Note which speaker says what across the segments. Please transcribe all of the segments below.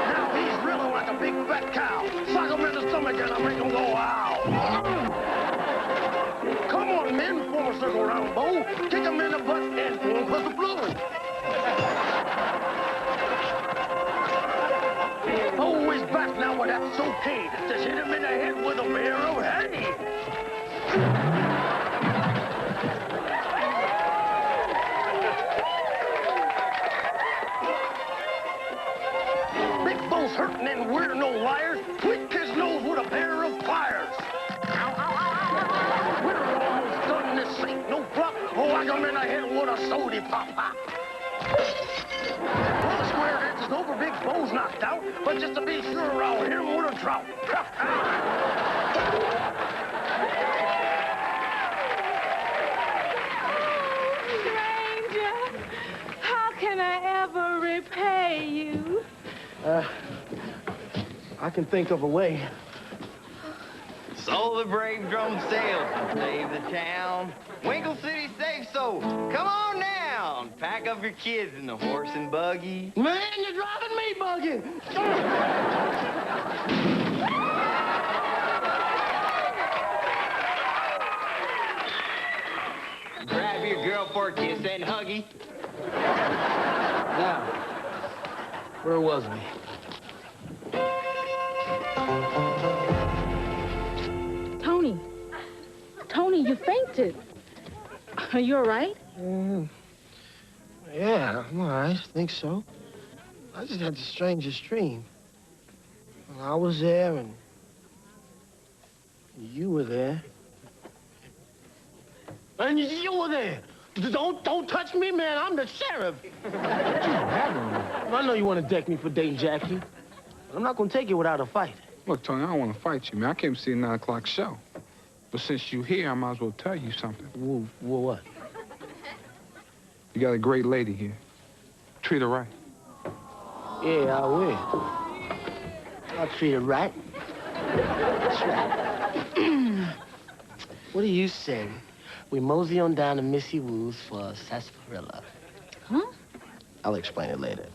Speaker 1: Now he's really like a big fat cow. Sock him in the stomach and I'll make him go ow. Come on, men, form a circle around Bo. Kick him in the butt and put the blood. Bo is back now, but that's okay. Just hit him in the head with a pair of hay. Big Bo's hurting and we're no liars. Tweak his nose with a pair of pliers. We're almost done. This ain't no flop. Oh, I come in the head with a sody pop. Well, the square dance is over. Big Bo's knocked out. But just to be sure, I'll hit him with a trout.
Speaker 2: Stranger, how can I ever repay you?
Speaker 3: I can think of a way.
Speaker 4: So the brave drum sailed to save the town. Winkle City safe, so come on down. Pack up your kids in the horse and buggy.
Speaker 3: Man, you're driving me buggy.
Speaker 4: Grab your girl for a kiss and huggy.
Speaker 3: Now, where was we?
Speaker 2: Tony, you fainted. Are you all right?
Speaker 3: Yeah, I'm all right. I think so. I just had the strangest dream. Well, I was there, and you were there. And you were there. Don't touch me, man. I'm the sheriff. I know you want to deck me for dating Jackie, but I'm not going to take it without a fight.
Speaker 5: Look, Tony, I don't want to fight you, man. I came to see a 9 o'clock show. But since you're here, I might as well tell you something.
Speaker 3: What?
Speaker 5: You got a great lady here. Treat her right.
Speaker 3: Yeah, I will. I'll treat her right. That's right. What do you say? We mosey on down to Missy Woo's for a sarsaparilla.
Speaker 2: Huh?
Speaker 3: I'll explain it later.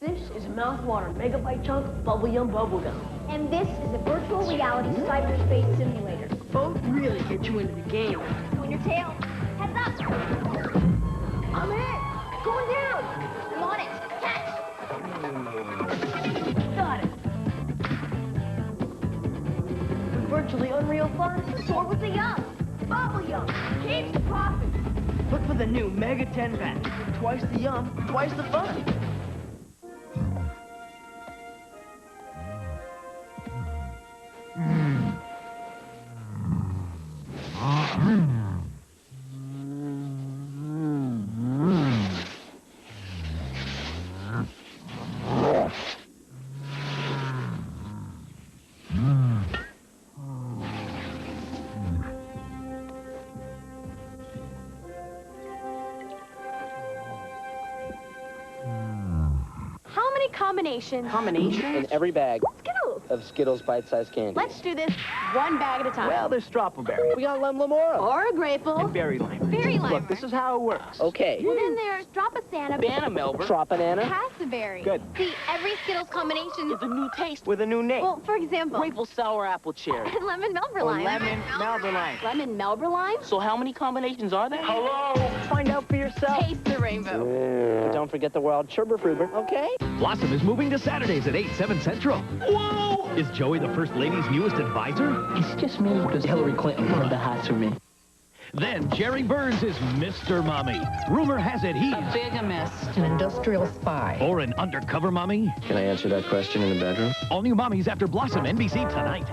Speaker 6: This is a mouthwater megabyte chunk of bubble yum bubblegum.
Speaker 7: And this is a virtual reality cyberspace simulator.
Speaker 6: Both really get you into the game.
Speaker 7: On your tail. Heads up.
Speaker 6: I'm in. Going down.
Speaker 7: I'm on it. Catch.
Speaker 6: Got it. Virtually unreal fun.
Speaker 7: Soar with the yum.
Speaker 6: Bubble yum. Keeps popping. Look for the new Mega 10 pack. Twice the yum, twice the fun.
Speaker 2: Combination?
Speaker 8: In every bag
Speaker 2: Skittles.
Speaker 8: of Skittles bite-sized candy.
Speaker 2: Let's do this one bag at a time.
Speaker 8: Well, there's strawberry. We got lemon
Speaker 2: Or a grapeful.
Speaker 8: and berry lime.
Speaker 2: Berry lime.
Speaker 8: Look, this is how it works. Okay.
Speaker 7: Well, then there's Drop-A-Santa.
Speaker 8: Banana Melba. Troppanana.
Speaker 7: Raspberry.
Speaker 8: Good.
Speaker 7: See, every Skittles combination
Speaker 8: With a new taste. With a new name.
Speaker 7: Well, for example,
Speaker 8: Maple sour apple cherry.
Speaker 7: lemon
Speaker 8: Or
Speaker 7: Melberline.
Speaker 8: lemon Melba lime.
Speaker 2: Lemon Melberline?
Speaker 8: So how many combinations are there? Hello. Find out for yourself.
Speaker 2: Taste the rainbow.
Speaker 8: Don't forget the wild Fruber, okay?
Speaker 9: Blossom is moving to Saturdays at 8, 7 Central. Whoa! Is Joey the First Lady's newest advisor?
Speaker 8: It's just me because Hillary Clinton burned the house for me.
Speaker 9: Then Jerry Burns is Mr. Mommy. Rumor has it he's...
Speaker 2: Bigamist.
Speaker 10: An industrial spy.
Speaker 9: Or an undercover mommy.
Speaker 8: Can I answer that question in the bedroom?
Speaker 9: All new mommies after Blossom, NBC tonight.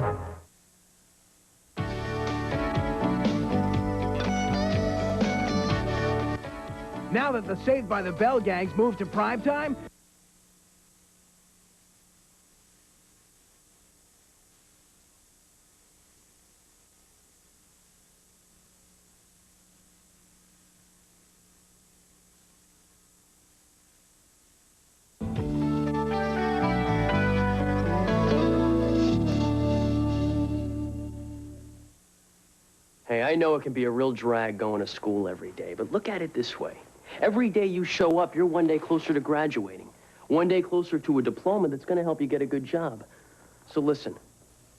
Speaker 11: Now that the Saved by the Bell gang's moved to primetime,
Speaker 8: Hey, I know it can be a real drag going to school every day, but look at it this way. Every day you show up, you're one day closer to graduating. One day closer to a diploma that's going to help you get a good job. So listen,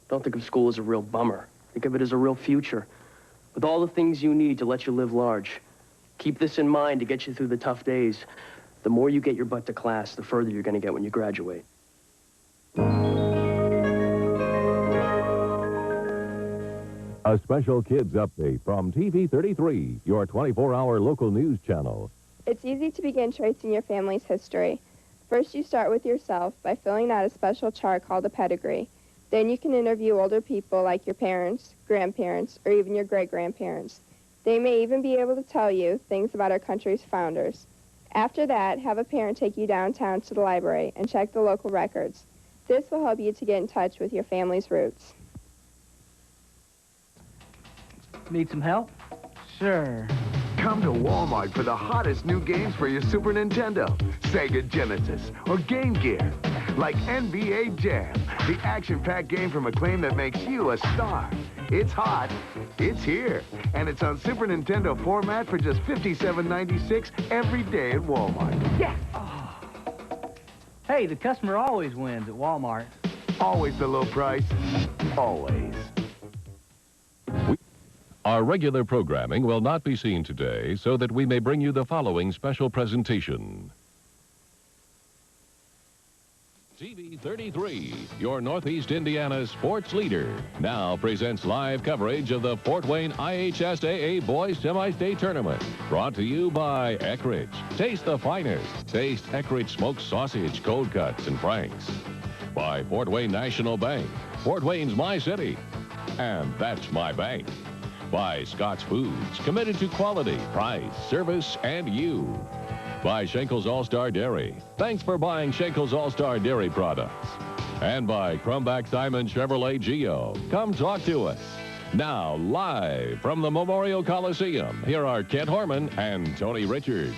Speaker 8: don't think of school as a real bummer. Think of it as a real future, with all the things you need to let you live large. Keep this in mind to get you through the tough days. The more you get your butt to class, the further you're going to get when you graduate.
Speaker 10: A special kids update from TV 33, your 24-hour local news channel.
Speaker 12: It's easy to begin tracing your family's history. First, you start with yourself by filling out a special chart called a pedigree. Then you can interview older people like your parents, grandparents, or even your great-grandparents. They may even be able to tell you things about our country's founders. After that, have a parent take you downtown to the library and check the local records. This will help you to get in touch with your family's roots.
Speaker 6: Need some help?
Speaker 11: Sure.
Speaker 13: Come to Walmart for the hottest new games for your Super Nintendo, Sega Genesis, or Game Gear. Like NBA Jam, the action-packed game from Acclaim that makes you a star. It's hot, it's here, and it's on Super Nintendo format for just $57.96 every day at Walmart.
Speaker 6: Yeah! Oh. Hey, the customer always wins at Walmart.
Speaker 13: Always the low price, always.
Speaker 10: Our regular programming will not be seen today, so that we may bring you the following special presentation. TV 33, your Northeast Indiana sports leader, now presents live coverage of the Fort Wayne IHSAA Boys Semi-State Tournament. Brought to you by Eckrich. Taste the finest. Taste Eckrich smoked sausage, cold cuts, and franks. By Fort Wayne National Bank. Fort Wayne's my city. And that's my bank. By Scott's Foods, committed to quality, price, service, and you. By Schenkel's All-Star Dairy. Thanks for buying Schenkel's All-Star Dairy products. And by Crumback Simon Chevrolet Geo. Come talk to us. Now, live from the Memorial Coliseum, here are Kent Horman and Tony Richards.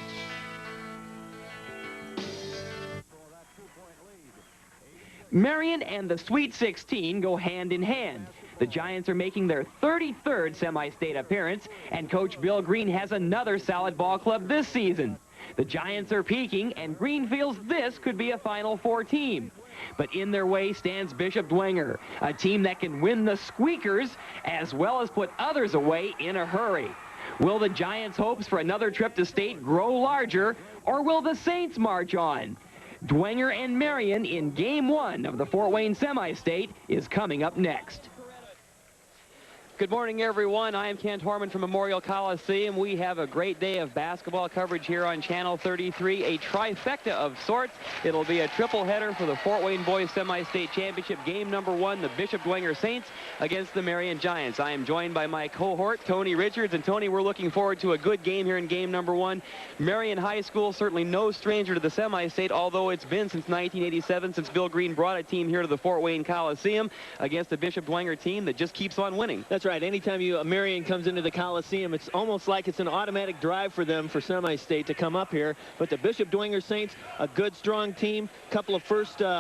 Speaker 14: Marion and the Sweet 16 go hand in hand. The Giants are making their 33rd semi-state appearance, and Coach Bill Green has another solid ball club this season. The Giants are peaking, and Green feels this could be a Final Four team. But in their way stands Bishop Dwenger, a team that can win the squeakers as well as put others away in a hurry. Will the Giants' hopes for another trip to state grow larger, or will the Saints march on? Dwenger and Marion in Game 1 of the Fort Wayne Semi-State is coming up next. Good morning, everyone. I am Kent Horman from Memorial Coliseum. We have a great day of basketball coverage here on Channel 33, a trifecta of sorts. It'll be a triple header for the Fort Wayne Boys Semi-State Championship. Game number 1, the Bishop Dwenger Saints against the Marion Giants. I am joined by my cohort, Tony Richards. And Tony, we're looking forward to a good game here in game number 1. Marion High School, certainly no stranger to the Semi-State, although it's been since 1987 since Bill Green brought a team here to the Fort Wayne Coliseum against the Bishop Dwenger team that just keeps on winning.
Speaker 15: That's right. Anytime Marion comes into the Coliseum, it's almost like it's an automatic drive for them for Semi-State to come up here. But the Bishop Dwenger Saints, a good, strong team. Couple of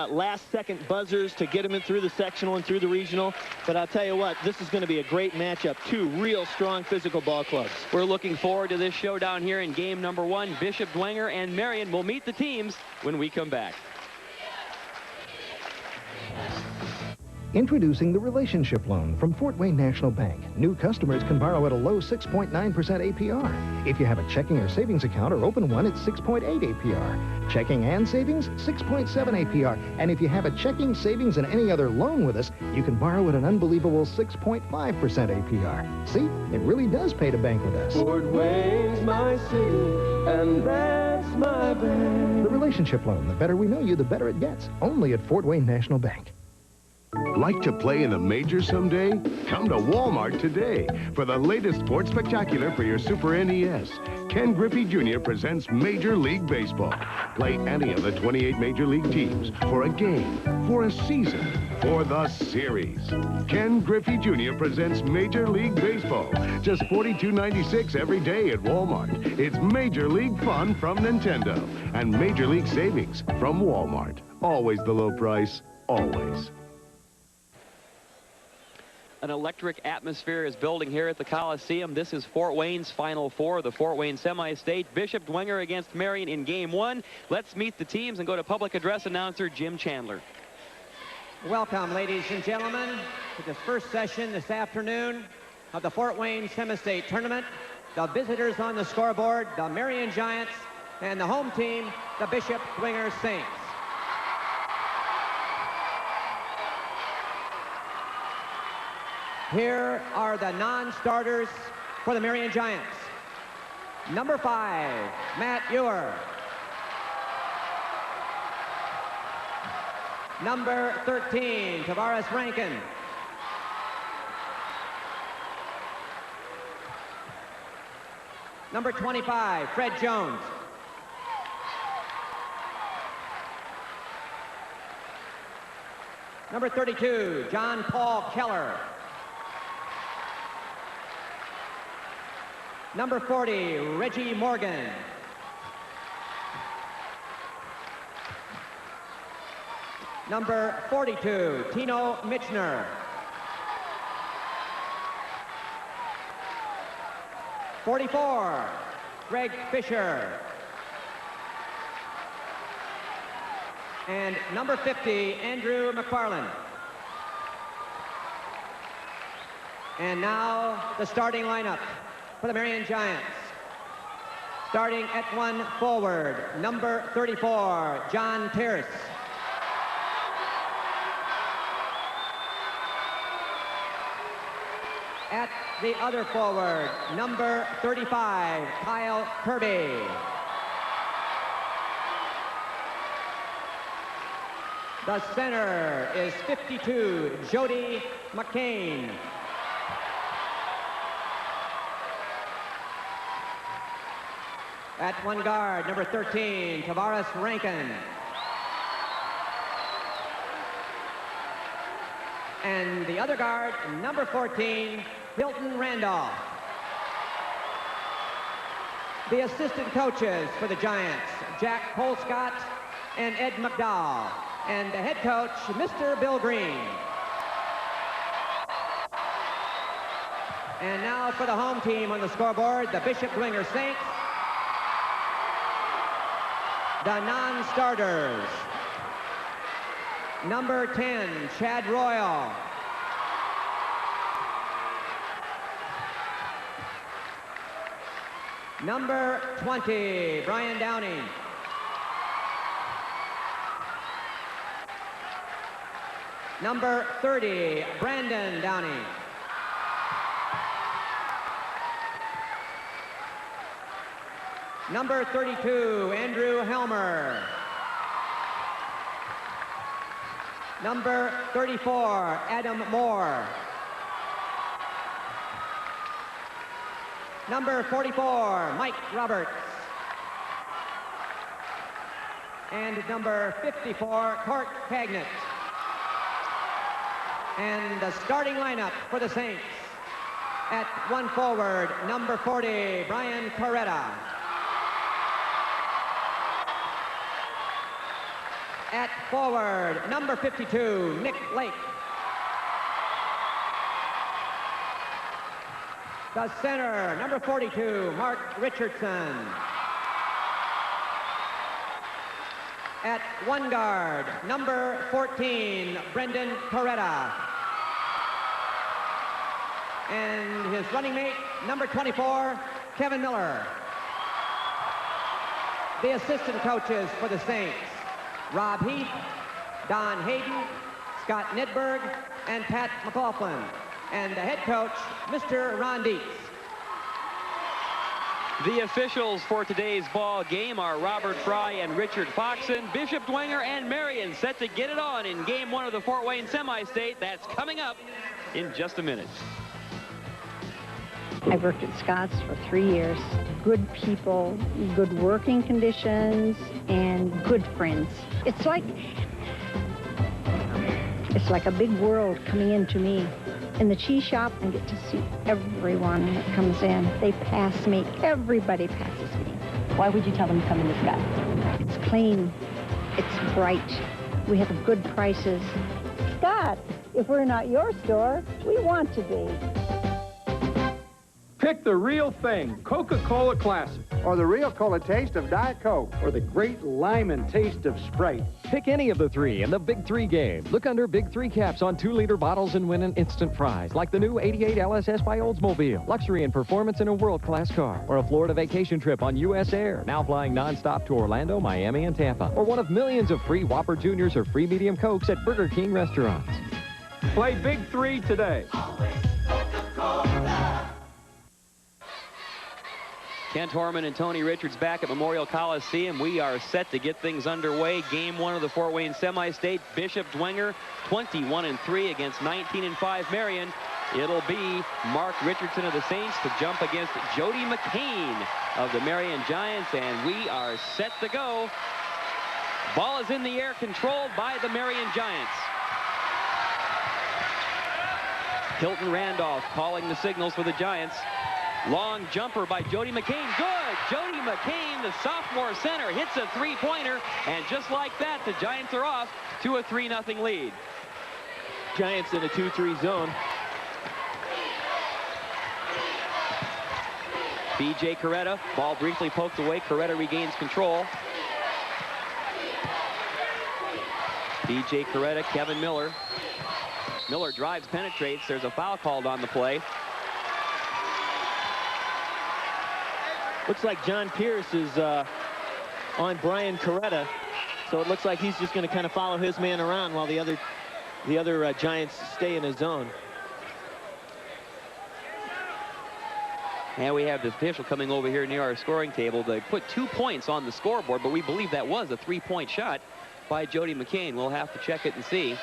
Speaker 15: last-second buzzers to get them in through the sectional and through the regional. But I'll tell you what, this is going to be a great matchup. Two real strong physical ball clubs.
Speaker 14: We're looking forward to this showdown here in game number 1. Bishop Dwenger and Marion will meet the teams when we come back.
Speaker 16: Introducing the Relationship Loan from Fort Wayne National Bank. New customers can borrow at a low 6.9% APR. If you have a checking or savings account or open one, it's 6.8 APR. Checking and savings, 6.7 APR. And if you have a checking, savings, and any other loan with us, you can borrow at an unbelievable 6.5% APR. See, it really does pay to bank with us.
Speaker 17: Fort Wayne's my city, and that's my bank.
Speaker 16: The Relationship Loan. The better we know you, the better it gets. Only at Fort Wayne National Bank.
Speaker 18: Like to play in the majors someday? Come to Walmart today for the latest sports spectacular for your Super NES. Ken Griffey Jr. presents Major League Baseball. Play any of the 28 Major League teams for a game, for a season, for the series. Ken Griffey Jr. presents Major League Baseball. Just $42.96 every day at Walmart. It's Major League fun from Nintendo and Major League savings from Walmart. Always the low price, always.
Speaker 14: an electric atmosphere is building here at the Coliseum. This is Fort Wayne's Final Four, the Fort Wayne Semi-State. Bishop Dwenger against Marion in Game 1. Let's meet the teams and go to public address announcer Jim Chandler.
Speaker 19: Welcome, ladies and gentlemen, to this first session this afternoon of the Fort Wayne Semi-State Tournament. The visitors on the scoreboard, the Marion Giants, and the home team, the Bishop Dwenger Saints. Here are the non-starters for the Marion Giants. Number 5, Matt Ewer. Number 13, Tavares Rankin. Number 25, Fred Jones. Number 32, John Paul Keller. Number 40, Reggie Morgan. Number 42, Tino Michner. 44, Greg Fisher. And number 50, Andrew McFarland. And now the starting lineup for the Marion Giants. Starting at 1 forward, number 34, John Pierce. At the other forward, number 35, Kyle Kirby. The center is 52, Jody McCain. At one guard, number 13, Tavares Rankin. And the other guard, number 14, Hilton Randolph. The assistant coaches for the Giants, Jack Colescott and Ed McDowell. And the head coach, Mr. Bill Green. And now for the home team on the scoreboard, the Bishop Dwenger Saints. The non-starters. Number 10, Chad Royal. Number 20, Brian Downing. Number 30, Brandon Downing. Number 32, Andrew Helmer. Number 34, Adam Moore. Number 44, Mike Roberts. And number 54, Court Cagnett. And the starting lineup for the Saints. At 1 forward, number 40, Brian Coretta. At forward, number 52, Nick Lake. The center, number 42, Mark Richardson. At one guard, number 14, Brendan Coretta. And his running mate, number 24, Kevin Miller. The assistant coaches for the Saints, Rob Heath, Don Hayden, Scott Nidberg, and Pat McLaughlin. And the head coach, Mr. Ron Dietz.
Speaker 14: The officials for today's ball game are Robert Fry and Richard Foxon. Bishop Dwenger and Marion set to get it on in Game 1 of the Fort Wayne Semi-State. That's coming up in just a minute.
Speaker 20: I worked at Scott's for 3 years. Good people, good working conditions, and good friends. It's like a big world coming into me. In the cheese shop, I get to see everyone that comes in. They pass me. Everybody passes me.
Speaker 21: Why would you tell them to come into Scott?
Speaker 20: It's clean. It's bright. We have good prices. Scott, If we're not your store, we want to be.
Speaker 1: Pick the real thing, Coca-Cola Classic.
Speaker 11: Or the real cola taste of Diet Coke. Or the great lime and taste of Sprite.
Speaker 9: Pick any of the three in the Big 3 game. Look under Big 3 caps on 2-liter bottles and win an instant prize, like the new 88 LSS by Oldsmobile. Luxury and performance in a world-class car. Or a Florida vacation trip on U.S. Air, now flying nonstop to Orlando, Miami, and Tampa. Or one of millions of free Whopper Juniors or free medium Cokes at Burger King restaurants.
Speaker 1: Play Big 3 today.
Speaker 14: Kent Horman and Tony Richards back at Memorial Coliseum. We are set to get things underway. Game 1 of the Fort Wayne Semi-State. Bishop Dwenger, 21-3 against 19-5 Marion. It'll be Mark Richardson of the Saints to jump against Jody McCain of the Marion Giants, and we are set to go. Ball is in the air, controlled by the Marion Giants. Hilton Randolph calling the signals for the Giants. Long jumper by Jody McCain. Good! Jody McCain, the sophomore center, hits a three-pointer, and just like that, the Giants are off to a 3-0 lead.
Speaker 15: Giants in a 2-3 zone.
Speaker 14: B.J. Coretta, ball briefly poked away. Coretta regains control. B.J. Coretta, Kevin Miller. Miller drives, penetrates. There's a foul called on the play.
Speaker 15: Looks like John Pierce is on Brian Coretta, so it looks like he's just going to kind of follow his man around while the other Giants stay in his zone.
Speaker 14: And we have the official coming over here near our scoring table. They put 2 points on the scoreboard, but we believe that was a 3-point shot by Jody McCain. We'll have to check it and see.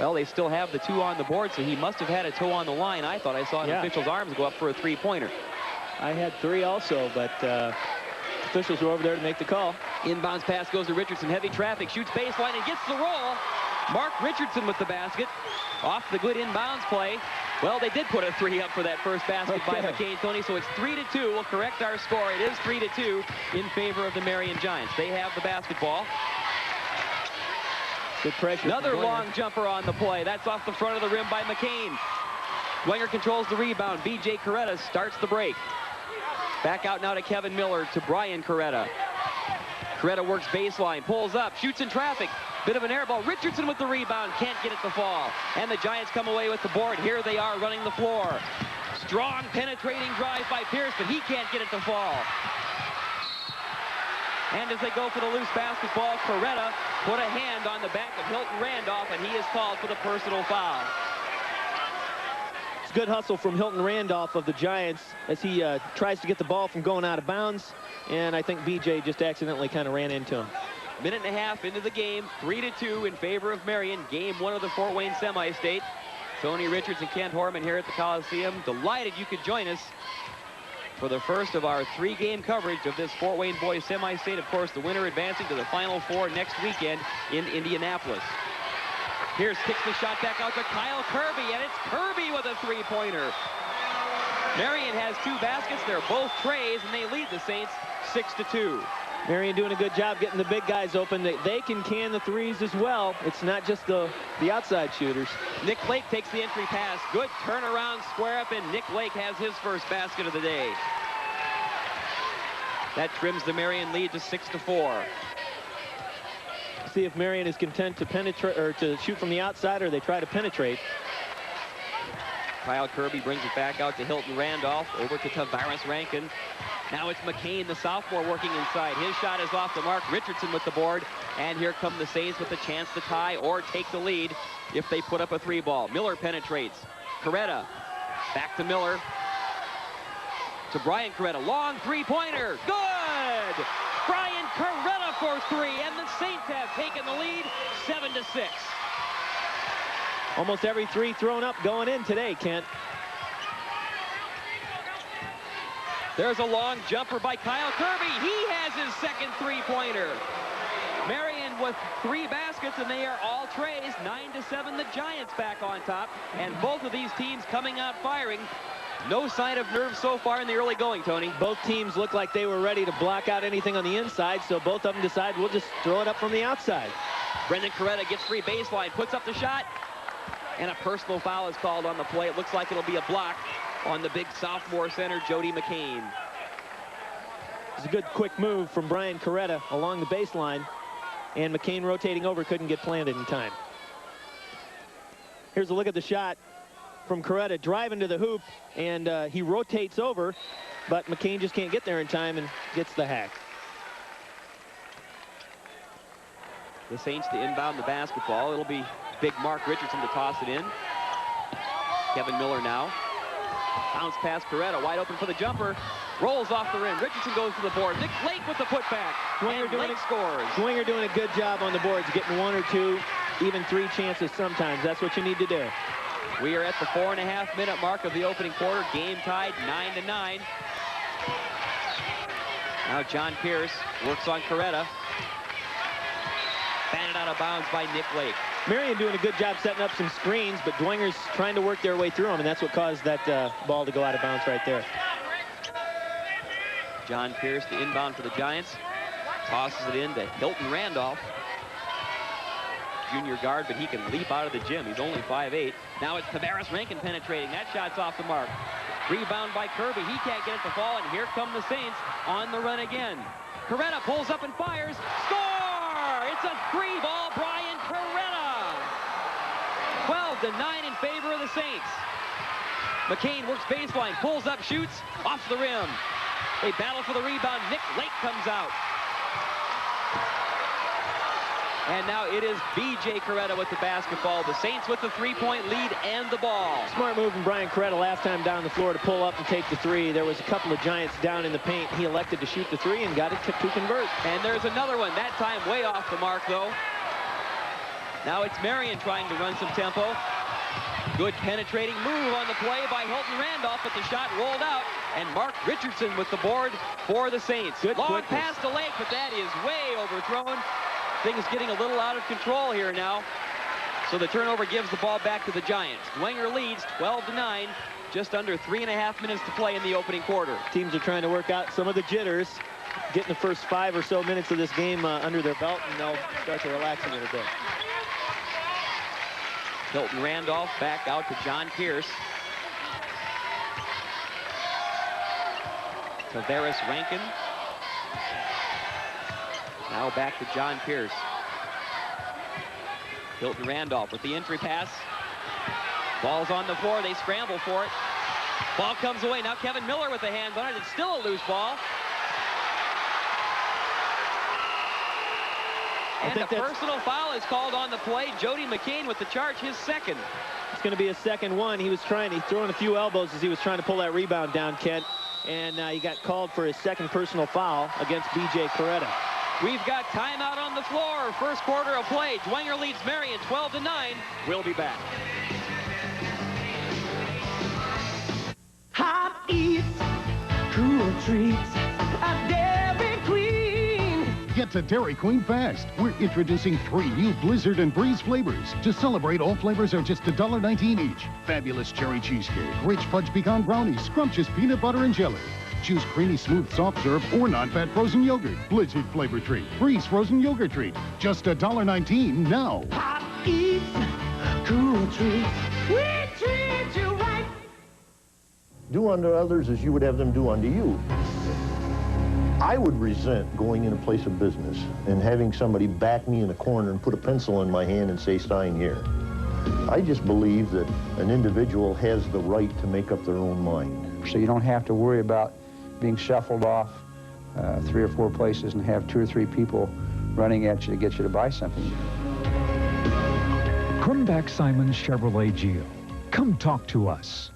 Speaker 14: Well, they still have the 2 on the board, so he must have had a toe on the line. I thought I saw an official's arms go up for a 3-pointer.
Speaker 15: I had 3 also, but officials were over there to make the call.
Speaker 14: Inbounds pass goes to Richardson. Heavy traffic. Shoots baseline and gets the roll. Mark Richardson with the basket. Off the good inbounds play. Well, they did put a 3 up for that first basket by McCain, Tony, so it's 3-2. We'll correct our score. It is 3-2 in favor of the Marion Giants. They have the basketball.
Speaker 15: Good pressure.
Speaker 14: Another long jumper on the play. That's off the front of the rim by McCain. Dwenger controls the rebound. B.J. Coretta starts the break. Back out now to Kevin Miller, to Brian Coretta. Coretta works baseline, pulls up, shoots in traffic. Bit of an air ball. Richardson with the rebound, can't get it to fall. And the Giants come away with the board. Here they are running the floor. Strong penetrating drive by Pierce, but he can't get it to fall. And as they go for the loose basketball, Coretta put a hand on the back of Hilton Randolph, and he is called for the personal foul.
Speaker 15: Good hustle from Hilton Randolph of the Giants as he tries to get the ball from going out of bounds, and I think BJ just accidentally kind of ran into him.
Speaker 14: Minute and a half into the game, 3-2 in favor of Marion. Game 1 of the Fort Wayne Semi-State. Tony Richards and Kent Horman here at the Coliseum. Delighted you could join us for the first of our 3-game coverage of this Fort Wayne boys Semi-State. Of course, the winner advancing to the Final Four next weekend in Indianapolis. Pierce kicks the shot back out to Kyle Kirby, and it's Kirby with a 3-pointer. Marion has 2 baskets. They're both trays, and they lead the Saints 6-2.
Speaker 15: Marion doing a good job getting the big guys open. They can the threes as well. It's not just the outside shooters.
Speaker 14: Nick Lake takes the entry pass. Good turnaround, square up, and Nick Lake has his first basket of the day. That trims the Marion lead to 6-4.
Speaker 15: See if Marion is content to penetrate or to shoot from the outside, or they try to penetrate.
Speaker 14: Kyle Kirby brings it back out to Hilton Randolph, over to Tavares Rankin. Now it's McCain, the sophomore, working inside. His shot is off to Mark Richardson with the board, and here come the Saints with a chance to tie or take the lead if they put up a 3-ball. Miller penetrates. Coretta back to Miller. To Brian Coretta, long 3-pointer, good! Brian Coretta for 3, and the Saints have taken the lead 7-6.
Speaker 15: Almost every 3 thrown up going in today, Kent.
Speaker 14: There's a long jumper by Kyle Kirby. He has his second 3-pointer. Marion with 3 baskets, and they are all trays. 9-7, the Giants back on top, and both of these teams coming out firing. No sign of nerves so far in the early going, Tony.
Speaker 15: Both teams look like they were ready to block out anything on the inside, so both of them decide we'll just throw it up from the outside.
Speaker 14: Brendan Coretta gets free baseline, puts up the shot, And a personal foul is called on the play. It looks like it'll be a block on the big sophomore center, Jody McCain.
Speaker 15: It's a good quick move from Brian Coretta along the baseline. And McCain rotating over couldn't get planted in time. Here's a look at the shot from Coretta, driving to the hoop, and he rotates over, but McCain just can't get there in time and gets the hack.
Speaker 14: The Saints to inbound the basketball. It'll be big Mark Richardson to toss it in. Kevin Miller now. Bounce pass Coretta, wide open for the jumper. Rolls off the rim. Richardson goes to the board. Nick Lake with the putback. Lake scores.
Speaker 15: Dwenger doing a good job on the boards, getting 1 or 2, even 3 chances sometimes. That's what you need to do.
Speaker 14: We are at the 4.5-minute mark of the opening quarter. Game tied 9-9. Now John Pierce works on Coretta. Banded out of bounds by Nick Lake.
Speaker 15: Marion doing a good job setting up some screens, but Dwenger's trying to work their way through them, and that's what caused that ball to go out of bounds right there.
Speaker 14: John Pierce, the inbound for the Giants. Tosses it in to Hilton Randolph. Junior guard, but he can leap out of the gym. He's only 5'8". Now it's Tavares Rankin penetrating. That shot's off the mark. Rebound by Kirby. He can't get it to fall, and here come the Saints on the run again. Coretta pulls up and fires. Score! It's a 3-ball Brian Coretta. 12-9 in favor of the Saints. McCain works baseline, pulls up, shoots, off the rim. They battle for the rebound. Nick Lake comes out. And now it is B.J. Coretta with the basketball. The Saints with the 3-point lead and the ball.
Speaker 15: Smart move from Brian Coretta last time down the floor to pull up and take the 3. There was a couple of Giants down in the paint. He elected to shoot the 3 and got it to convert.
Speaker 14: And there's another one, that time way off the mark, though. Now it's Marion trying to run some tempo. Good penetrating move on the play by Hilton Randolph, but the shot rolled out. And Mark Richardson with the board for the Saints.
Speaker 15: Good
Speaker 14: long
Speaker 15: quickness.
Speaker 14: pass to Lake, but that is way overthrown. Things getting a little out of control here now. So the turnover gives the ball back to the Giants. Dwenger leads 12-9, just under 3.5 minutes to play in the opening quarter.
Speaker 15: Teams are trying to work out some of the jitters, getting the first 5 or so minutes of this game under their belt, and they'll start to relax a little bit.
Speaker 14: Hilton Randolph back out to John Pierce. Tavares Rankin. Now back to John Pierce. Hilton Randolph with the entry pass. Ball's on the floor. They scramble for it. Ball comes away. Now Kevin Miller with the hands on it. It's still a loose ball. And a personal foul is called on the play. Jody McCain with the charge, his second.
Speaker 15: It's going to be his second one. He's throwing a few elbows as he was trying to pull that rebound down, Kent. And he got called for his second personal foul against B.J. Coretta.
Speaker 14: We've got timeout on the floor. First quarter of play. Dwenger leads Marion 12-9. We'll be back.
Speaker 17: Hot eats, cool treats, a Dairy Queen.
Speaker 4: Get to Dairy Queen fast. We're introducing 3 new Blizzard and Breeze flavors. To celebrate, all flavors are just $1.19 each. Fabulous cherry cheesecake, rich fudge pecan brownie, scrumptious peanut butter and jelly. Choose creamy, smooth, soft serve or non-fat frozen yogurt. Blizzard flavor treat, Breeze frozen yogurt treat. Just $1.19 now.
Speaker 17: Hot eats, cool treats, we treat you right.
Speaker 22: Do unto others as you would have them do unto you. I would resent going in a place of business and having somebody back me in a corner and put a pencil in my hand and say, sign here. I just believe that an individual has the right to make up their own mind.
Speaker 23: So you don't have to worry about being shuffled off 3 or 4 places and have 2 or 3 people running at you to get you to buy something.
Speaker 24: Cronbach Simon Chevrolet Geo. Come talk to us.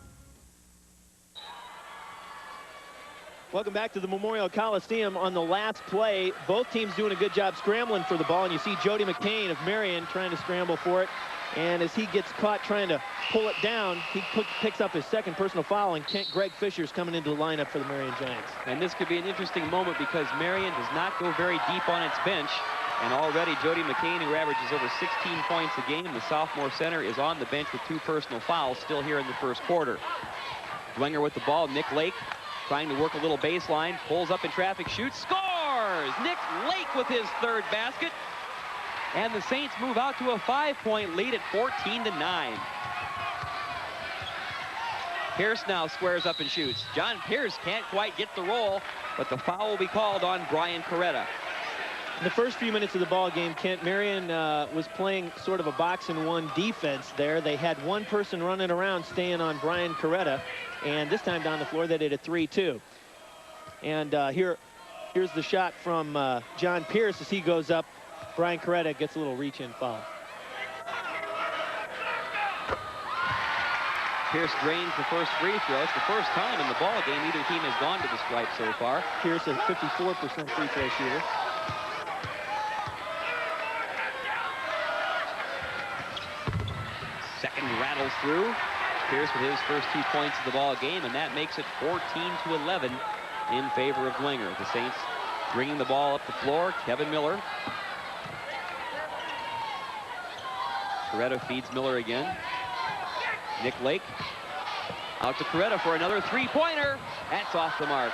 Speaker 15: Welcome back to the Memorial Coliseum. On the last play, both teams doing a good job scrambling for the ball, and you see Jody McCain of Marion trying to scramble for it. And as he gets caught trying to pull it down, he picks up his second personal foul, and Greg Fisher's coming into the lineup for the Marion Giants.
Speaker 14: And this could be an interesting moment because Marion does not go very deep on its bench. And already Jody McCain, who averages over 16 points a game, the sophomore center, is on the bench with 2 personal fouls still here in the first quarter. Dwenger with the ball. Nick Lake trying to work a little baseline, pulls up in traffic, shoots, scores! Nick Lake with his 3rd basket. And the Saints move out to a 5-point lead at 14-9. Pierce now squares up and shoots. John Pierce can't quite get the roll, but the foul will be called on Brian Coretta.
Speaker 15: In the first few minutes of the ball game, Kent, Marion was playing sort of a box-and-one defense there. They had one person running around staying on Brian Coretta, and this time down the floor they did a 3-2. And here's the shot from John Pierce as he goes up. Brian Coretta gets a little reach-in foul.
Speaker 14: Pierce drains the first free throw. It's the first time in the ball game either team has gone to the stripe so far.
Speaker 15: Pierce a 54% free throw shooter.
Speaker 14: Second rattles through. Pierce with his first 2 points of the ball game, and that makes it 14-11 in favor of Dwenger. The Saints bringing the ball up the floor. Kevin Miller. Coretta feeds Miller again. Nick Lake out to Coretta for another three-pointer. That's off the mark.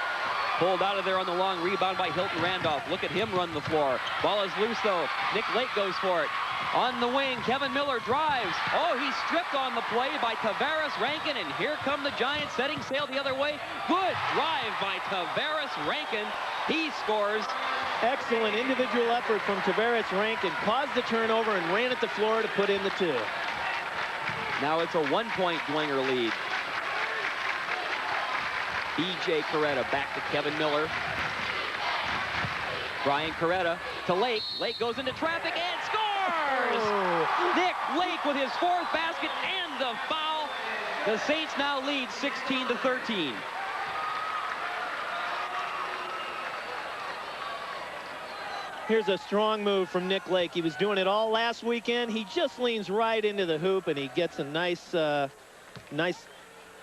Speaker 14: Pulled out of there on the long rebound by Hilton Randolph. Look at him run the floor. Ball is loose, though. Nick Lake goes for it. On the wing, Kevin Miller drives. Oh, he's stripped on the play by Tavares Rankin, and here come the Giants setting sail the other way. Good drive by Tavares Rankin. He scores.
Speaker 15: Excellent individual effort from Tavares Rankin. Caused the turnover and ran at the floor to put in the 2.
Speaker 14: Now it's a 1-point Dwenger lead. B.J. Coretta back to Kevin Miller. Brian Coretta to Lake. Lake goes into traffic and scores! Oh. Nick Lake with his 4th basket and the foul. The Saints now lead 16-13.
Speaker 15: Here's a strong move from Nick Lake. He was doing it all last weekend. He just leans right into the hoop, and he gets a nice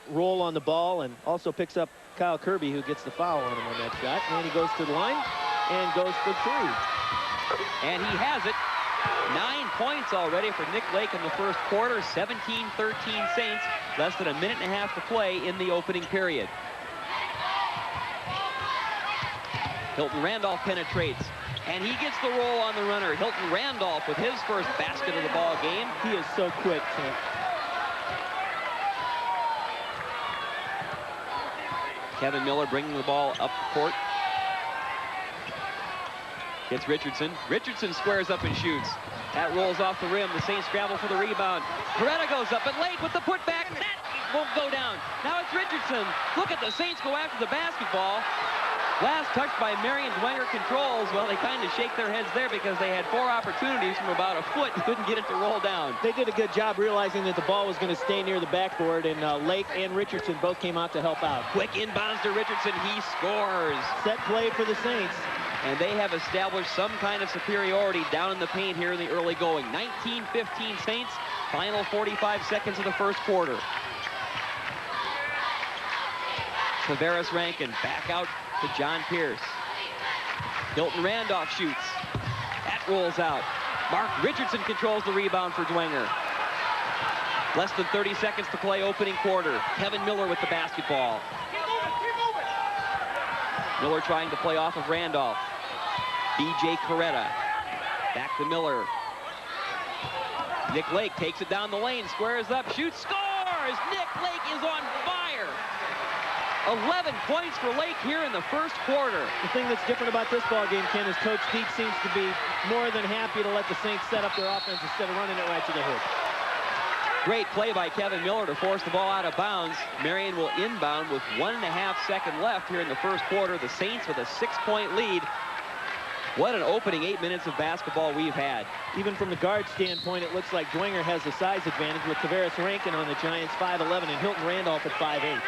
Speaker 15: roll on the ball, and also picks up Kyle Kirby, who gets the foul on him on that shot. And he goes to the line and goes for 3.
Speaker 14: And he has it. 9 points already for Nick Lake in the first quarter. 17-13 Saints. Less than a minute and a half to play in the opening period. Hilton Randolph penetrates. And he gets the roll on the runner. Hilton Randolph with his first basket of the ball game.
Speaker 15: He is so quick, Kent.
Speaker 14: Kevin Miller bringing the ball up the court. Gets Richardson. Richardson squares up and shoots. That rolls off the rim. The Saints scramble for the rebound. Coretta goes up, but Lake with the putback. That won't go down. Now it's Richardson. Look at the Saints go after the basketball. Last touch by Marion. Dwenger controls. Well, they kind of shake their heads there because they had 4 opportunities from about a foot and couldn't get it to roll down.
Speaker 15: They did a good job realizing that the ball was going to stay near the backboard, and Lake and Richardson both came out to help out.
Speaker 14: Quick inbounds to Richardson. He scores.
Speaker 15: Set play for the Saints.
Speaker 14: And they have established some kind of superiority down in the paint here in the early going. 19-15 Saints. Final 45 seconds of the first quarter. Tavares Rankin back out to John Pierce. Hilton Randolph shoots. That rolls out. Mark Richardson controls the rebound for Dwenger. Less than 30 seconds to play opening quarter. Kevin Miller with the basketball. Miller trying to play off of Randolph. B.J. Coretta. Back to Miller. Nick Lake takes it down the lane, squares up, shoots, scores! Nick Lake is on fire! 11 points for Lake here in the first quarter.
Speaker 15: The thing that's different about this ball game, Ken, is Coach Teague seems to be more than happy to let the Saints set up their offense instead of running it right to the hoop.
Speaker 14: Great play by Kevin Miller to force the ball out of bounds. Marion will inbound with 1.5 seconds left here in the first quarter. The Saints with a 6-point lead. What an opening 8 minutes of basketball we've had.
Speaker 15: Even from the guard standpoint, it looks like Dwenger has the size advantage with Tavares Rankin on the Giants 5'11" and Hilton Randolph at 5'8".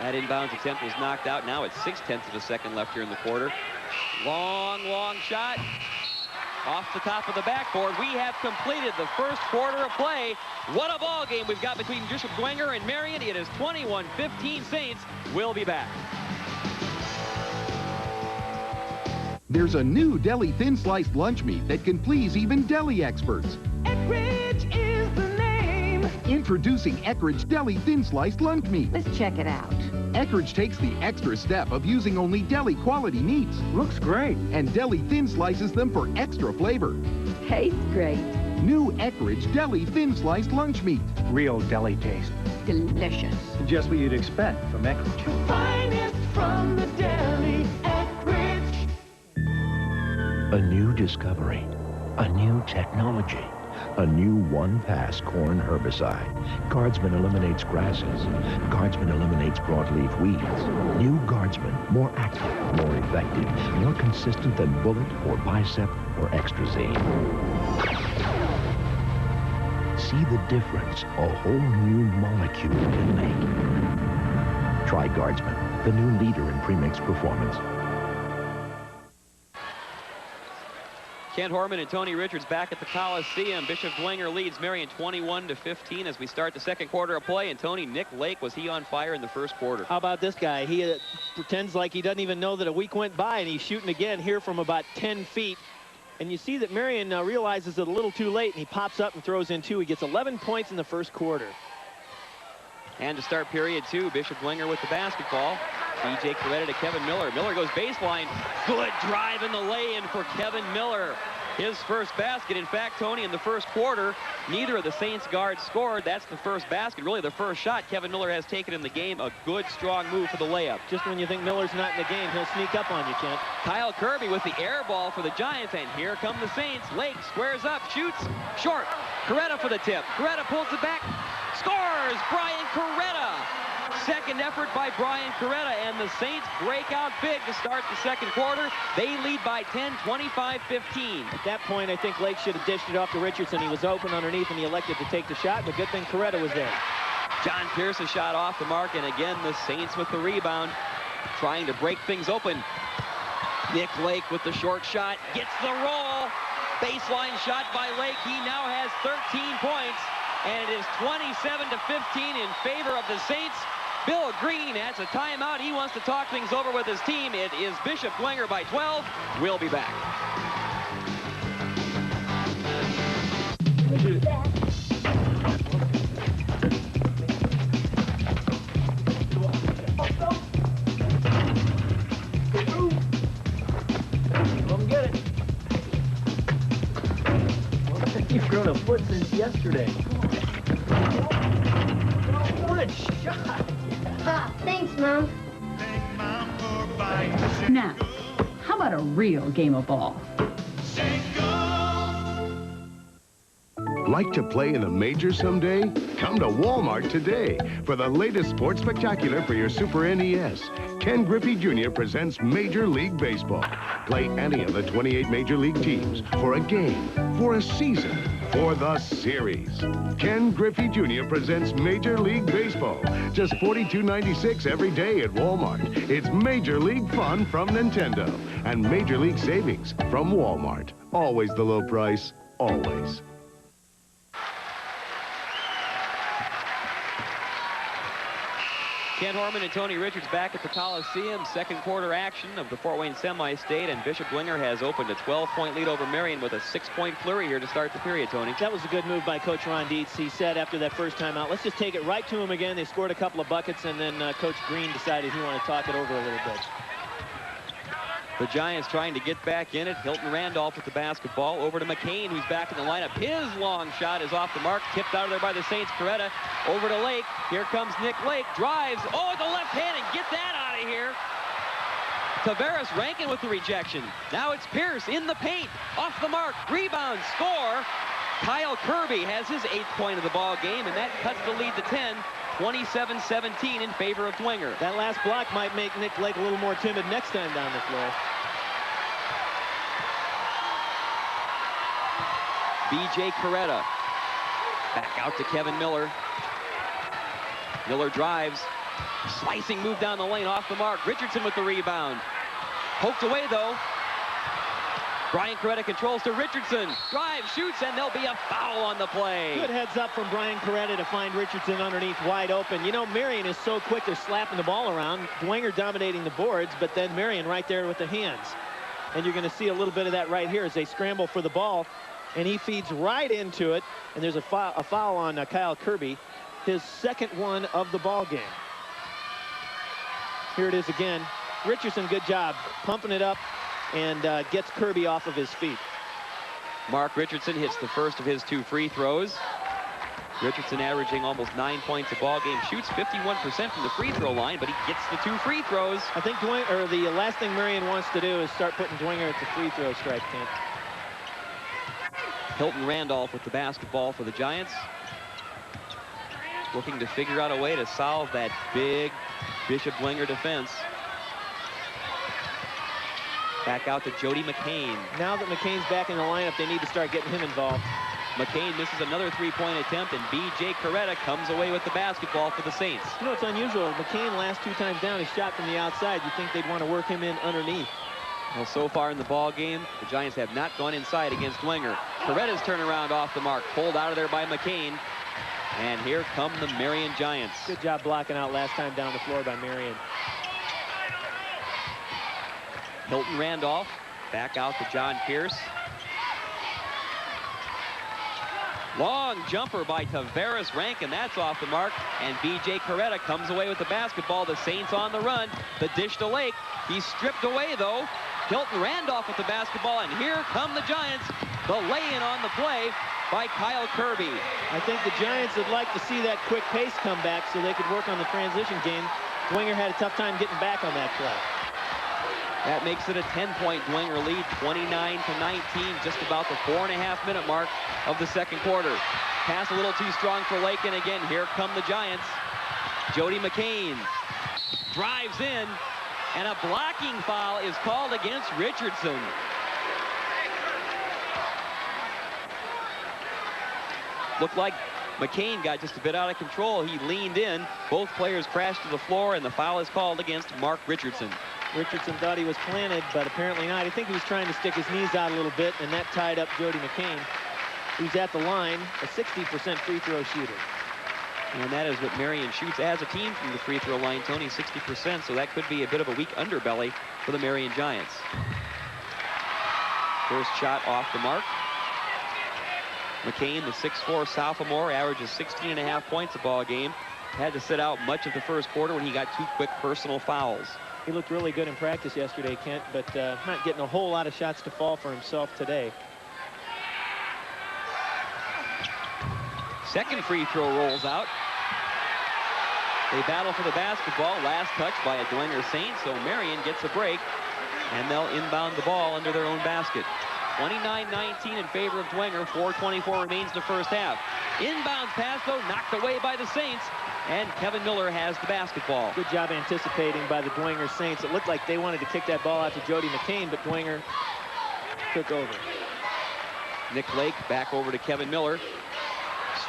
Speaker 14: That inbounds attempt was knocked out. Now it's 0.6 of a second left here in the quarter. Long shot. Off the top of the backboard. We have completed the first quarter of play. What a ball game we've got between Bishop Dwenger and Marion. It is 21-15 Saints. We'll be back.
Speaker 2: There's a new deli thin sliced lunch meat that can please even deli experts.
Speaker 17: Eckrich is the name.
Speaker 2: Introducing Eckrich Deli Thin Sliced Lunch Meat.
Speaker 3: Let's check it out.
Speaker 2: Eckrich takes the extra step of using only deli quality meats.
Speaker 11: Looks great.
Speaker 2: And deli thin slices them for extra flavor.
Speaker 3: Tastes great.
Speaker 2: new Eckridge Deli Thin Sliced Lunch Meat.
Speaker 3: Real deli taste.
Speaker 21: Delicious.
Speaker 3: Just what you'd expect from Eckridge.
Speaker 17: Finest from the deli, Eckridge.
Speaker 5: A new discovery, a new technology, a new one-pass corn herbicide. Guardsman eliminates grasses. Guardsman eliminates broadleaf weeds. New Guardsman, more active, more effective, more consistent than Bullet or Bicep or Extrazine. See the difference a whole new molecule can make. Try Guardsman, the new leader in premix performance.
Speaker 14: Kent Horman and Tony Richards back at the Coliseum. Bishop Dwenger leads Marion 21-15 as we start the second quarter of play. And Tony, Nick Lake, was he on fire in the first quarter?
Speaker 15: How about this guy? He pretends like he doesn't even know that a week went by, and he's shooting again here from about 10 feet. And you see that Marion realizes it a little too late, and he pops up and throws in two. He gets 11 points in the first quarter.
Speaker 14: And to start period two, Bishop Dwenger with the basketball. B.J. Coretta to Kevin Miller. Miller goes baseline. Good drive in the lay-in for Kevin Miller. His first basket. In fact, Tony, in the first quarter, neither of the Saints guards scored. That's the first basket, really the first shot Kevin Miller has taken in the game. A good, strong move for the layup.
Speaker 15: Just when you think Miller's not in the game, he'll sneak up on you, Kent.
Speaker 14: Kyle Kirby with the air ball for the Giants, and here come the Saints. Lake squares up, shoots, short. Coretta for the tip. Coretta pulls it back, scores! Brian Coretta! Second effort by Brian Coretta, and the Saints break out big to start the second quarter. They lead by 10, 25-15.
Speaker 15: At that point, I think Lake should have dished it off to Richardson. He was open underneath, and he elected to take the shot, but good thing Coretta was there.
Speaker 14: John Pierce a shot off the mark, and again, the Saints with the rebound, trying to break things open. Nick Lake with the short shot, gets the roll. Baseline shot by Lake. He now has 13 points, and it is 27-15 in favor of the Saints. Bill Green has a timeout. He wants to talk things over with his team. It is Bishop Dwenger by 12. We'll be back.
Speaker 6: Come get it. You've grown a foot since yesterday. Good shot.
Speaker 7: Ah, thanks, Mom.
Speaker 21: Now, how about a real game of ball?
Speaker 18: Like to play in the majors someday? Come to Walmart today for the latest sports spectacular for your Super NES. Ken Griffey Jr. presents Major League Baseball. Play any of the 28 Major League teams for a game, for a season, for the series. Ken Griffey Jr. presents Major League Baseball. Just $42.96 every day at Walmart. It's Major League fun from Nintendo and Major League savings from Walmart. Always the low price, always.
Speaker 14: Ken Horman and Tony Richards back at the Coliseum. Second quarter action of the Fort Wayne Semi-State, and Bishop Dwenger has opened a 12-point lead over Marion with a 6-point flurry here to start the period, Tony.
Speaker 15: That was a good move by Coach Ron Dietz. He said after that first timeout, let's just take it right to him again. They scored a couple of buckets, and then Coach Green decided he wanted to talk it over a little bit.
Speaker 14: The Giants trying to get back in it. Hilton Randolph with the basketball. Over to McCain, who's back in the lineup. His long shot is off the mark. Tipped out of there by the Saints. Coretta over to Lake. Here comes Nick Lake. Drives. Oh, the left hand, and get that out of here. Tavares Rankin with the rejection. Now it's Pierce in the paint. Off the mark. Rebound. Score. Kyle Kirby has his 8th point of the ball game, and that cuts the lead to 10. 27-17 in favor of Dwenger.
Speaker 15: That last block might make Nick Lake a little more timid next time down the floor.
Speaker 14: B.J. Coretta. Back out to Kevin Miller. Miller drives. Slicing move down the lane off the mark. Richardson with the rebound. Poked away, though. Brian Coretta controls to Richardson. Drives, shoots, and there'll be a foul on the play.
Speaker 15: Good heads up from Brian Coretta to find Richardson underneath wide open. You know, Marion is so quick, they're slapping the ball around. Dwenger dominating the boards, but then Marion right there with the hands. And you're going to see a little bit of that right here as they scramble for the ball. And he feeds right into it. And there's a foul on Kyle Kirby, his second one of the ball game. Here it is again. Richardson, good job pumping it up, and gets Kirby off of his feet.
Speaker 14: Mark Richardson hits the first of his 2 free throws. Richardson averaging almost 9 points a ball game, shoots 51% from the free throw line, but he gets the 2 free throws.
Speaker 15: I think the last thing Marion wants to do is start putting Dwenger at the free throw stripe, Kent.
Speaker 14: Hilton Randolph with the basketball for the Giants. Looking to figure out a way to solve that big Bishop Dwenger defense. Back out to Jody McCain.
Speaker 15: Now that McCain's back in the lineup, they need to start getting him involved.
Speaker 14: McCain misses another 3-point attempt, and B.J. Coretta comes away with the basketball for the Saints.
Speaker 15: You know, it's unusual. McCain last 2 times down, he shot from the outside. You'd think they'd want to work him in underneath.
Speaker 14: Well, so far in the ball game, the Giants have not gone inside against Dwenger. Coretta's turnaround off the mark, pulled out of there by McCain. And here come the Marion Giants.
Speaker 15: Good job blocking out last time down the floor by Marion.
Speaker 14: Hilton Randolph back out to John Pierce. Long jumper by Tavares Rankin. That's off the mark. And B.J. Coretta comes away with the basketball. The Saints on the run. The dish to Lake. He's stripped away, though. Hilton Randolph with the basketball. And here come the Giants. The lay-in on the play by Kyle Kirby.
Speaker 15: I think the Giants would like to see that quick pace come back so they could work on the transition game. Dwenger had a tough time getting back on that play.
Speaker 14: That makes it a 10-point Dwenger lead, 29-19, just about the 4.5-minute mark of the second quarter. Pass a little too strong for Lake, and again, here come the Giants. Jody McCain drives in, and a blocking foul is called against Richardson. Looked like McCain got just a bit out of control. He leaned in. Both players crashed to the floor, and the foul is called against Mark Richardson.
Speaker 15: Richardson thought he was planted, but apparently not. I think he was trying to stick his knees out a little bit, and that tied up Jody McCain, who's at the line, a 60% free throw shooter.
Speaker 14: And that is what Marion shoots as a team from the free throw line, Tony, 60%, so that could be a bit of a weak underbelly for the Marion Giants. First shot off the mark. McCain, the 6'4 sophomore, averages 16.5 points a ball game. Had to sit out much of the first quarter when he got 2 quick personal fouls.
Speaker 15: He looked really good in practice yesterday, Kent, but not getting a whole lot of shots to fall for himself today.
Speaker 14: Second free throw rolls out. They battle for the basketball. Last touch by a Dwenger Saint, so Marion gets a break, and they'll inbound the ball under their own basket. 29-19 in favor of Dwenger. 4:24 remains in the first half. Inbounds pass, though, knocked away by the Saints, and Kevin Miller has the basketball.
Speaker 15: Good job anticipating by the Dwenger Saints. It looked like they wanted to kick that ball out to Jody McCain, but Dwenger took over.
Speaker 14: Nick Lake back over to Kevin Miller.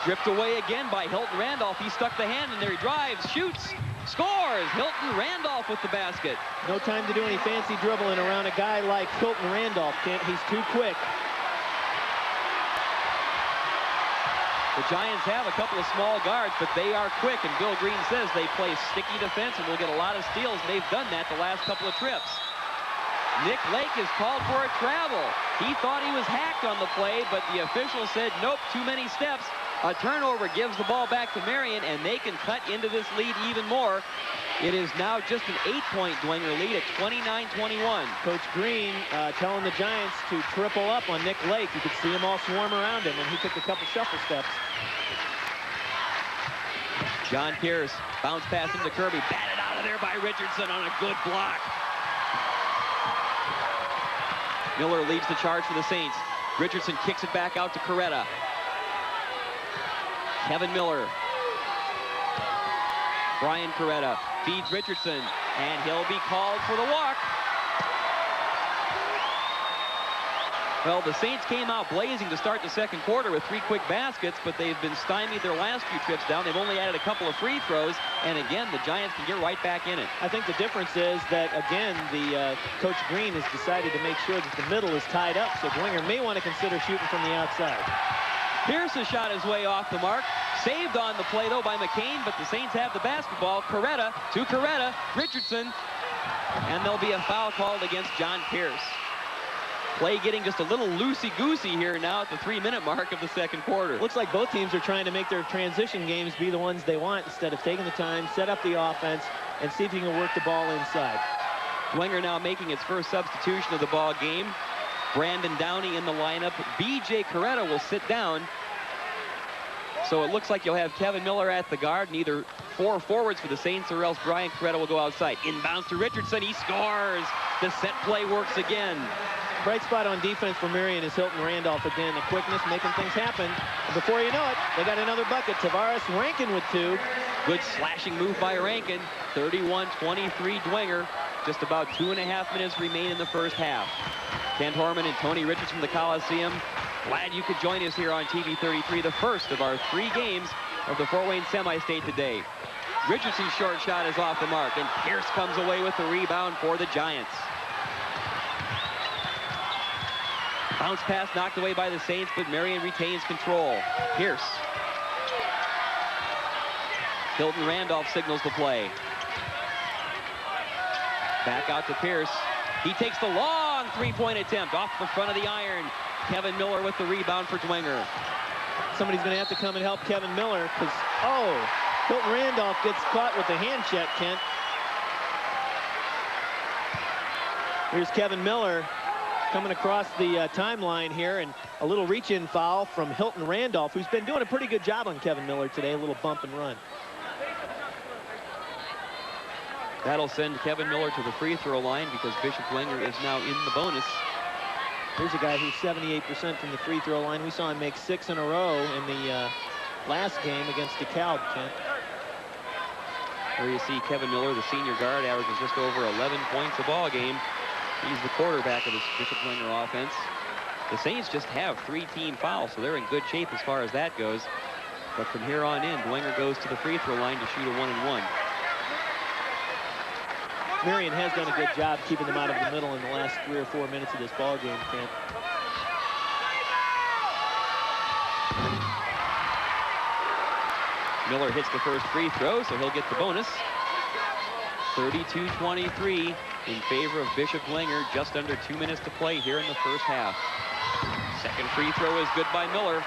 Speaker 14: Stripped away again by Hilton Randolph. He stuck the hand in there. He drives, shoots, scores. Hilton Randolph with the basket.
Speaker 15: No time to do any fancy dribbling around a guy like Hilton Randolph, Kent. He's too quick.
Speaker 14: The Giants have a couple of small guards, but they are quick, and Bill Green says they play sticky defense and will get a lot of steals, and they've done that the last couple of trips. Nick Lake is called for a travel. He thought he was hacked on the play, but the official said, nope, too many steps. A turnover gives the ball back to Marion, and they can cut into this lead even more. It is now just an 8-point Dwenger lead at 29-21.
Speaker 15: Coach Green telling the Giants to triple up on Nick Lake. You could see him all swarm around him, and he took a couple shuffle steps.
Speaker 14: John Pierce, bounce pass into Kirby, batted out of there by Richardson on a good block. Miller leads the charge for the Saints. Richardson kicks it back out to Coretta. Kevin Miller. Brian Coretta feeds Richardson, and he'll be called for the walk. Well, the Saints came out blazing to start the second quarter with 3 quick baskets, but they've been stymied their last few trips down. They've only added a couple of free throws, and again, the Giants can get right back in it.
Speaker 15: I think the difference is that, again, the Coach Green has decided to make sure that the middle is tied up, so Dwenger may want to consider shooting from the outside.
Speaker 14: Pierce has shot his way off the mark. Saved on the play, though, by McCain, but the Saints have the basketball. Coretta to Coretta, Richardson, and there'll be a foul called against John Pierce. Play getting just a little loosey-goosey here now at the 3-minute mark of the second quarter.
Speaker 15: Looks like both teams are trying to make their transition games be the ones they want instead of taking the time, set up the offense, and see if you can work the ball inside.
Speaker 14: Dwenger now making its first substitution of the ball game.
Speaker 8: Brandon Downey in the lineup. B.J. Coretta will sit down. So it looks like you'll have Kevin Miller at the guard, and either 4 forwards for the Saints, or else Brian Coretta will go outside. Inbounds to Richardson. He scores. The set play works again.
Speaker 15: Bright spot on defense for Marion is Hilton Randolph again. The quickness making things happen. And before you know it, they got another bucket. Tavares Rankin with 2.
Speaker 8: Good slashing move by Rankin. 31-23 Dwenger. Just about 2.5 minutes remain in the first half. Kent Horman and Tony Richards from the Coliseum. Glad you could join us here on TV 33, the first of our 3 games of the Fort Wayne Semi-State today. Richardson's short shot is off the mark, and Pierce comes away with the rebound for the Giants. Bounce pass knocked away by the Saints, but Marion retains control. Pierce. Hilton Randolph signals the play. Back out to Pierce. He takes the long 3-point attempt off the front of the iron. Kevin Miller with the rebound for Dwenger.
Speaker 15: Somebody's going to have to come and help Kevin Miller because, Hilton Randolph gets caught with the hand check, Kent. Here's Kevin Miller coming across the timeline here, and a little reach-in foul from Hilton Randolph, who's been doing a pretty good job on Kevin Miller today, a little bump and run.
Speaker 8: That'll send Kevin Miller to the free throw line because Bishop Dwenger is now in the bonus.
Speaker 15: Here's a guy who's 78% from the free throw line. We saw him make 6 in a row in the last game against DeKalb, Kent.
Speaker 8: Where you see Kevin Miller, the senior guard, averages just over 11 points a ball game. He's the quarterback of this Bishop Dwenger offense. The Saints just have 3 team fouls, so they're in good shape as far as that goes. But from here on in, Dwenger goes to the free throw line to shoot a 1-and-1.
Speaker 15: Marion has done a good job keeping them out of the middle in the last 3 or 4 minutes of this ball game, Kent.
Speaker 8: Miller hits the first free throw, so he'll get the bonus. 32-23 in favor of Bishop Dwenger. Just under 2 minutes to play here in the first half. Second free throw is good by Miller.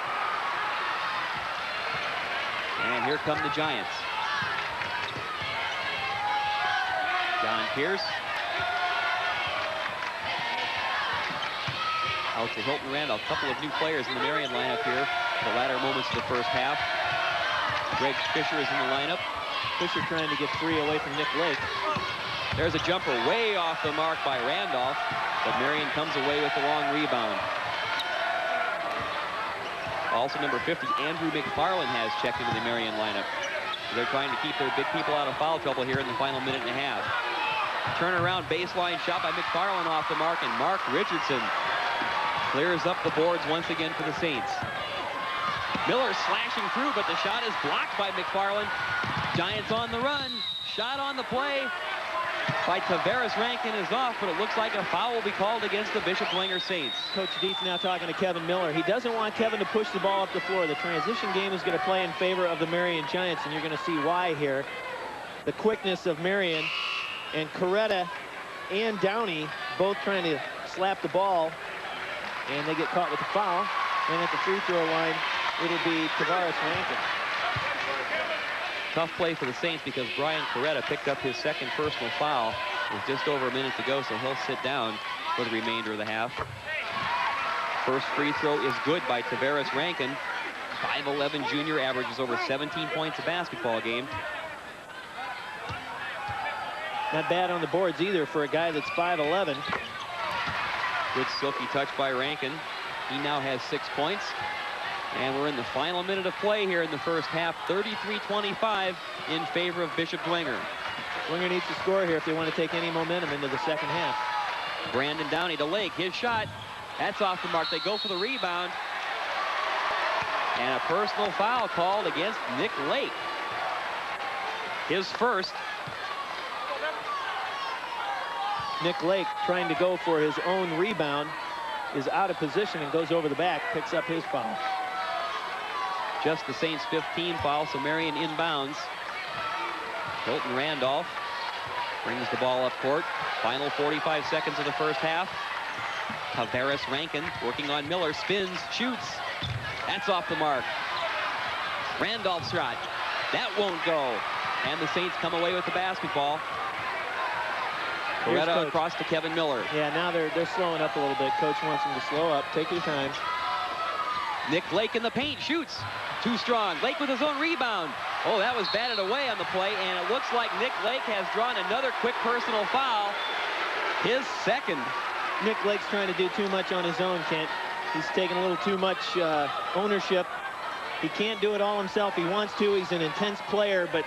Speaker 8: And here come the Giants. John Pierce. Out to Hilton Randolph. A couple of new players in the Marion lineup here. The latter moments of the first half. Greg Fisher is in the lineup.
Speaker 15: Fisher trying to get 3 away from Nick Lake.
Speaker 8: There's a jumper way off the mark by Randolph, but Marion comes away with the long rebound. Also number 50, Andrew McFarland has checked into the Marion lineup. They're trying to keep their big people out of foul trouble here in the final minute and a half. Turnaround baseline shot by McFarland off the mark, and Mark Richardson clears up the boards once again for the Saints. Miller slashing through, but the shot is blocked by McFarland. Giants on the run. Shot on the play by Tavares Rankin is off, but it looks like a foul will be called against the Bishop Dwenger Saints.
Speaker 15: Coach Dietz now talking to Kevin Miller. He doesn't want Kevin to push the ball up the floor. The transition game is going to play in favor of the Marion Giants, and you're going to see why here. The quickness of Marion, and Coretta and Downey both trying to slap the ball, and they get caught with the foul. And at the free throw line, it'll be Tavares Rankin.
Speaker 8: Tough play for the Saints because Brian Coretta picked up his second personal foul with just over a minute to go, so he'll sit down for the remainder of the half. First free throw is good by Tavares Rankin. 5'11" junior, averages over 17 points a basketball game.
Speaker 15: Not bad on the boards either for a guy that's 5'11".
Speaker 8: Good silky touch by Rankin. He now has 6 points. And we're in the final minute of play here in the first half. 33-25 in favor of Bishop Dwenger.
Speaker 15: Dwenger needs to score here if they want to take any momentum into the second half.
Speaker 8: Brandon Downey to Lake. His shot. That's off the mark. They go for the rebound. And a personal foul called against Nick Lake. His first.
Speaker 15: Nick Lake trying to go for his own rebound is out of position and goes over the back, picks up his foul.
Speaker 8: Just the Saints' 15 foul, so Marion inbounds. Hilton Randolph brings the ball up court. Final 45 seconds of the first half. Tavares Rankin working on Miller, spins, shoots. That's off the mark. Randolph's shot. That won't go. And the Saints come away with the basketball. Coretta across to Kevin Miller.
Speaker 15: Yeah, now they're slowing up a little bit. Coach wants them to slow up. Take your time.
Speaker 8: Nick Lake in the paint, shoots. Too strong. Lake with his own rebound. Oh, that was batted away on the play, and it looks like Nick Lake has drawn another quick personal foul. His second.
Speaker 15: Nick Lake's trying to do too much on his own, Kent. He's taking a little too much ownership. He can't do it all himself. He wants to. He's an intense player, but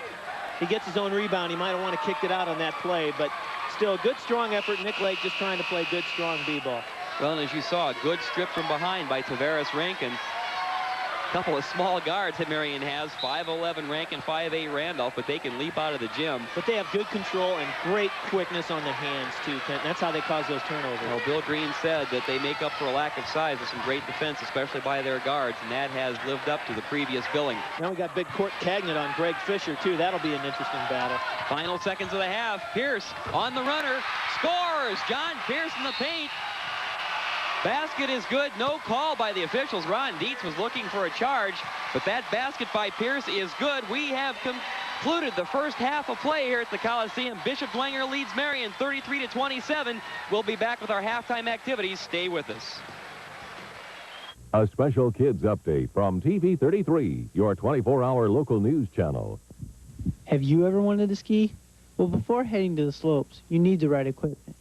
Speaker 15: he gets his own rebound. He might have wanted to kick it out on that play, but still good, strong effort. Nick Lake just trying to play good, strong b-ball.
Speaker 8: Well, and as you saw, a good strip from behind by Tavares Rankin. A couple of small guards that Marion has, 5'11" Rankin, 5'8" Randolph, but they can leap out of the gym.
Speaker 15: But they have good control and great quickness on the hands, too, Kent. That's how they cause those turnovers.
Speaker 8: Well, Bill Green said that they make up for a lack of size with some great defense, especially by their guards, and that has lived up to the previous billing.
Speaker 15: Now we got big Court Cagnett on Greg Fisher, too. That'll be an interesting battle.
Speaker 8: Final seconds of the half. Pierce on the runner. Scores! John Pierce in the paint. Basket is good. No call by the officials. Ron Dietz was looking for a charge, but that basket by Pierce is good. We have concluded the first half of play here at the Coliseum. Bishop Dwenger leads Marion 33-27. We'll be back with our halftime activities. Stay with us.
Speaker 10: A special kids update from TV 33, your 24-hour local news channel.
Speaker 12: Have you ever wanted to ski? Well, before heading to the slopes, you need the right equipment.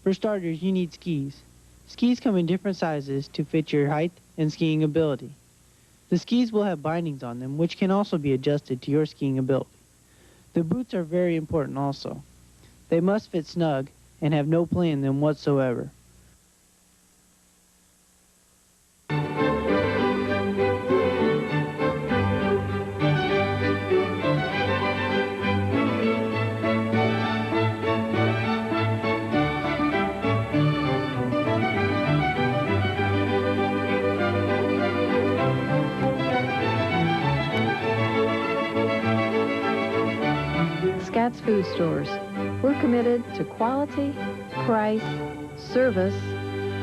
Speaker 12: For starters, you need skis. Skis come in different sizes to fit your height and skiing ability. The skis will have bindings on them, which can also be adjusted to your skiing ability. The boots are very important also. They must fit snug and have no play in them whatsoever.
Speaker 20: Scott's Food Stores. We're committed to quality, price, service,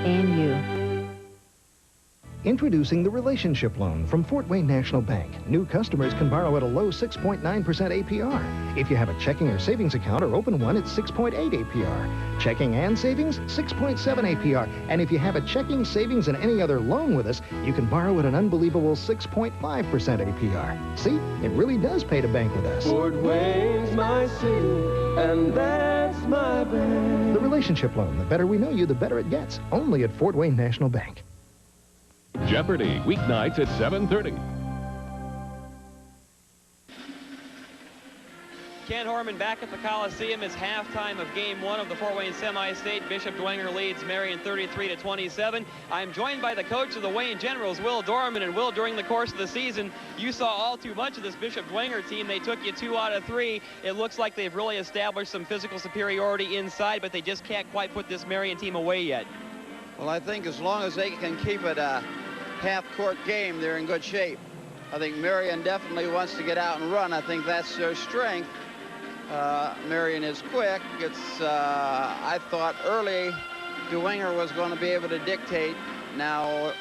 Speaker 20: and you.
Speaker 13: Introducing the Relationship Loan from Fort Wayne National Bank. New customers can borrow at a low 6.9% APR. If you have a checking or savings account or open one, it's 6.8 APR. Checking and savings, 6.7 APR. And if you have a checking, savings, and any other loan with us, you can borrow at an unbelievable 6.5% APR. See, it really does pay to bank with us.
Speaker 17: Fort Wayne's my city, and that's my bank.
Speaker 13: The Relationship Loan. The better we know you, the better it gets. Only at Fort Wayne National Bank.
Speaker 10: Jeopardy, weeknights at 7:30.
Speaker 8: Ken Horman back at the Coliseum. It's halftime of Game 1 of the Fort Wayne Semi-State. Bishop Dwenger leads Marion 33-27. I'm joined by the coach of the Wayne Generals, Will Dorman. And Will, during the course of the season, you saw all too much of this Bishop Dwenger team. They took you 2 out of 3. It looks like they've really established some physical superiority inside, but they just can't quite put this Marion team away yet.
Speaker 16: Well, I think as long as they can keep it a half-court game, they're in good shape. I think Marion definitely wants to get out and run. I think that's their strength. Marion is quick. I thought early Dwenger was going to be able to dictate. Now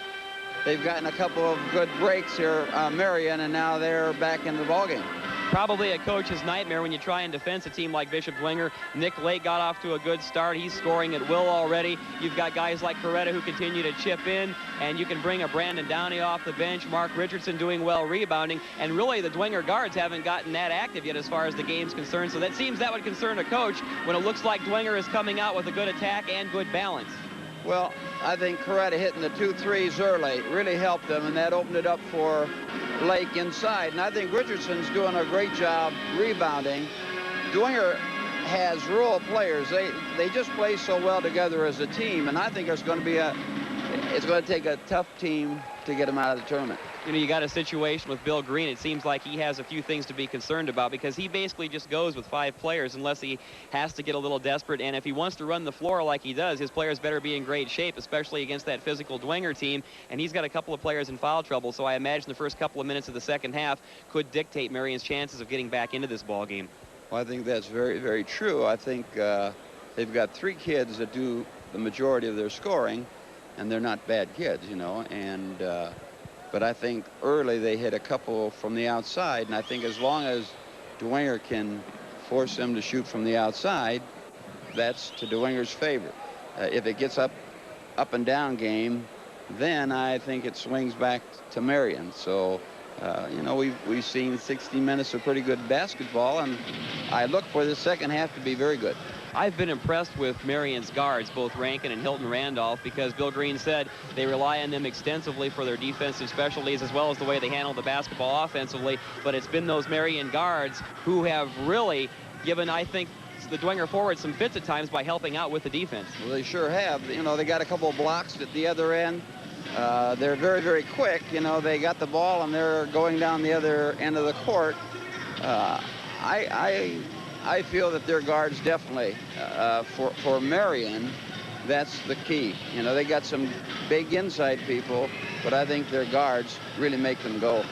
Speaker 16: they've gotten a couple of good breaks here, Marion, and now they're back in the ballgame.
Speaker 8: Probably a coach's nightmare when you try and defense a team like Bishop Dwenger. Nick Lake got off to a good start. He's scoring at will already. You've got guys like Coretta who continue to chip in, and you can bring a Brandon Downey off the bench. Mark Richardson doing well rebounding, and really the Dwenger guards haven't gotten that active yet as far as the game's concerned, so that seems that would concern a coach when it looks like Dwenger is coming out with a good attack and good balance.
Speaker 16: Well, I think Coretta hitting the 2 threes early really helped them, and that opened it up for Lake inside. And I think Richardson's doing a great job rebounding. Dwenger has role players. They just play so well together as a team, and I think it's going to take a tough team to get them out of the tournament.
Speaker 8: You know, you got a situation with Bill Green. It seems like he has a few things to be concerned about because he basically just goes with 5 players unless he has to get a little desperate. And if he wants to run the floor like he does, his players better be in great shape, especially against that physical Dwenger team. And he's got a couple of players in foul trouble, so I imagine the first couple of minutes of the second half could dictate Marion's chances of getting back into this ball game.
Speaker 16: Well, I think that's very, very true. I think they've got 3 kids that do the majority of their scoring, and they're not bad kids, you know, and but I think early they hit a couple from the outside, and I think as long as Dwenger can force them to shoot from the outside, that's to Dwenger's favor. If it gets up and down game, then I think it swings back to Marion. So, you know, we've seen 60 minutes of pretty good basketball, and I look for the second half to be very good.
Speaker 8: I've been impressed with Marion's guards, both Rankin and Hilton Randolph, because Bill Green said they rely on them extensively for their defensive specialties as well as the way they handle the basketball offensively. But it's been those Marion guards who have really given, I think, the Dwenger forward some fits at times by helping out with the defense.
Speaker 16: Well, they sure have. You know, they got a couple of blocks at the other end. They're very, very quick. You know, they got the ball and they're going down the other end of the court. I feel that their guards definitely, for Marion, that's the key. You know, they got some big inside people, but I think their guards really make them go.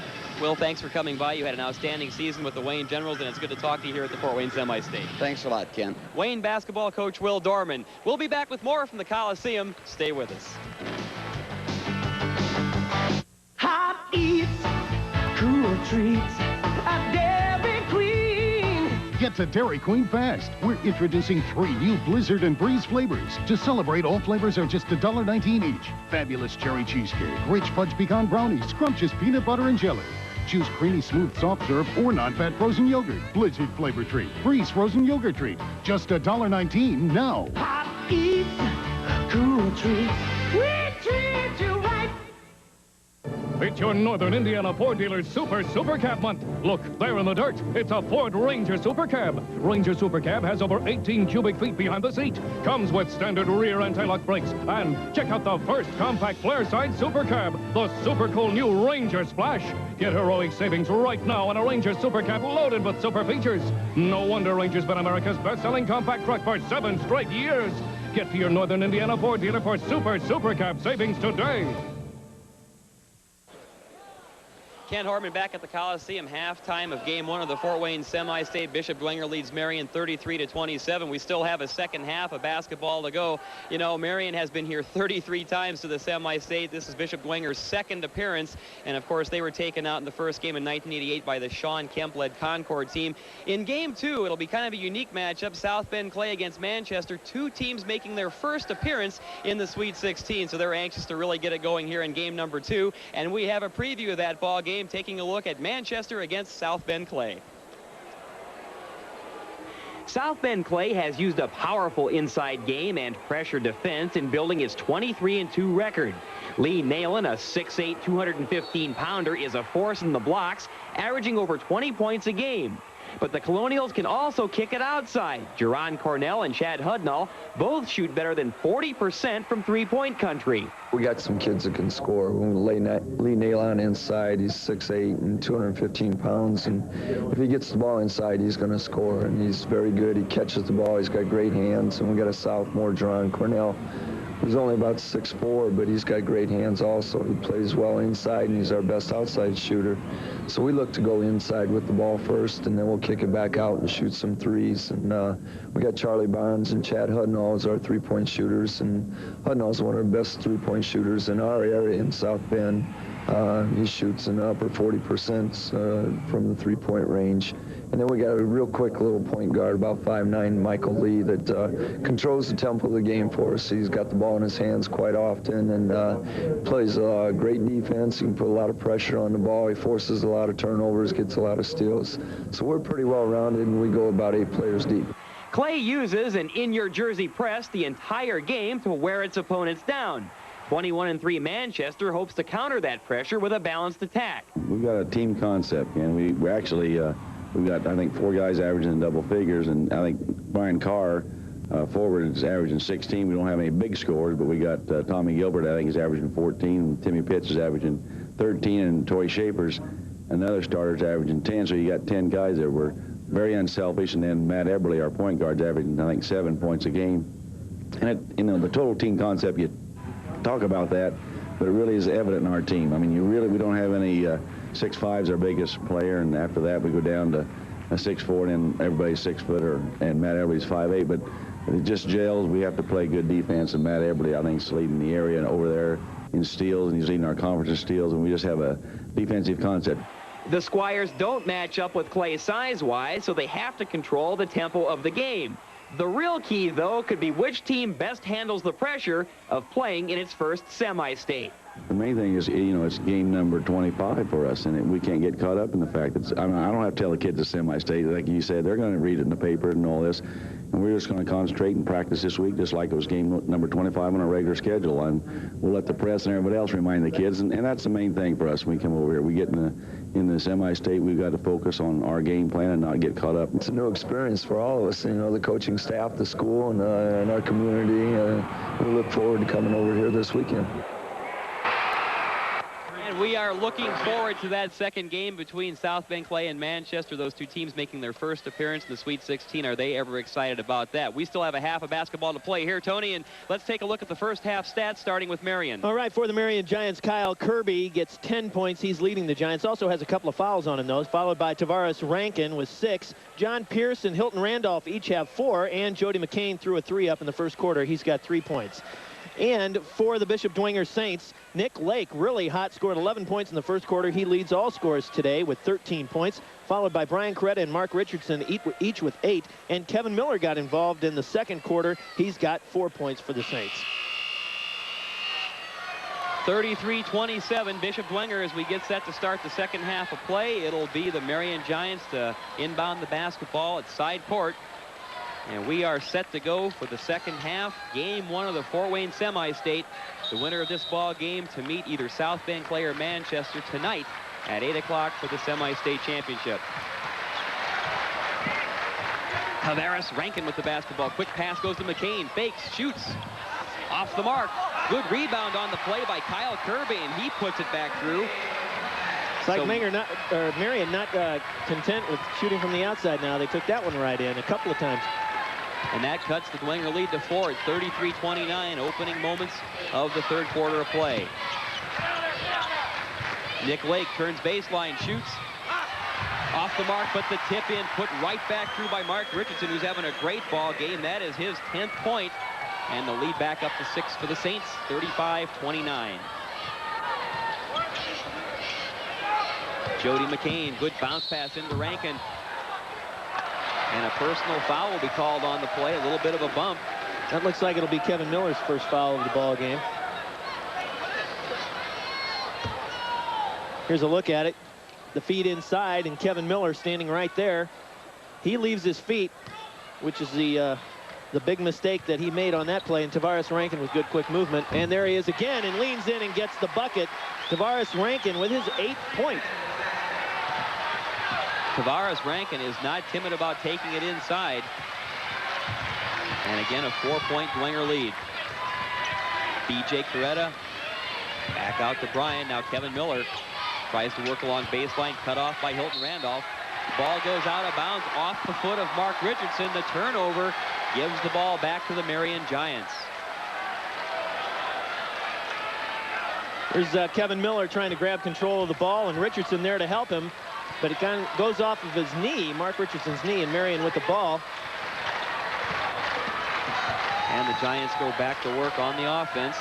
Speaker 8: Will, thanks for coming by. You had an outstanding season with the Wayne Generals, and it's good to talk to you here at the Fort Wayne Semi-State.
Speaker 16: Thanks a lot, Ken.
Speaker 8: Wayne basketball coach Will Dorman. We'll be back with more from the Coliseum. Stay with us.
Speaker 17: Hot eats, cool treats, a Dairy Queen.
Speaker 2: Get to Dairy Queen fast. We're introducing 3 new Blizzard and Breeze flavors. To celebrate, all flavors are just $1.19 each. Fabulous cherry cheesecake, rich fudge pecan brownie, scrumptious peanut butter and jelly. Choose creamy, smooth, soft serve or non-fat frozen yogurt. Blizzard flavor treat, Breeze frozen yogurt treat. Just $1.19 now.
Speaker 17: Hot eats, cool treats, we treat you right.
Speaker 1: It's your Northern Indiana Ford dealer's Super Cab month. Look, there in the dirt. It's a Ford Ranger Super Cab. Ranger Super Cab has over 18 cubic feet behind the seat. Comes with standard rear anti-lock brakes. And check out the first compact flare-side Super Cab, the super cool new Ranger Splash. Get heroic savings right now on a Ranger Super Cab loaded with super features. No wonder Ranger's been America's best-selling compact truck for 7 straight years. Get to your Northern Indiana Ford dealer for Super Cab savings today.
Speaker 8: Ken Hortman back at the Coliseum, halftime of game 1 of the Fort Wayne Semi-State. Bishop Dwenger leads Marion 33-27. We still have a second half of basketball to go. You know, Marion has been here 33 times to the Semi-State. This is Bishop Dwenger's second appearance. And, of course, they were taken out in the first game in 1988 by the Sean Kemp-led Concord team. In game 2, it'll be kind of a unique matchup. South Bend Clay against Manchester. 2 teams making their first appearance in the Sweet 16. So they're anxious to really get it going here in game number 2. And we have a preview of that ball game, taking a look at Manchester against South Bend Clay.
Speaker 14: South Bend Clay has used a powerful inside game and pressure defense in building its 23-2 record. Lee Nalen, a 6'8", 215-pounder, is a force in the blocks, averaging over 20 points a game. But the Colonials can also kick it outside. Jerron Cornell and Chad Hudnall both shoot better than 40% from three-point country.
Speaker 4: We got some kids that can score. Lee Nalen inside, he's 6'8" and 215 pounds, and if he gets the ball inside, he's going to score, and he's very good. He catches the ball, he's got great hands, and we got a sophomore, Jerron Cornell. He's only about 6'4", but he's got great hands also. He plays well inside, and he's our best outside shooter. So we look to go inside with the ball first, and then we'll kick it back out and shoot some threes. And we got Charlie Barnes and Chad Hudnall as our three-point shooters, and Hudnall's one of the best three-point shooters in our area in South Bend. He shoots in the upper 40% from the three-point range. And then we got a real quick little point guard, about 5'9", Michael Lee, that controls the tempo of the game for us. He's got the ball in his hands quite often and plays great defense. He can put a lot of pressure on the ball. He forces a lot of turnovers, gets a lot of steals. So we're pretty well-rounded, and we go about 8 players deep.
Speaker 14: Clay uses an in-your-jersey press the entire game to wear its opponents down. 21-3 Manchester hopes to counter that pressure with a balanced attack.
Speaker 9: We've got a team concept, and we actually we've got, I think, 4 guys averaging in double figures, and I think Brian Carr, forward, is averaging 16. We don't have any big scores, but we got Tommy Gilbert, I think, is averaging 14, and Timmy Pitts is averaging 13, and Toy Shapers, another starter's averaging 10. So you got 10 guys that were very unselfish, and then Matt Eberly, our point guard's averaging, I think, 7 points a game. And you know, the total team concept, you talk about that, but it really is evident in our team. I mean, we don't have any 6'5's our biggest player, and after that we go down to a 6'4", and then everybody's 6-footer, and Matt Eberly's 5'8", but it just gels. We have to play good defense, and Matt Eberly, I think, is leading the area and over there in steals, and he's leading our conference in steals, and we just have a defensive concept.
Speaker 14: The Squires don't match up with Clay size-wise, so they have to control the tempo of the game. The real key, though, could be which team best handles the pressure of playing in its first semi-state.
Speaker 9: The main thing is, you know, it's game number 25 for us, and we can't get caught up in the fact that, I mean, I don't have to tell the kids it's semi-state. Like you said, they're going to read it in the paper and all this, and we're just going to concentrate and practice this week just like it was game number 25 on our regular schedule, and we'll let the press and everybody else remind the kids, and that's the main thing for us when we come over here. We get in the semi-state, we've got to focus on our game plan and not get caught up.
Speaker 4: It's a new experience for all of us, you know, the coaching staff, the school, and our community. We look forward to coming over here this weekend.
Speaker 8: And we are looking forward to that second game between South Bend Clay and Manchester. Those two teams making their first appearance in the Sweet 16. Are they ever excited about that? We still have a half of basketball to play here, Tony, and let's take a look at the first half stats, starting with Marion.
Speaker 15: All right, for the Marion Giants, Kyle Kirby gets 10 points. He's leading the Giants. Also has a couple of fouls on him, though, followed by Tavares Rankin with 6. John Pierce and Hilton Randolph each have 4, and Jody McCain threw a 3 up in the first quarter. He's got 3 points. And for the Bishop Dwenger Saints, Nick Lake, really hot, scored 11 points in the first quarter. He leads all scores today with 13 points, followed by Brian Coretta and Mark Richardson, each with 8. And Kevin Miller got involved in the second quarter. He's got 4 points for the Saints.
Speaker 8: 33-27, Bishop Dwenger as we get set to start the second half of play. It'll be the Marion Giants to inbound the basketball at side court. And we are set to go for the second half, game 1 of the Fort Wayne semi-state. The winner of this ball game to meet either South Bend Clay or Manchester tonight at 8 o'clock for the semi-state championship. Tavares Rankin with the basketball. Quick pass goes to McCain. Fakes, shoots. Off the mark. Good rebound on the play by Kyle Kirby, and he puts it back through.
Speaker 15: It's like Marion not content with shooting from the outside now. They took that one right in a couple of times.
Speaker 8: And that cuts the Dwenger lead to 4 at 33-29, opening moments of the third quarter of play. Nick Lake turns baseline, shoots. Off the mark, but the tip in, put right back through by Mark Richardson, who's having a great ball game. That is his 10th point, and the lead back up to 6 for the Saints, 35-29. Jody McCain, good bounce pass into Rankin. And a personal foul will be called on the play, a little bit of a bump.
Speaker 15: That looks like it'll be Kevin Miller's first foul of the ball game. Here's a look at it. The feed inside, and Kevin Miller standing right there. He leaves his feet, which is the big mistake that he made on that play. And Tavares Rankin with good quick movement. And there he is again and leans in and gets the bucket. Tavares Rankin with his 8th point.
Speaker 8: Tavares Rankin is not timid about taking it inside. And again, a 4-point Dwenger lead. B.J. Coretta back out to Brian. Now Kevin Miller tries to work along baseline, cut off by Hilton Randolph. Ball goes out of bounds off the foot of Mark Richardson. The turnover gives the ball back to the Marion Giants.
Speaker 15: Here's Kevin Miller trying to grab control of the ball, and Richardson there to help him. But it kind of goes off of his knee, Mark Richardson's knee, and Marion with the ball.
Speaker 8: And the Giants go back to work on the offense.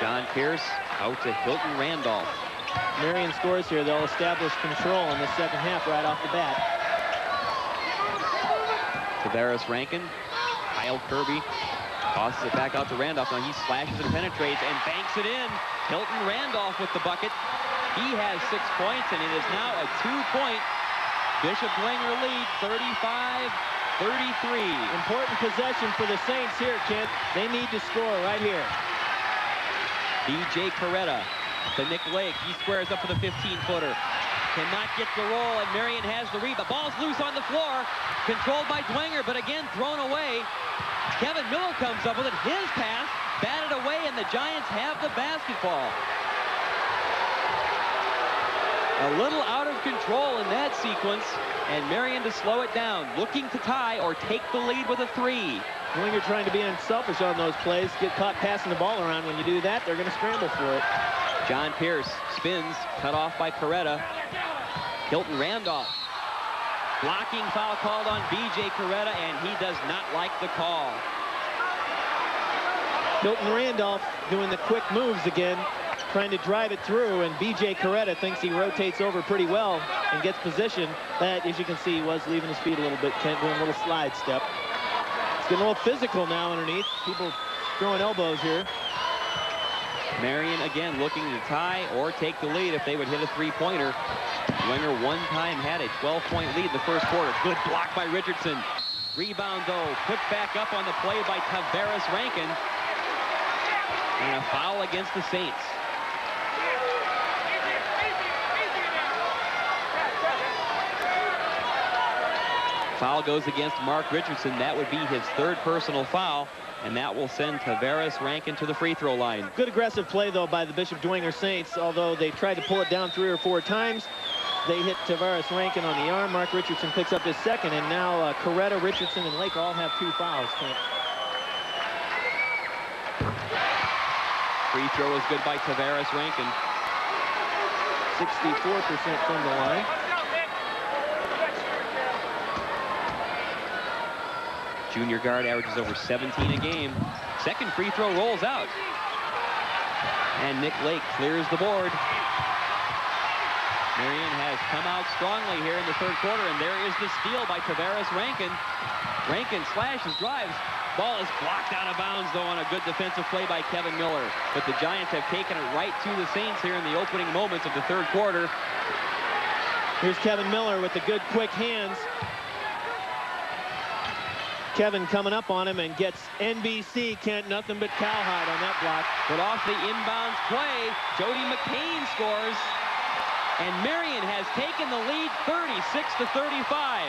Speaker 8: John Pierce out to Hilton Randolph.
Speaker 15: Marion scores here. They'll establish control in the second half right off the bat.
Speaker 8: Tavares Rankin, Kyle Kirby tosses it back out to Randolph. Now he slashes and penetrates and banks it in. Hilton Randolph with the bucket. He has 6 points, and it is now a 2-point Bishop Dwenger lead, 35-33.
Speaker 15: Important possession for the Saints here, Kent. They need to score right here.
Speaker 8: B.J. Coretta to Nick Lake. He squares up for the 15-footer. Cannot get the roll, and Marion has the rebound. Ball's loose on the floor, controlled by Dwenger, but again thrown away. Kevin Miller comes up with it. His pass batted away, and the Giants have the basketball. A little out of control in that sequence, and Marion to slow it down, looking to tie or take the lead with a 3.
Speaker 15: Dwenger trying to be unselfish on those plays, get caught passing the ball around. When you do that, they're going to scramble for it.
Speaker 8: John Pierce spins, cut off by Coretta. Hilton Randolph. Blocking foul called on B.J. Coretta, and he does not like the call.
Speaker 15: Hilton Randolph doing the quick moves again, trying to drive it through, and B.J. Coretta thinks he rotates over pretty well and gets position. That, as you can see, was leaving his feet a little bit, doing a little slide step. It's getting a little physical now underneath. People throwing elbows here.
Speaker 8: Marion again looking to tie or take the lead if they would hit a three-pointer. Dwenger one time had a 12-point lead in the first quarter. Good block by Richardson. Rebound, though, put back up on the play by Tavares Rankin. And a foul against the Saints. Foul goes against Mark Richardson. That would be his third personal foul, and that will send Tavares Rankin to the free throw line.
Speaker 15: Good aggressive play, though, by the Bishop Dwenger Saints. Although they tried to pull it down 3 or 4 times, they hit Tavares Rankin on the arm. Mark Richardson picks up his second, and now Coretta, Richardson, and Lake all have 2 fouls.
Speaker 8: Free throw is good by Tavares Rankin.
Speaker 15: 64% from the line.
Speaker 8: Junior guard averages over 17 a game. Second free throw rolls out. And Nick Lake clears the board. Marion has come out strongly here in the third quarter, and there is the steal by Tavares Rankin. Rankin slashes, drives. Ball is blocked out of bounds, though, on a good defensive play by Kevin Miller. But the Giants have taken it right to the Saints here in the opening moments of the third quarter.
Speaker 15: Here's Kevin Miller with the good, quick hands. Kevin coming up on him and gets NBC, Kent, nothing but cowhide on that block.
Speaker 8: But off the inbounds play, Jody McCain scores. And Marion has taken the lead 36-35.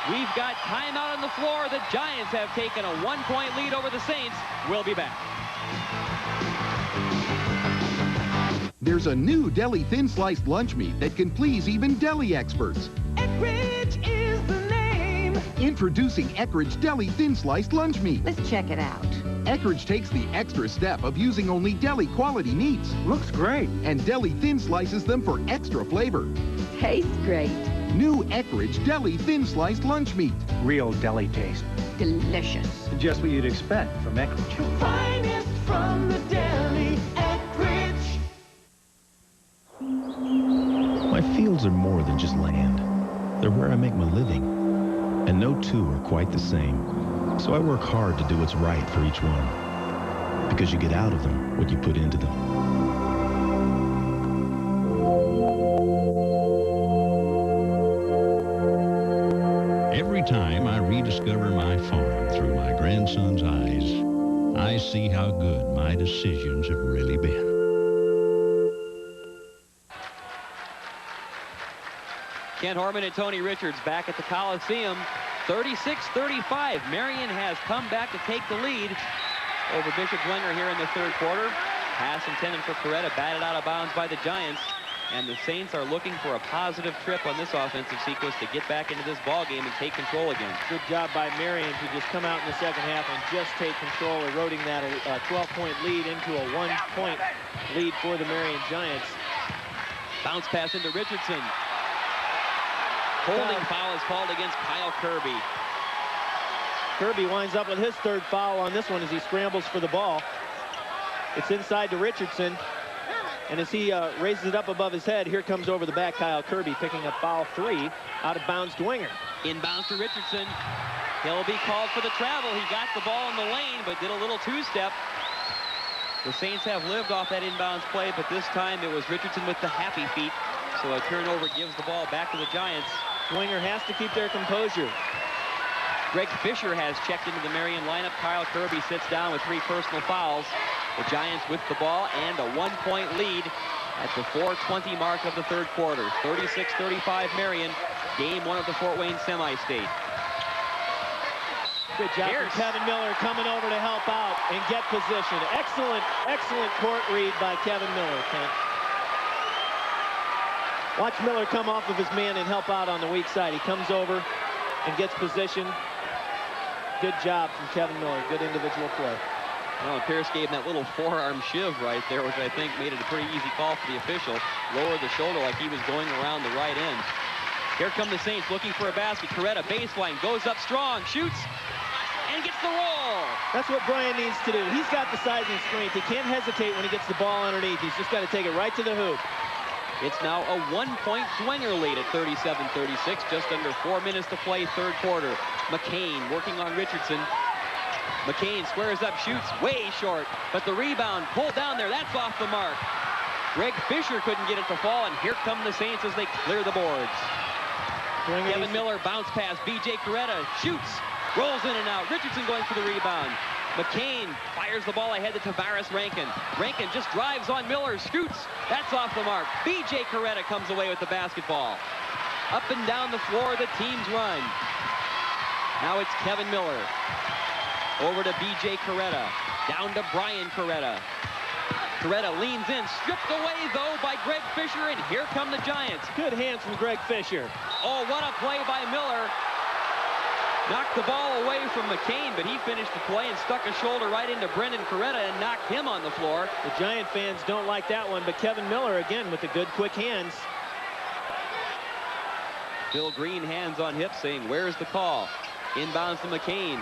Speaker 8: We've got timeout on the floor. The Giants have taken a 1-point lead over the Saints. We'll be back.
Speaker 19: There's a new deli thin sliced lunch meat that can please even deli experts.
Speaker 17: Eckridge is the name.
Speaker 19: Introducing Eckridge Deli Thin Sliced Lunch Meat.
Speaker 21: Let's check it out.
Speaker 19: Eckridge takes the extra step of using only deli quality meats.
Speaker 11: Looks great.
Speaker 19: And deli thin slices them for extra flavor.
Speaker 21: Tastes great.
Speaker 19: New Eckridge Deli Thin Sliced Lunch Meat.
Speaker 3: Real deli taste.
Speaker 21: Delicious.
Speaker 3: Just what you'd expect from Eckridge.
Speaker 17: Finest from the deli, Eckridge.
Speaker 5: My fields are more than just land. They're where I make my living. And no two are quite the same. So I work hard to do what's right for each one. Because you get out of them what you put into them.
Speaker 22: Every time I rediscover my farm through my grandson's eyes, I see how good my decisions have really been.
Speaker 8: Kent Horman and Tony Richards back at the Coliseum. 36-35. Marion has come back to take the lead over Bishop Dwenger here in the third quarter. Pass intended for Coretta, batted out of bounds by the Giants. And the Saints are looking for a positive trip on this offensive sequence to get back into this ball game and take control again.
Speaker 15: Good job by Marion to just come out in the second half and just take control, eroding that 12-point lead into a 1-point lead for the Marion Giants.
Speaker 8: Bounce pass into Richardson. Holding foul is called against Kyle Kirby.
Speaker 15: Kirby winds up with his third foul on this one as he scrambles for the ball. It's inside to Richardson. And as he raises it up above his head, here comes over the back Kyle Kirby picking up foul 3 out of bounds Dwenger.
Speaker 8: Inbounds to Richardson. He'll be called for the travel. He got the ball in the lane, but did a little two-step. The Saints have lived off that inbounds play, but this time it was Richardson with the happy feet. So a turnover gives the ball back to the Giants.
Speaker 15: Dwenger has to keep their composure.
Speaker 8: Greg Fisher has checked into the Marion lineup. Kyle Kirby sits down with 3 personal fouls. The Giants with the ball and a 1-point lead at the 4:20 mark of the third quarter. 36-35 Marion, game 1 of the Fort Wayne semi-state.
Speaker 15: Good job from Kevin Miller coming over to help out and get position. Excellent, excellent court read by Kevin Miller, Kent. Watch Miller come off of his man and help out on the weak side. He comes over and gets position. Good job from Kevin Miller. Good individual play.
Speaker 8: Well, Pierce gave that little forearm shiv right there, which I think made it a pretty easy call for the official. Lowered the shoulder like he was going around the right end. Here come the Saints looking for a basket. Coretta baseline, goes up strong, shoots, and gets the roll.
Speaker 15: That's what Brian needs to do. He's got the size and strength. He can't hesitate when he gets the ball underneath. He's just got to take it right to the hoop.
Speaker 8: It's now a 1-point Dwenger lead at 37-36. Just under 4 minutes to play, third quarter. McCain working on Richardson. McCain squares up, shoots way short, but the rebound pulled down there. That's off the mark. Greg Fisher couldn't get it to fall, and here come the Saints as they clear the boards. Kevin Miller bounce pass. B.J. Coretta shoots, rolls in and out. Richardson going for the rebound. McCain fires the ball ahead to Tavares Rankin. Rankin just drives on Miller, shoots. That's off the mark. B.J. Coretta comes away with the basketball. Up and down the floor, the teams run. Now it's Kevin Miller. Over to B.J. Coretta. Down to Brian Coretta. Coretta leans in, stripped away, though, by Greg Fisher, and here come the Giants.
Speaker 15: Good hands from Greg Fisher.
Speaker 8: Oh, what a play by Miller. Knocked the ball away from McCain, but he finished the play and stuck a shoulder right into Brendan Coretta and knocked him on the floor.
Speaker 15: The Giant fans don't like that one, but Kevin Miller, again, with the good, quick hands.
Speaker 8: Bill Green, hands on hips, saying, where's the call? Inbounds to McCain.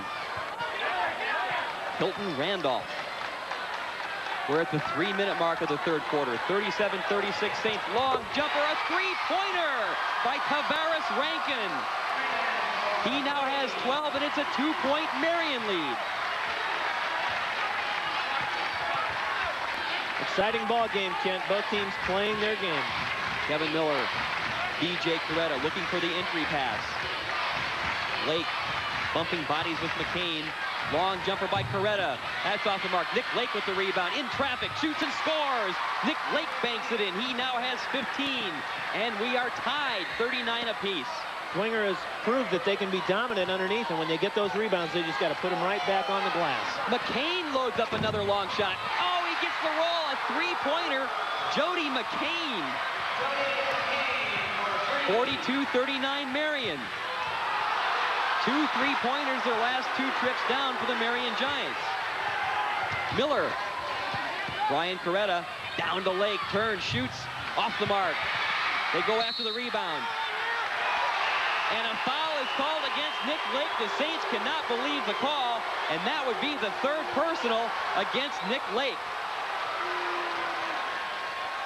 Speaker 8: Hilton Randolph. We're at the 3-minute mark of the third quarter. 37-36 Saints. Long jumper, a three-pointer by Tavares Rankin. He now has 12, and it's a 2-point Marion lead.
Speaker 15: Exciting ball game, Kent. Both teams playing their game.
Speaker 8: Kevin Miller, B.J. Coretta looking for the entry pass. Lake bumping bodies with McCain. Long jumper by Coretta. That's off the mark. Nick Lake with the rebound. In traffic. Shoots and scores. Nick Lake banks it in. He now has 15. And we are tied 39 apiece.
Speaker 15: Dwenger has proved that they can be dominant underneath, and when they get those rebounds, they just got to put them right back on the glass.
Speaker 8: McCain loads up another long shot. Oh, he gets the roll. A three-pointer. Jody McCain. 42-39 Marion. 2 3-pointers their last 2 trips down for the Marion Giants. Miller. Brian Coretta down to Lake. Turns, shoots, off the mark. They go after the rebound. And a foul is called against Nick Lake. The Saints cannot believe the call, and that would be the 3rd personal against Nick Lake.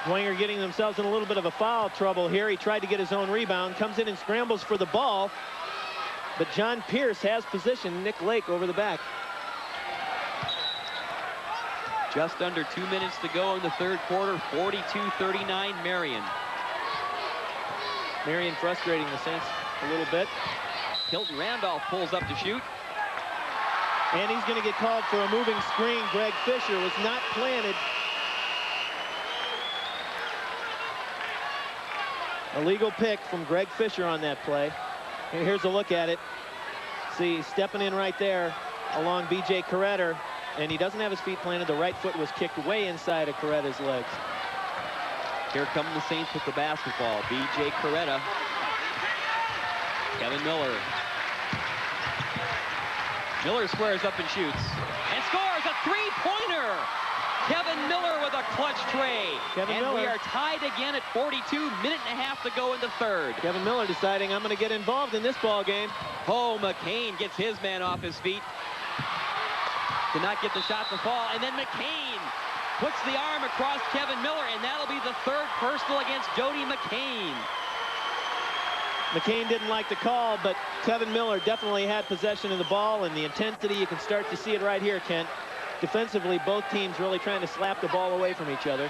Speaker 15: Dwenger getting themselves in a little bit of a foul trouble here. He tried to get his own rebound, comes in and scrambles for the ball. But John Pierce has positioned Nick Lake over the back.
Speaker 8: Just under 2 minutes to go in the third quarter. 42-39 Marion.
Speaker 15: Marion frustrating the Saints a little bit.
Speaker 8: Hilton Randolph pulls up to shoot.
Speaker 15: And he's going to get called for a moving screen. Greg Fisher was not planted. Illegal pick from Greg Fisher on that play. And here's a look at it. See, stepping in right there along B.J. Coretta, and he doesn't have his feet planted. The right foot was kicked way inside of Coretta's legs.
Speaker 8: Here come the Saints with the basketball. B.J. Coretta. Kevin Miller. Miller squares up and shoots. And scores a three-pointer! Kevin Miller with a clutch tray. We are tied again at 42, minute and a half to go in the third.
Speaker 15: Kevin Miller deciding, I'm going to get involved in this ball game.
Speaker 8: Oh, McCain gets his man off his feet. Did not get the shot to fall. And then McCain puts the arm across Kevin Miller, and that'll be the 3rd personal against Jody McCain.
Speaker 15: McCain didn't like the call, but Kevin Miller definitely had possession of the ball, and the intensity, you can start to see it right here, Kent. Defensively, both teams really trying to slap the ball away from each other.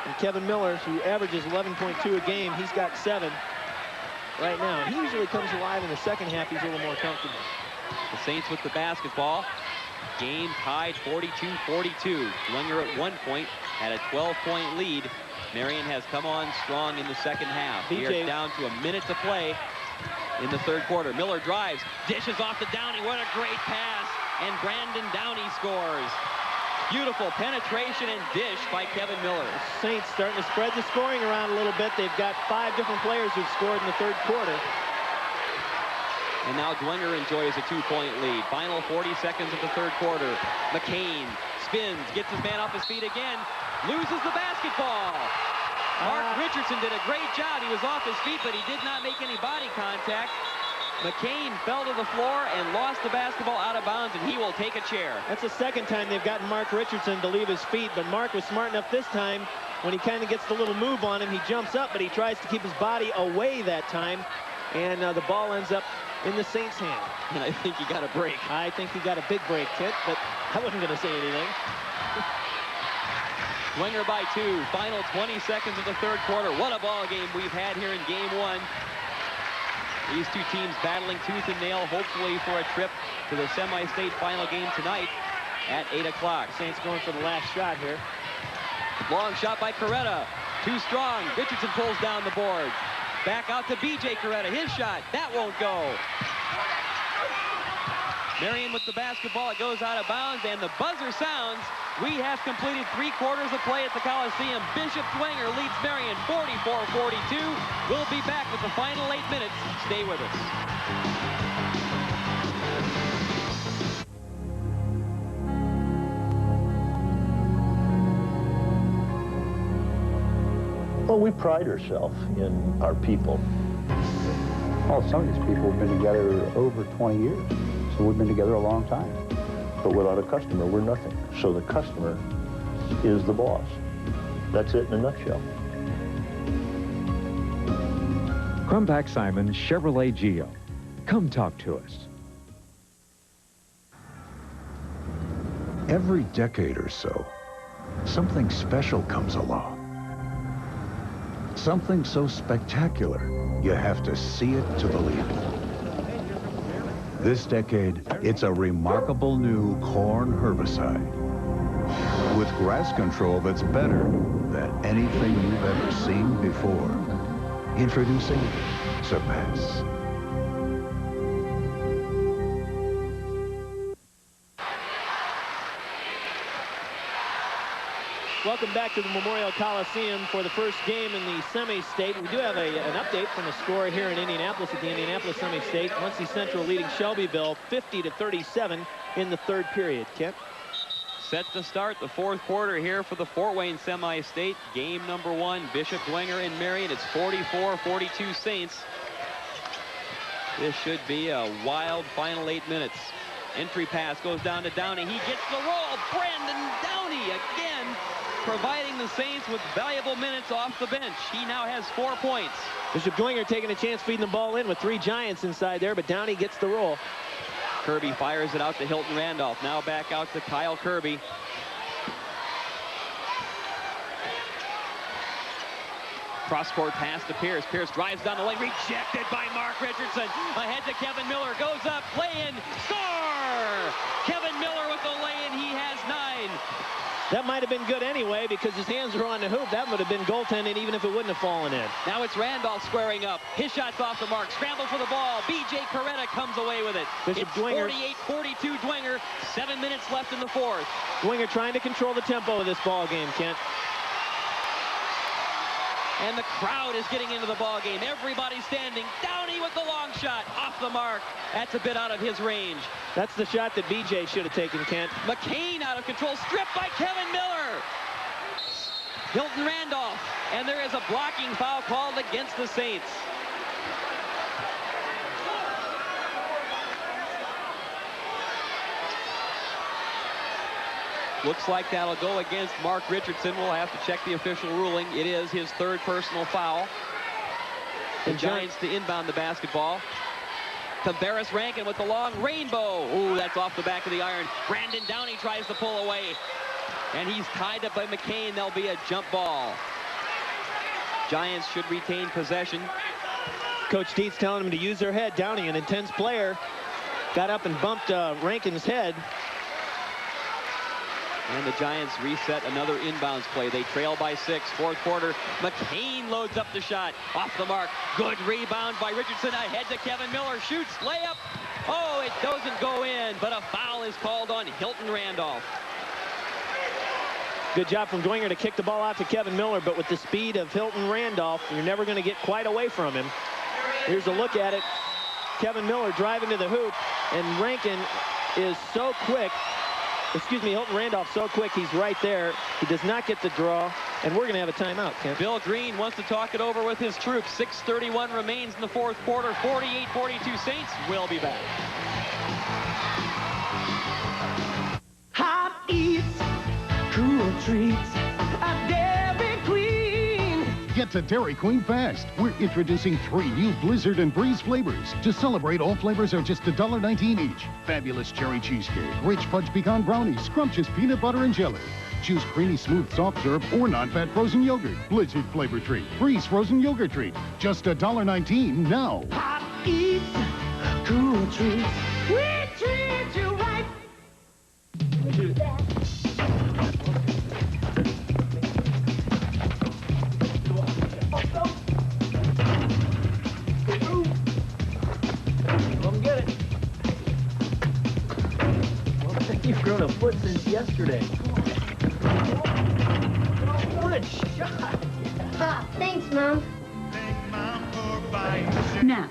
Speaker 15: And Kevin Miller, who averages 11.2 a game, he's got 7 right now. He usually comes alive in the second half. He's a little more comfortable.
Speaker 8: The Saints with the basketball. Game tied 42-42. Dwenger at one point had a 12-point lead. Marion has come on strong in the second half. We are down to a minute to play in the third quarter. Miller drives, dishes off to Downey. What a great pass. And Brandon Downey scores. Beautiful penetration and dish by Kevin Miller.
Speaker 15: The Saints starting to spread the scoring around a little bit. They've got 5 different players who've scored in the third quarter.
Speaker 8: And now Dwenger enjoys a 2-point lead. Final 40 seconds of the third quarter. McCain spins, gets his man off his feet again, loses the basketball. Mark Richardson did a great job. He was off his feet, but he did not make any body contact. McCain fell to the floor and lost the basketball out of bounds, and he will take a chair.
Speaker 15: That's the second time they've gotten Mark Richardson to leave his feet, but Mark was smart enough this time. When he kind of gets the little move on him, he jumps up, but he tries to keep his body away that time, and the ball ends up in the Saints' hand.
Speaker 8: And I think he got a break.
Speaker 15: I think he got a big break, Kent, but I wasn't going to say anything.
Speaker 8: Dwenger by 2. Final 20 seconds of the third quarter. What a ball game we've had here in game 1. These two teams battling tooth and nail, hopefully for a trip to the semi-state final game tonight at 8 o'clock.
Speaker 15: Saints going for the last shot here.
Speaker 8: Long shot by Coretta. Too strong. Richardson pulls down the board. Back out to B.J. Coretta. His shot. That won't go. Marion with the basketball. It goes out of bounds, and the buzzer sounds. We have completed 3 quarters of play at the Coliseum. Bishop Dwenger leads Marion 44-42. We'll be back with the final 8 minutes. Stay with us.
Speaker 5: Well, we pride ourselves in our people.
Speaker 3: Well, some of these people have been together over 20 years, so we've been together a long time.
Speaker 5: But without a customer, we're nothing. So the customer is the boss. That's it in a nutshell.
Speaker 6: Crumpack Simon Chevrolet Geo. Come talk to us.
Speaker 2: Every decade or so, something special comes along. Something so spectacular, you have to see it to believe it. This decade, it's a remarkable new corn herbicide with grass control that's better than anything you've ever seen before. Introducing Surpass.
Speaker 15: Welcome back to the Memorial Coliseum for the first game in the semi-state. We do have an update from the score here in Indianapolis at the Indianapolis semi-state. Muncie Central leading Shelbyville 50-37 in the third period. Kent?
Speaker 8: Set to start the fourth quarter here for the Fort Wayne semi-state. Game number 1, Bishop Dwenger and Marion. It's 44-42 Saints. This should be a wild final 8 minutes. Entry pass goes down to Downey. He gets the roll. Brandon Downey again, providing the Saints with valuable minutes off the bench. He now has 4 points.
Speaker 15: Bishop Dwenger taking a chance feeding the ball in with 3 Giants inside there, but Downey gets the roll.
Speaker 8: Kirby fires it out to Hilton Randolph. Now back out to Kyle Kirby. Cross-court pass to Pierce. Pierce drives down the lane. Rejected by Mark Richardson. Ahead to Kevin Miller. Goes up. Lay-in. Score! Kevin Miller with the lay-in. He has 9.
Speaker 15: That might have been good anyway because his hands were on the hoop. That would have been goaltending even if it wouldn't have fallen in.
Speaker 8: Now it's Randolph squaring up. His shot's off the mark. Scramble for the ball. B.J. Coretta comes away with it.
Speaker 15: Bishop
Speaker 8: it's
Speaker 15: Dwenger.
Speaker 8: 48-42 Dwenger. 7 minutes left in the fourth.
Speaker 15: Dwenger trying to control the tempo of this ball game, Kent.
Speaker 8: And the crowd is getting into the ball game. Everybody standing. Downey with the long shot. Off the mark. That's a bit out of his range.
Speaker 15: That's the shot that B.J. should have taken, Kent.
Speaker 8: McCain out of control. Stripped by Kevin Miller. Hilton Randolph. And there is a blocking foul called against the Saints. Looks like that'll go against Mark Richardson. We'll have to check the official ruling. It is his 3rd personal foul. The Giants to inbound the basketball. Tavares Rankin with the long rainbow. Ooh, that's off the back of the iron. Brandon Downey tries to pull away. And he's tied up by McCain. There'll be a jump ball. Giants should retain possession.
Speaker 15: Coach Dietz telling him to use their head. Downey, an intense player, got up and bumped Rankin's head.
Speaker 8: And the Giants reset another inbounds play. They trail by 6. Fourth quarter. McCain loads up the shot. Off the mark. Good rebound by Richardson. Ahead to Kevin Miller. Shoots. Layup. Oh, it doesn't go in. But a foul is called on Hilton Randolph.
Speaker 15: Good job from Dwenger to kick the ball out to Kevin Miller. But with the speed of Hilton Randolph, you're never going to get quite away from him. Here's a look at it. Kevin Miller driving to the hoop. And Rankin is so quick. Excuse me, Hilton Randolph so quick, he's right there. He does not get the draw, and we're going to have a timeout, Kent.
Speaker 8: Bill Green wants to talk it over with his troops. 6:31 remains in the fourth quarter. 48-42 Saints. We'll be back.
Speaker 17: Hot eats, cool treats, a Dairy Queen.
Speaker 2: Get That's a Dairy Queen Fast. We're introducing 3 new Blizzard and Breeze flavors. To celebrate, all flavors are just $1.19 each. Fabulous cherry cheesecake, rich fudge pecan brownie, scrumptious peanut butter and jelly. Choose creamy, smooth, soft serve or non-fat frozen yogurt. Blizzard flavor treat, Breeze frozen yogurt treat. Just $1.19 now.
Speaker 17: Hot eats, cool treats. We treat you right.
Speaker 15: Come get it. Well, you've grown a foot since yesterday. Good shot.
Speaker 7: Ah, thanks, Mom.
Speaker 18: Now,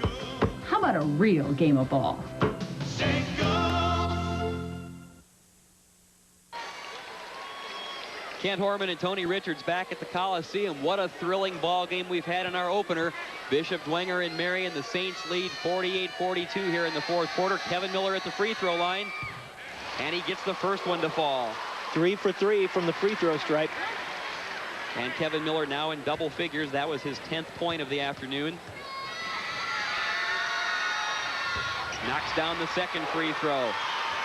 Speaker 18: how about a real game of ball?
Speaker 8: Kent Horman and Tony Richards back at the Coliseum. What a thrilling ball game we've had in our opener. Bishop, Dwenger, and Marion. The Saints lead 48-42 here in the fourth quarter. Kevin Miller at the free throw line. And he gets the first one to fall.
Speaker 15: 3 for 3 from the free throw stripe.
Speaker 8: And Kevin Miller now in double figures. That was his 10th point of the afternoon. Knocks down the second free throw.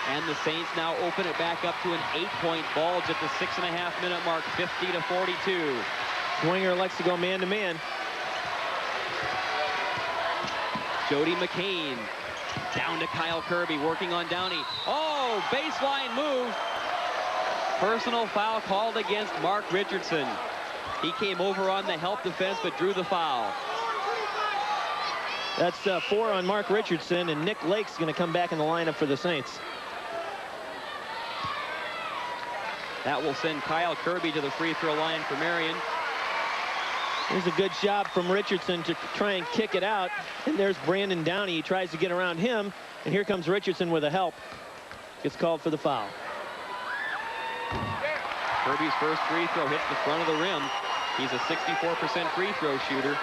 Speaker 8: And the Saints now open it back up to an 8-point bulge at the 6.5-minute mark, 50-42.
Speaker 15: Dwenger likes to go man-to-man.
Speaker 8: Jody McCain down to Kyle Kirby, working on Downey. Oh, baseline move. Personal foul called against Mark Richardson. He came over on the help defense, but drew the foul.
Speaker 15: That's 4 on Mark Richardson, and Nick Lake's going to come back in the lineup for the Saints.
Speaker 8: That will send Kyle Kirby to the free throw line for Marion.
Speaker 15: Here's a good job from Richardson to try and kick it out. And there's Brandon Downey. He tries to get around him. And here comes Richardson with a help. Gets called for the foul.
Speaker 8: Kirby's first free throw hits the front of the rim. He's a 64% free throw shooter.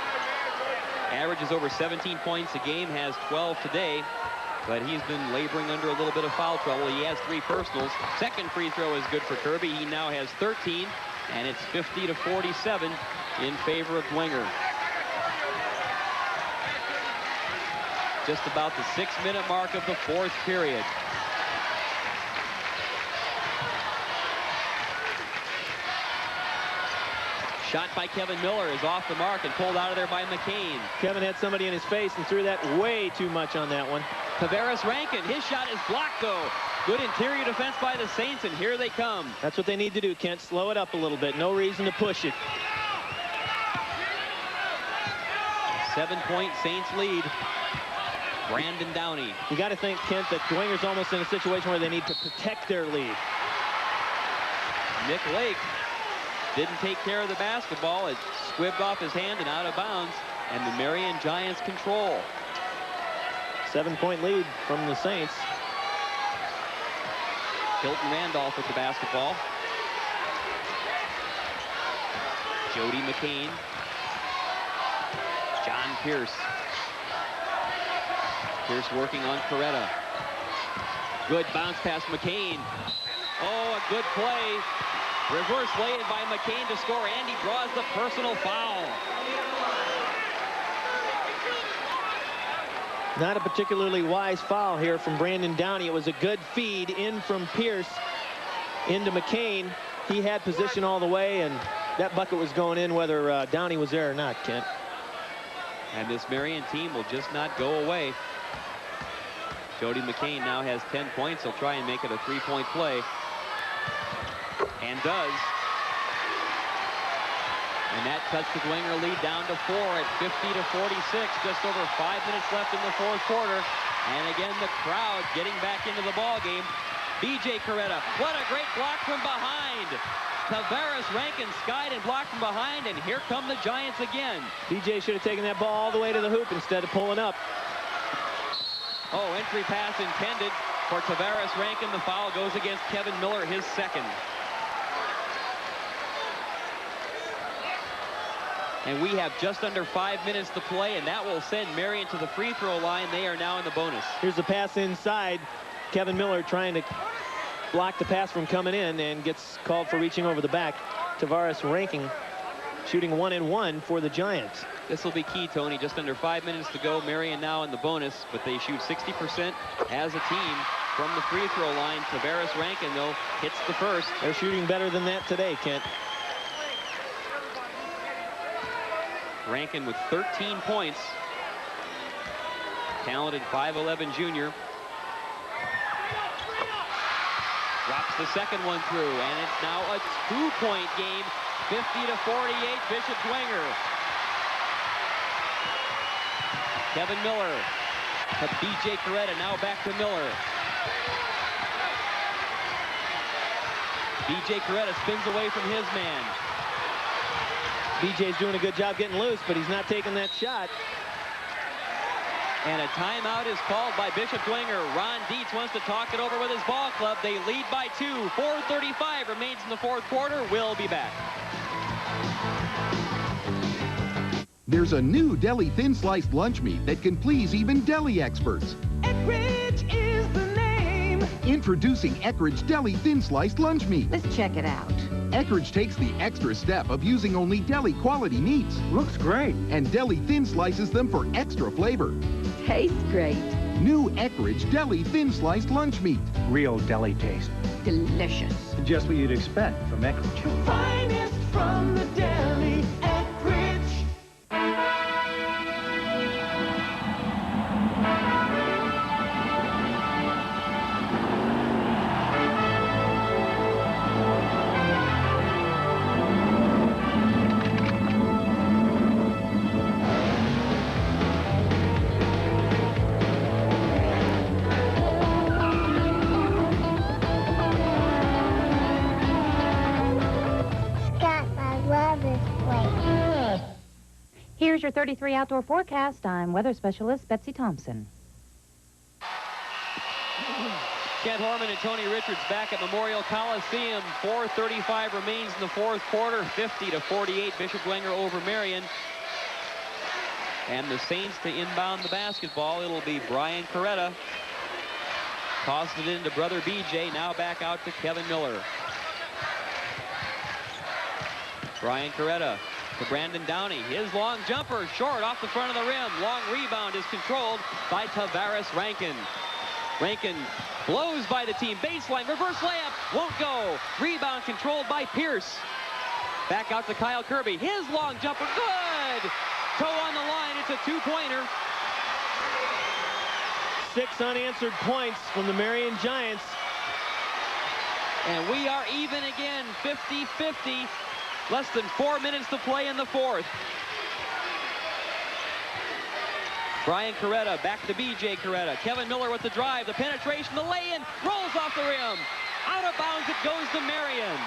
Speaker 8: Averages over 17 points a game, has 12 today. But he's been laboring under a little bit of foul trouble. He has 3 personals. Second free throw is good for Kirby. He now has 13, and it's 50-47 in favor of Dwenger. Just about the 6-minute mark of the fourth period. Shot by Kevin Miller is off the mark and pulled out of there by McCain.
Speaker 15: Kevin had somebody in his face and threw that way too much on that one.
Speaker 8: Tavares Rankin, his shot is blocked though. Good interior defense by the Saints, and here they come.
Speaker 15: That's what they need to do, Kent. Slow it up a little bit. No reason to push it.
Speaker 8: 7-point Saints lead. Brandon Downey.
Speaker 15: You got to think, Kent, that Dwenger's almost in a situation where they need to protect their lead.
Speaker 8: Nick Lake didn't take care of the basketball. It squibbed off his hand and out of bounds, and the Marion Giants control.
Speaker 15: 7-point lead from the Saints.
Speaker 8: Hilton Randolph with the basketball. Jody McCain. John Pierce. Pierce working on Coretta. Good bounce pass McCain. Oh, a good play. Reverse laid by McCain to score, and he draws the personal foul.
Speaker 15: Not a particularly wise foul here from Brandon Downey. It was a good feed in from Pierce into McCain. He had position all the way, and that bucket was going in whether Downey was there or not, Kent.
Speaker 8: And this Marion team will just not go away. Jody McCain now has 10 points. He'll try and make it a 3-point play. And does. And that cuts the Dwenger lead down to 4 at 50-46. Just over 5 minutes left in the fourth quarter. And again, the crowd getting back into the ball game. B.J. Coretta, what a great block from behind. Tavares Rankin skied and blocked from behind, and here come the Giants again.
Speaker 15: B.J. should have taken that ball all the way to the hoop instead of pulling up.
Speaker 8: Oh, entry pass intended for Tavares Rankin. The foul goes against Kevin Miller, his second. And we have just under 5 minutes to play, and that will send Marion to the free throw line. They are now in the bonus.
Speaker 15: Here's the pass inside. Kevin Miller trying to block the pass from coming in and gets called for reaching over the back. Tavares Rankin shooting 1-1 for the Giants.
Speaker 8: This will be key, Tony. Just under 5 minutes to go. Marion now in the bonus, but they shoot 60% as a team from the free throw line. Tavares Rankin, though, hits the first.
Speaker 15: They're shooting better than that today, Kent.
Speaker 8: Rankin with 13 points. Talented 5'11" junior. Drops the second one through, and it's now a 2-point game, 50-48, Bishop Dwenger. Kevin Miller to B.J. Coretta, now back to Miller. B.J. Coretta spins away from his man.
Speaker 15: B.J.'s doing a good job getting loose, but he's not taking that shot.
Speaker 8: And a timeout is called by Bishop Dwenger. Ron Dietz wants to talk it over with his ball club. They lead by 2. 4:35 remains in the fourth quarter. We'll be back.
Speaker 19: There's a new deli thin-sliced lunch meat that can please even deli experts.
Speaker 17: Eckrich is the name.
Speaker 19: Introducing Eckrich Deli Thin-Sliced Lunch Meat.
Speaker 21: Let's check it out.
Speaker 19: Eckrich takes the extra step of using only deli-quality meats.
Speaker 11: Looks great.
Speaker 19: And deli thin slices them for extra flavor.
Speaker 21: Tastes great.
Speaker 19: New Eckrich Deli Thin-Sliced Lunch Meat.
Speaker 11: Real deli taste.
Speaker 21: Delicious.
Speaker 11: Just what you'd expect from Eckrich.
Speaker 17: Finest from the deli, Eckrich.
Speaker 12: Here's your 33 outdoor forecast. I'm weather specialist Betsy Thompson.
Speaker 8: Kent Horman and Tony Richards back at Memorial Coliseum. 4:35 remains in the fourth quarter. 50-48, Bishop Dwenger over Marion. And the Saints to inbound the basketball. It'll be Brian Coretta. Tossed it into brother BJ. Now back out to Kevin Miller. Brian Coretta to Brandon Downey. His long jumper short off the front of the rim. Long rebound is controlled by Tavares Rankin. Rankin blows by the team. Baseline, reverse layup, won't go. Rebound controlled by Pierce. Back out to Kyle Kirby. His long jumper, good! Toe on the line, it's a two-pointer.
Speaker 15: 6 unanswered points from the Marion Giants.
Speaker 8: And we are even again, 50-50. Less than 4 minutes to play in the fourth. Brian Coretta back to B.J. Coretta. Kevin Miller with the drive, the penetration, the lay-in, rolls off the rim. Out of bounds it goes to Marion.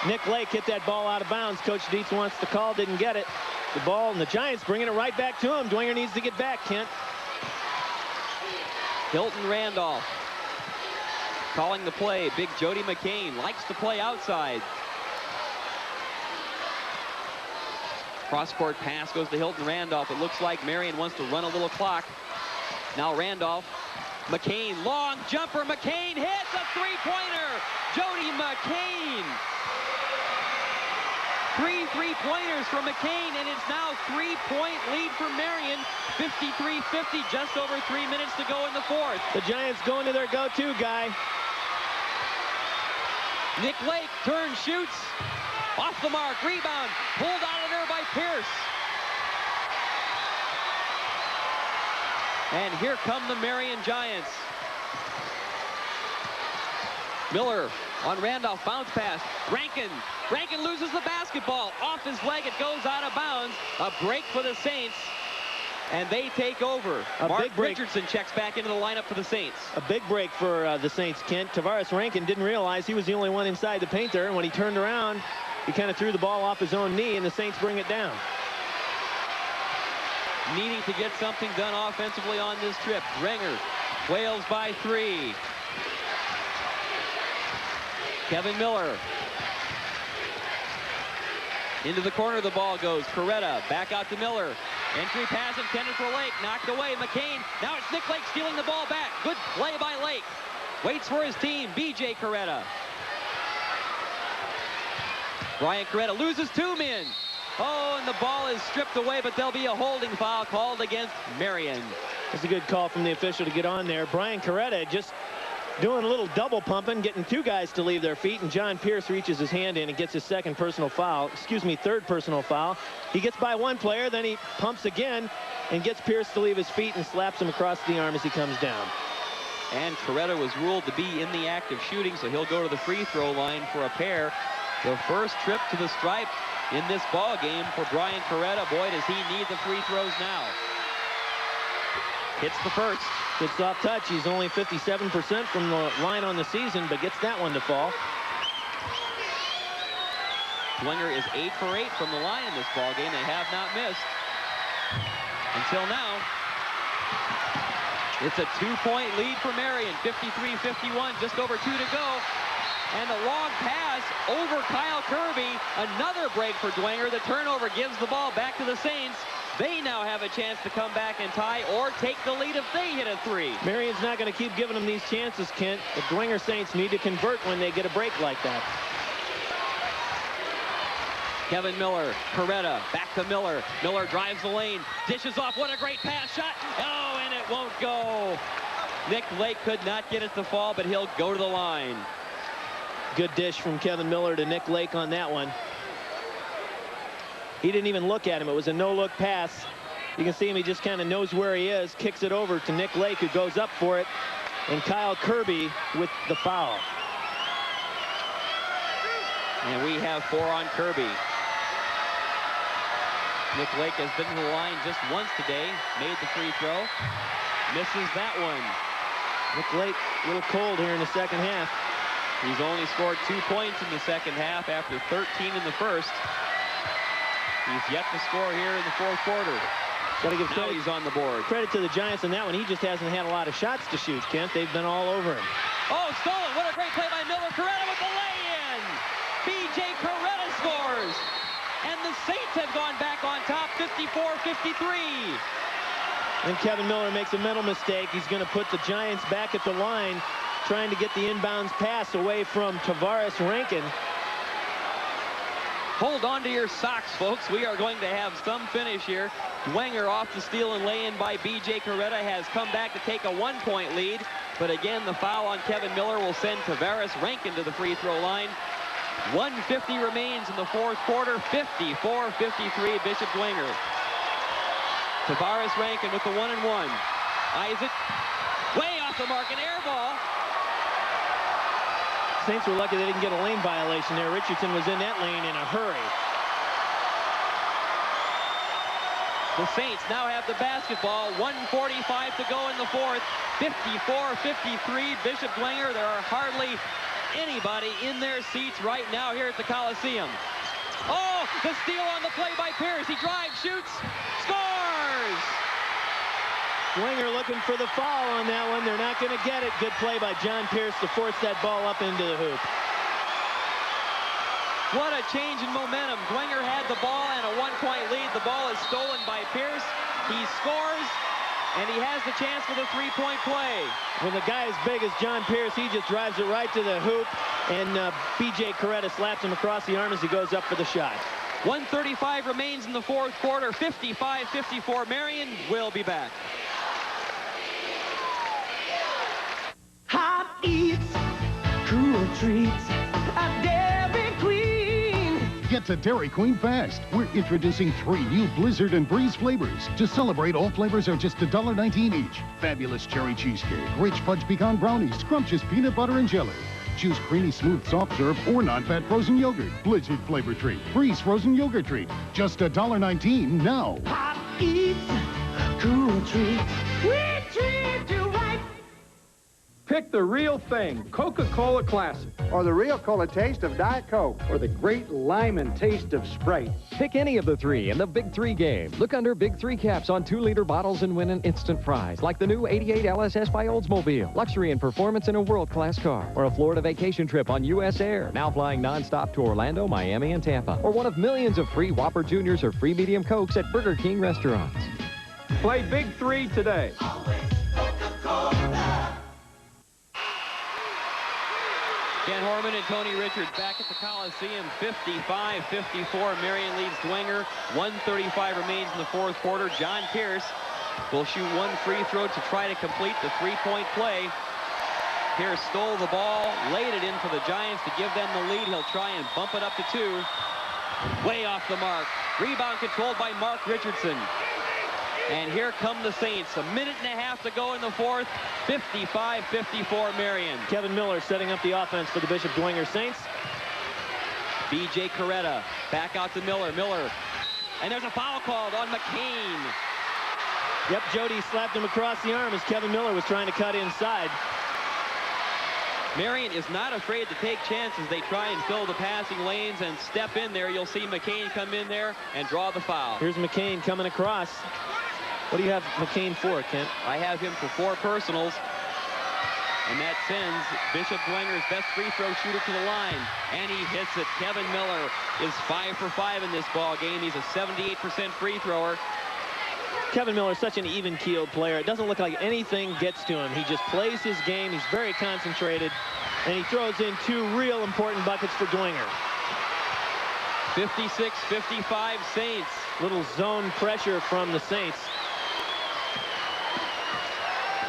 Speaker 15: Nick Lake hit that ball out of bounds. Coach Dietz wants the call, didn't get it. The ball, and the Giants bringing it right back to him. Dwenger needs to get back, Kent.
Speaker 8: Hilton Randolph calling the play. Big Jody McCain likes to play outside. Cross-court pass goes to Hilton Randolph. It looks like Marion wants to run a little clock. Now Randolph. McCain, long jumper. McCain hits a three-pointer. Jody McCain. 3 3-pointers for McCain, and it's now 3-point lead for Marion. 53-50, just over 3 minutes to go in the fourth.
Speaker 15: The Giants going to their go-to guy.
Speaker 8: Nick Lake turns, shoots. Off the mark, rebound, pulled out of there by Pierce. And here come the Marion Giants. Miller on Randolph, bounce pass. Rankin loses the basketball. Off his leg, it goes out of bounds. A break for the Saints. And they take over. Mark Richardson checks back into the lineup for the Saints.
Speaker 15: A big break for the Saints, Kent. Tavares Rankin didn't realize he was the only one inside the paint there, and when he turned around, he kind of threw the ball off his own knee, and the Saints bring it down.
Speaker 8: Needing to get something done offensively on this trip. Dwenger wails by 3. Kevin Miller. Into the corner the ball goes. Coretta back out to Miller. Entry pass intended for Lake. Knocked away. McCain. Now it's Nick Lake stealing the ball back. Good play by Lake. Waits for his team. B.J. Coretta. Brian Coretta loses 2 men. Oh, and the ball is stripped away, but there'll be a holding foul called against Marion.
Speaker 15: It's a good call from the official to get on there. Brian Coretta just doing a little double pumping, getting 2 guys to leave their feet, and John Pierce reaches his hand in and gets his third personal foul. He gets by 1 player, then he pumps again and gets Pierce to leave his feet and slaps him across the arm as he comes down.
Speaker 8: And Coretta was ruled to be in the act of shooting, so he'll go to the free throw line for a pair. The first trip to the stripe in this ball game for Brian Coretta. Boy, does he need the free throws now. Hits the first.
Speaker 15: Good soft touch. He's only 57% from the line on the season, but gets that one to fall.
Speaker 8: Dwenger is 8 for 8 from the line in this ball game. They have not missed until now. It's a 2-point lead for Marion. 53-51, just over 2 to go. And a long pass over Kyle Kirby. Another break for Dwenger. The turnover gives the ball back to the Saints. They now have a chance to come back and tie or take the lead if they hit a 3.
Speaker 15: Marion's not going to keep giving them these chances, Kent. The Dwenger Saints need to convert when they get a break like that.
Speaker 8: Kevin Miller, Coretta, back to Miller. Miller drives the lane, dishes off. What a great pass shot. Oh, and it won't go. Nick Lake could not get it to fall, but he'll go to the line.
Speaker 15: Good dish from Kevin Miller to Nick Lake on that one. He didn't even look at him. It was a no-look pass. You can see him. He just kind of knows where he is, kicks it over to Nick Lake, who goes up for it, and Kyle Kirby with the foul.
Speaker 8: And we have 4 on Kirby. Nick Lake has been to the line just once today, made the free throw, misses that one.
Speaker 15: Nick Lake a little cold here in the second half.
Speaker 8: He's only scored 2 points in the second half after 13 in the first. He's yet to score here in the fourth quarter.
Speaker 15: Got to give
Speaker 8: now he's on the board.
Speaker 15: Credit to the Giants on that one. He just hasn't had a lot of shots to shoot, Kent. They've been all over him.
Speaker 8: Oh, stolen. What a great play by Miller. Coretta with the lay-in. B.J. Coretta scores. And the Saints have gone back on top, 54-53.
Speaker 15: And Kevin Miller makes a mental mistake. He's going to put the Giants back at the line, trying to get the inbounds pass away from Tavares Rankin.
Speaker 8: Hold on to your socks, folks. We are going to have some finish here. Dwenger off the steal and lay-in by B.J. Coretta has come back to take a 1-point lead. But again, the foul on Kevin Miller will send Tavares Rankin to the free throw line. 1:50 remains in the fourth quarter. 54-53, Bishop Dwenger. Tavares Rankin with the 1-and-1. Isaac, way off the mark, an air ball.
Speaker 15: Saints were lucky they didn't get a lane violation there. Richardson was in that lane in a hurry.
Speaker 8: The Saints now have the basketball. 1:45 to go in the fourth. 54-53, Bishop Dwenger. There are hardly anybody in their seats right now here at the Coliseum. Oh, the steal on the play by Pierce. He drives, shoots, scores!
Speaker 15: Dwenger looking for the foul on that one. They're not going to get it. Good play by John Pierce to force that ball up into the hoop.
Speaker 8: What a change in momentum. Dwenger had the ball and a 1-point lead. The ball is stolen by Pierce. He scores, and he has the chance for the 3-point play.
Speaker 15: When the guy as big as John Pierce, he just drives it right to the hoop, and B.J. Coretta slaps him across the arm as he goes up for the shot.
Speaker 8: 1:35 remains in the fourth quarter. 55-54. Marion will be back.
Speaker 17: Hot eats, cool treats, a Dairy Queen.
Speaker 2: Get to Dairy Queen fast. We're introducing 3 new Blizzard and Breeze flavors. To celebrate, all flavors are just $1.19 each. Fabulous cherry cheesecake, rich fudge pecan brownies, scrumptious peanut butter and jelly. Choose creamy, smooth, soft serve or non-fat frozen yogurt. Blizzard flavor treat, Breeze frozen yogurt treat. Just $1.19 now.
Speaker 17: Hot eats, cool treats, we treat you right.
Speaker 11: Pick the real thing, Coca-Cola Classic. Or the real cola taste of Diet Coke. Or the great lime taste of Sprite.
Speaker 6: Pick any of the 3 in the Big 3 game. Look under Big 3 caps on 2-liter bottles and win an instant prize, like the new 88 LSS by Oldsmobile. Luxury and performance in a world-class car. Or a Florida vacation trip on U.S. Air, now flying nonstop to Orlando, Miami, and Tampa. Or one of millions of free Whopper Juniors or free medium Cokes at Burger King restaurants.
Speaker 11: Play Big 3 today.
Speaker 8: Ken Horman and Tony Richards back at the Coliseum, 55-54. Marion leads Dwenger. 1:35 remains in the fourth quarter. John Pierce will shoot one free throw to try to complete the three-point play. Pierce stole the ball, laid it in for the Giants to give them the lead. He'll try and bump it up to 2. Way off the mark. Rebound controlled by Mark Richardson. And here come the Saints. A minute and a half to go in the fourth. 55-54 Marion.
Speaker 15: Kevin Miller setting up the offense for the Bishop Dwenger Saints.
Speaker 8: B.J. Coretta back out to Miller. Miller. And there's a foul called on McCain.
Speaker 15: Yep, Jody slapped him across the arm as Kevin Miller was trying to cut inside.
Speaker 8: Marion is not afraid to take chances. They try and fill the passing lanes and step in there. You'll see McCain come in there and draw the foul.
Speaker 15: Here's McCain coming across. What do you have McCain for, Kent?
Speaker 8: I have him for 4 personals. And that sends Bishop Dwenger's best free throw shooter to the line. And he hits it. Kevin Miller is 5 for 5 in this ball game. He's a 78% free thrower.
Speaker 15: Kevin Miller is such an even-keeled player. It doesn't look like anything gets to him. He just plays his game. He's very concentrated. And he throws in 2 real important buckets for Dwenger.
Speaker 8: 56-55 Saints.
Speaker 15: Little zone pressure from the Saints.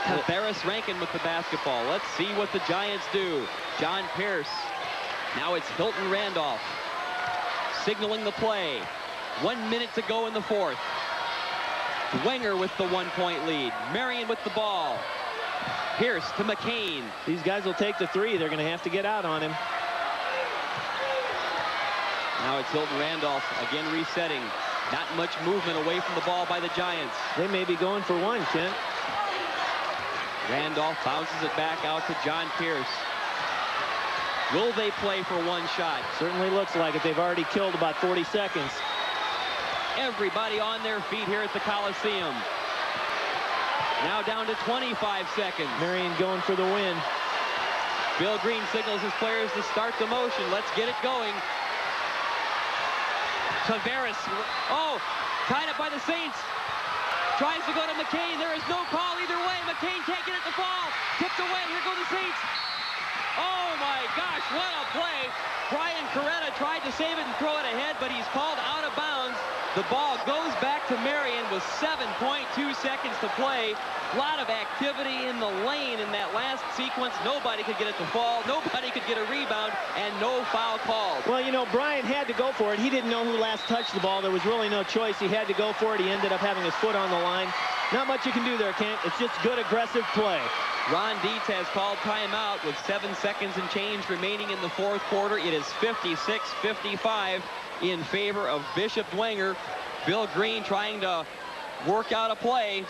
Speaker 8: Tavares Rankin with the basketball. Let's see what the Giants do. John Pierce. Now it's Hilton Randolph signaling the play. 1 minute to go in the fourth. Dwenger with the 1-point lead. Marion with the ball. Pierce to McCain.
Speaker 15: These guys will take the 3. They're going to have to get out on him.
Speaker 8: Now it's Hilton Randolph again resetting. Not much movement away from the ball by the Giants.
Speaker 15: They may be going for 1, Kent.
Speaker 8: Randolph bounces it back out to John Pierce. Will they play for 1 shot?
Speaker 15: Certainly looks like it. They've already killed about 40 seconds.
Speaker 8: Everybody on their feet here at the Coliseum. Now down to 25 seconds.
Speaker 15: Marion going for the win.
Speaker 8: Bill Green signals his players to start the motion. Let's get it going. Tavares. Oh, tied up by the Saints. Tries to go to McCain. There is no call either way. McCain can't get it to fall. Tipped away. Here go the Saints. Oh, my gosh, what a play. Brian Coretta tried to save it and throw it ahead, but he's called out of bounds. The ball goes back to Marion with 7.2 seconds to play. A lot of activity in the lane in that last sequence. Nobody could get it to fall. Nobody could get a rebound, and no foul called.
Speaker 15: Well, you know, Brian had to go for it. He didn't know who last touched the ball. There was really no choice. He had to go for it. He ended up having his foot on the line. Not much you can do there, Kent. It's just good, aggressive play.
Speaker 8: Ron Dietz has called timeout with 7 seconds and change remaining in the fourth quarter. It is 56-55 in favor of Bishop Dwenger. Bill Green trying to work out a play.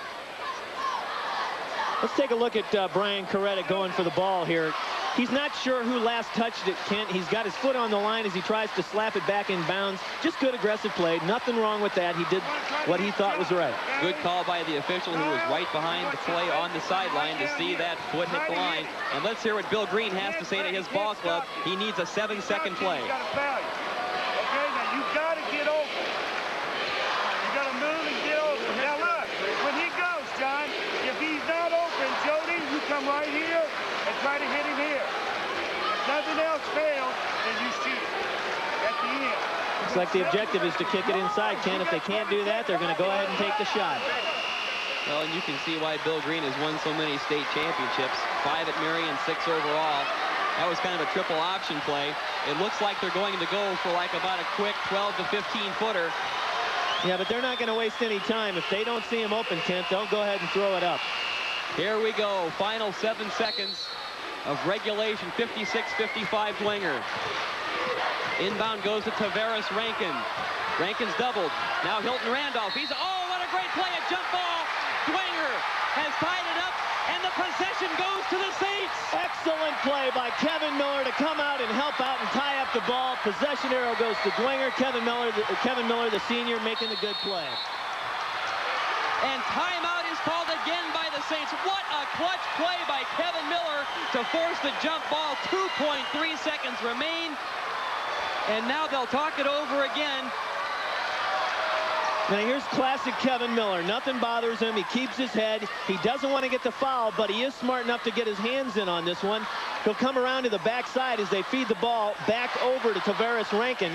Speaker 15: Let's take a look at Brian Coretta going for the ball here. He's not sure who last touched it, Kent. He's got his foot on the line as he tries to slap it back in bounds. Just good aggressive play. Nothing wrong with that. He did what he thought was right.
Speaker 8: Good call by the official who was right behind the play on the sideline to see that foot hit the line. And let's hear what Bill Green has to say to his ball club. He needs a 7-second play.
Speaker 13: Okay, now you got to get open. You got to move and get open. Now look, when he goes, John, if he's not open, Jody, you come right here and try to hit him here. If nothing else fails, then you shoot at the end.
Speaker 15: Looks like the objective is to kick it inside, Ken. If they can't do that, they're going to go ahead and take the shot.
Speaker 8: Well, and you can see why Bill Green has won so many state championships. 5 at Marion, 6 overall. That was kind of a triple option play. It looks like they're going to go for like about a quick 12 to 15 footer.
Speaker 15: Yeah, but they're not going to waste any time. If they don't see him open, Kent, they'll go ahead and throw it up.
Speaker 8: Here we go. Final 7 seconds of regulation. 56-55 Dwenger. Inbound goes to Tavares Rankin. Rankin's doubled. Now Hilton Randolph. Oh, what a great play. A jump ball. Dwenger has tied it up, and the possession goes to the Saints.
Speaker 15: Excellent play by Kevin Miller to come out and help out and tie up the ball. Possession arrow goes to Dwenger. Kevin Miller, the senior, making the good play.
Speaker 8: And timeout is called again by the Saints. What a clutch play by Kevin Miller to force the jump ball. 2.3 seconds remain. And now they'll talk it over again.
Speaker 15: Now here's classic Kevin Miller. Nothing bothers him. He keeps his head. He doesn't want to get the foul, but he is smart enough to get his hands in on this one. He'll come around to the backside as they feed the ball back over to Tavares Rankin.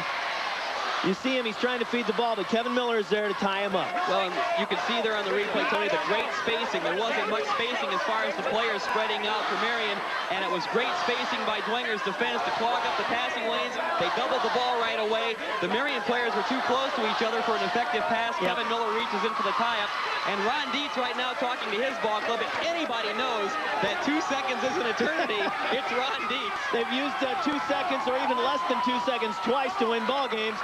Speaker 15: You see him, he's trying to feed the ball, but Kevin Miller is there to tie him up.
Speaker 8: Well, and you can see there on the replay, Tony, the great spacing. There wasn't much spacing as far as the players spreading out for Marion, and it was great spacing by Dwenger's defense to clog up the passing lanes. They doubled the ball right away. The Marion players were too close to each other for an effective pass. Yep. Kevin Miller reaches in for the tie-up, and Ron Dietz right now talking to his ball club. If anybody knows that 2 seconds is an eternity, it's Ron Dietz.
Speaker 15: They've used 2 seconds or even less than 2 seconds twice to win ball games.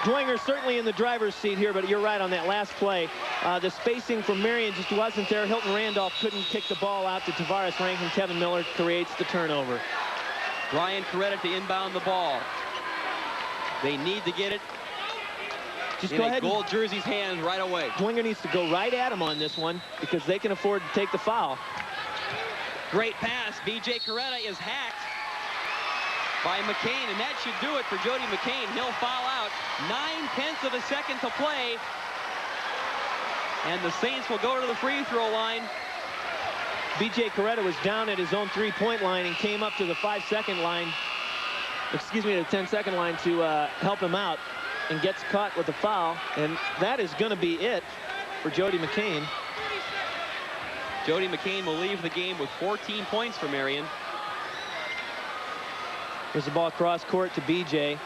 Speaker 15: Dwenger certainly in the driver's seat here, but you're right on that last play. The spacing from Marion just wasn't there. Hilton Randolph couldn't kick the ball out to Tavares Rankin. Kevin Miller creates the turnover.
Speaker 8: Brian Coretta to inbound the ball. They need to get it
Speaker 15: just
Speaker 8: in
Speaker 15: go ahead.
Speaker 8: Gold jersey's hands right away.
Speaker 15: Dwenger needs to go right at him on this one because they can afford to take the foul.
Speaker 8: Great pass. B.J. Coretta is hacked by McCain, and that should do it for Jody McCain. He'll foul out. 9/10 of a second to play. And the Saints will go to the free throw line.
Speaker 15: B.J. Coretta was down at his own three-point line and came up to the 5-second line, excuse me, the 10-second line to help him out, and gets caught with a foul. And that is going to be it for Jody McCain.
Speaker 8: Jody McCain will leave the game with 14 points for Marion.
Speaker 15: Here's the ball cross court to B.J.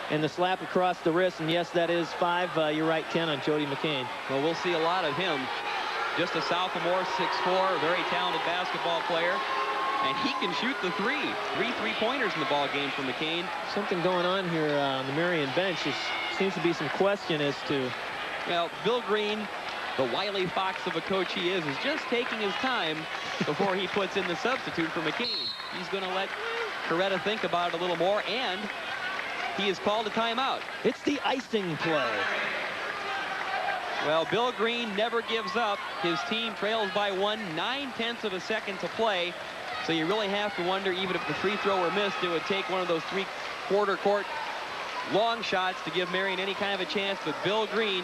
Speaker 15: and the slap across the wrist, and yes, that is 5. You're right, Ken, on Jody McCain.
Speaker 8: Well, we'll see a lot of him. Just a sophomore, 6'4", very talented basketball player, and he can shoot the three. 3 3-pointers in the ball game for McCain.
Speaker 15: Something going on here on the Marion bench. Seems to be some question as to...
Speaker 8: Well, Bill Green, the wily fox of a coach he is just taking his time before he puts in the substitute for McCain. He's going to let Coretta think about it a little more, and he is called a timeout.
Speaker 15: It's the icing play.
Speaker 8: Well, Bill Green never gives up. His team trails by 1, 9/10 of a second to play. So you really have to wonder, even if the free throw were missed, it would take one of those 3/4 court long shots to give Marion any kind of a chance. But Bill Green,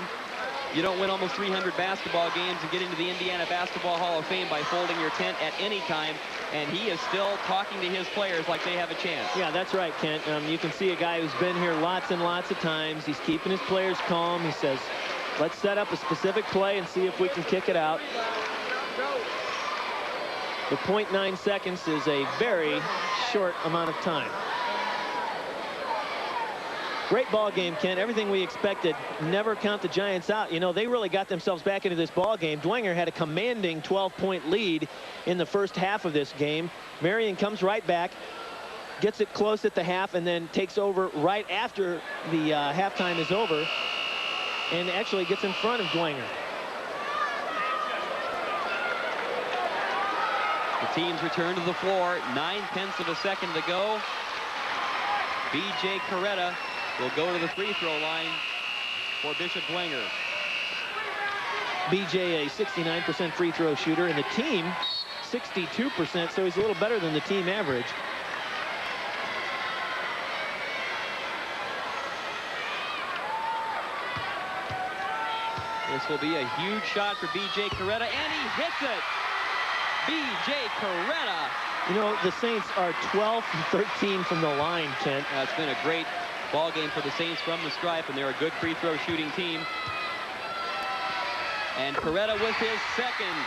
Speaker 8: you don't win almost 300 basketball games and get into the Indiana Basketball Hall of Fame by folding your tent at any time. And he is still talking to his players like they have a chance.
Speaker 15: Yeah, that's right, Kent. You can see a guy who's been here lots and lots of times. He's keeping his players calm. He says, let's set up a specific play and see if we can kick it out. The 0.9 seconds is a very short amount of time. Great ball game, Ken. Everything we expected. Never count the Giants out. You know, they really got themselves back into this ball game. Dwenger had a commanding 12-point lead in the first half of this game. Marion comes right back, gets it close at the half, and then takes over right after the halftime is over, and actually gets in front of Dwenger.
Speaker 8: The teams return to the floor. 9/10 of a second to go. B.J. Coretta will go to the free throw line for Bishop Dwenger.
Speaker 15: B.J. a 69% free throw shooter, and the team 62%, so he's a little better than the team average.
Speaker 8: This will be a huge shot for B.J. Coretta, and he hits it. B.J. Coretta.
Speaker 15: You know, the Saints are 12 and 13 from the line, Kent.
Speaker 8: It's been a great ball game for the Saints from the stripe, and they're a good free throw shooting team. And Coretta with his second.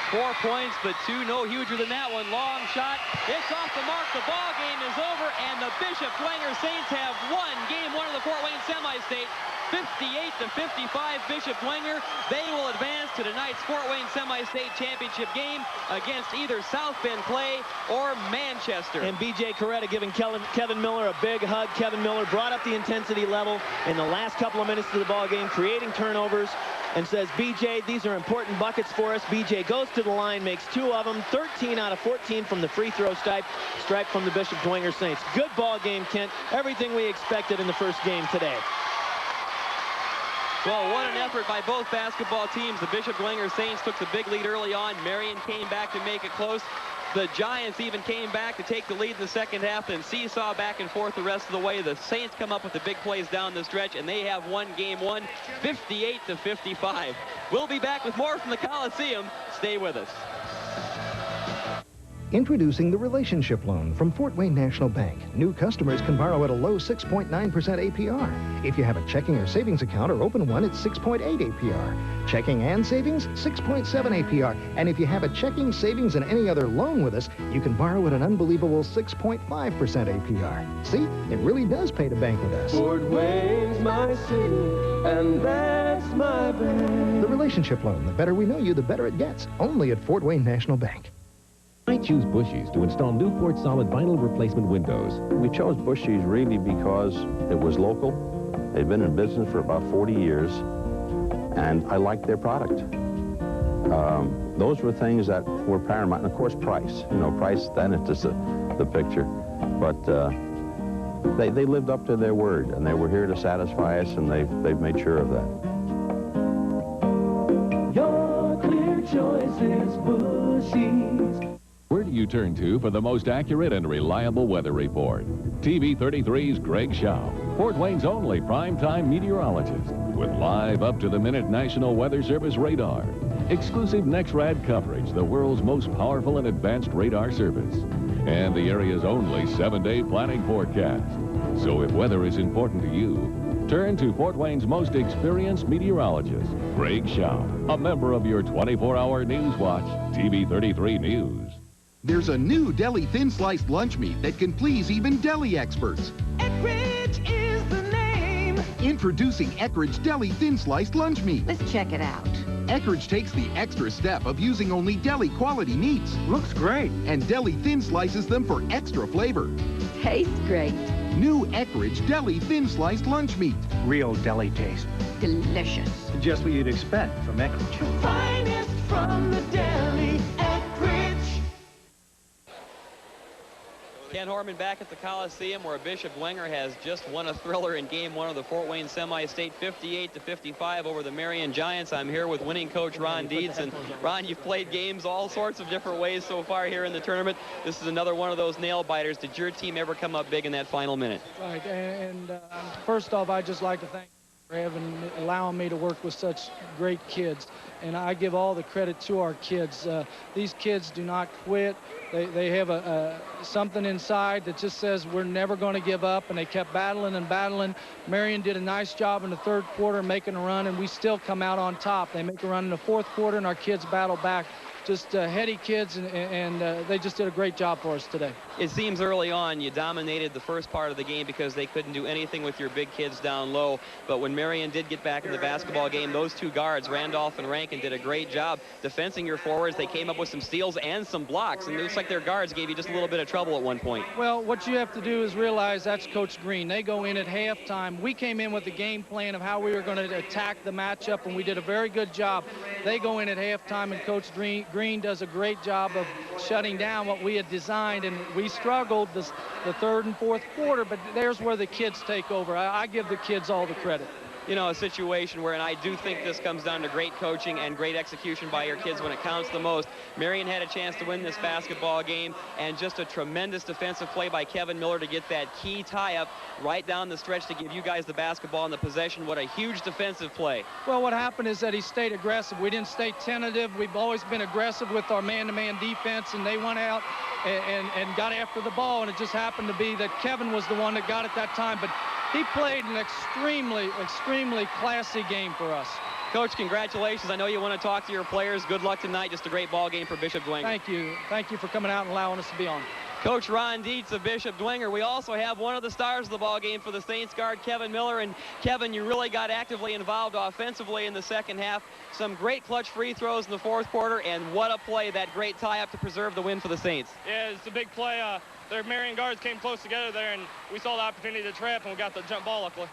Speaker 8: 4 points, but 2 no huger than that one. Long shot. It's off the mark. The ball game is over, and the Bishop Dwenger Saints have won game 1 of the Fort Wayne Semi-State. 58-55 Bishop Dwenger. They will advance to tonight's Fort Wayne Semi-State Championship game against either South Bend Clay or Manchester.
Speaker 15: And B.J. Coretta giving Kevin Miller a big hug. Kevin Miller brought up the intensity level in the last couple of minutes of the ball game, creating turnovers, and says, B.J., these are important buckets for us. B.J. goes to the line, makes 2 of them, 13 out of 14 from the free throw stripe from the Bishop Dwenger Saints. Good ball game, Kent. Everything we expected in the first game today.
Speaker 8: Well, what an effort by both basketball teams. The Bishop Dwenger Saints took the big lead early on. Marion came back to make it close. The Giants even came back to take the lead in the second half and seesaw back and forth the rest of the way. The Saints come up with the big plays down the stretch, and they have won game 1, 58-55. We'll be back with more from the Coliseum. Stay with us.
Speaker 10: Introducing the relationship loan from Fort Wayne National Bank. New customers can borrow at a low 6.9% APR. If you have a checking or savings account or open one, it's 6.8 APR. Checking and savings, 6.7 APR. And if you have a checking, savings, and any other loan with us, you can borrow at an unbelievable 6.5% APR. See, it really does pay to bank with us.
Speaker 17: Fort Wayne's my city, and that's my bank.
Speaker 10: The relationship loan. The better we know you, the better it gets. Only at Fort Wayne National Bank.
Speaker 5: I choose Bushy's to install Newport solid vinyl replacement windows.
Speaker 20: We chose Bushy's really because it was local. They've been in business for about 40 years, and I liked their product. Those were things that were paramount, and of course price. You know, price then it's just the picture. But they lived up to their word, and they were here to satisfy us, and they've made sure of that.
Speaker 17: Your clear choice is Bushy's.
Speaker 1: Where do you turn to for the most accurate and reliable weather report? TV 33's Greg Shaw, Fort Wayne's only primetime meteorologist, with live up-to-the-minute National Weather Service radar, exclusive NexRad coverage, the world's most powerful and advanced radar service, and the area's only 7-day planning forecast. So if weather is important to you, turn to Fort Wayne's most experienced meteorologist, Greg Shaw, a member of your 24-hour News Watch, TV 33 News.
Speaker 19: There's a new deli thin-sliced lunch meat that can please even deli experts.
Speaker 17: Eckrich is the name.
Speaker 19: Introducing Eckrich Deli Thin-Sliced Lunch Meat.
Speaker 21: Let's check it out.
Speaker 19: Eckrich takes the extra step of using only deli-quality meats.
Speaker 11: Looks great.
Speaker 19: And deli thin slices them for extra flavor.
Speaker 21: Tastes great.
Speaker 19: New Eckrich Deli Thin-Sliced Lunch Meat.
Speaker 11: Real deli taste.
Speaker 21: Delicious.
Speaker 11: Just what you'd expect from Eckrich.
Speaker 17: Finest from the deli, Eckrich.
Speaker 8: Ken Horman back at the Coliseum, where Bishop Dwenger has just won a thriller in Game 1 of the Fort Wayne Semi-State, 58-55 over the Marion Giants. I'm here with winning coach Ron Dietz. And Ron, you've played games all sorts of different ways so far here in the tournament. This is another one of those nail-biters. Did your team ever come up big in that final minute?
Speaker 23: Right, and first off, I'd just like to thank you for allowing me to work with such great kids. And I give all the credit to our kids. These kids do not quit. They have something inside that just says we're never going to give up, and they kept battling and battling. Marion did a nice job in the third quarter making a run, and we still come out on top. They make a run in the fourth quarter, and our kids battle back. Just heady kids, and they just did a great job for us today.
Speaker 8: It seems early on you dominated the first part of the game because they couldn't do anything with your big kids down low. But when Marion did get back in the basketball game, those two guards, Randolph and Rankin, did a great job defending your forwards. They came up with some steals and some blocks, and it looks like their guards gave you just a little bit of trouble at one point.
Speaker 23: Well, what you have to do is realize that's Coach Green. They go in at halftime. We came in with the game plan of how we were going to attack the matchup, and we did a very good job. They go in at halftime, and Coach Green does a great job of shutting down what we had designed, and we struggled the third and fourth quarter, but there's where the kids take over. I give the kids all the credit.
Speaker 8: You know, a situation where, and I do think this comes down to great coaching and great execution by your kids when it counts the most. Marion had a chance to win this basketball game, and just a tremendous defensive play by Kevin Miller to get that key tie-up right down the stretch to give you guys the basketball and the possession. What a huge defensive play.
Speaker 23: Well, what happened is that he stayed aggressive. We didn't stay tentative. We've always been aggressive with our man-to-man defense, and they went out and got after the ball, and it just happened to be that Kevin was the one that got it that time. But he played an extremely classy game for us.
Speaker 8: Coach, congratulations. I know you want to talk to your players. Good luck tonight. Just a great ball game for Bishop Dwenger.
Speaker 23: Thank you. Thank you for coming out and allowing us to be on.
Speaker 8: Coach Ron Dietz of Bishop Dwenger. We also have one of the stars of the ball game for the Saints guard, Kevin Miller. And Kevin, you really got actively involved offensively in the second half. Some great clutch free throws in the fourth quarter, and what a play, that great tie-up to preserve the win for the Saints.
Speaker 24: Yeah, it's a big play. Their Marion guards came close together there, and we saw the opportunity to trap, and we got the jump ball luckily.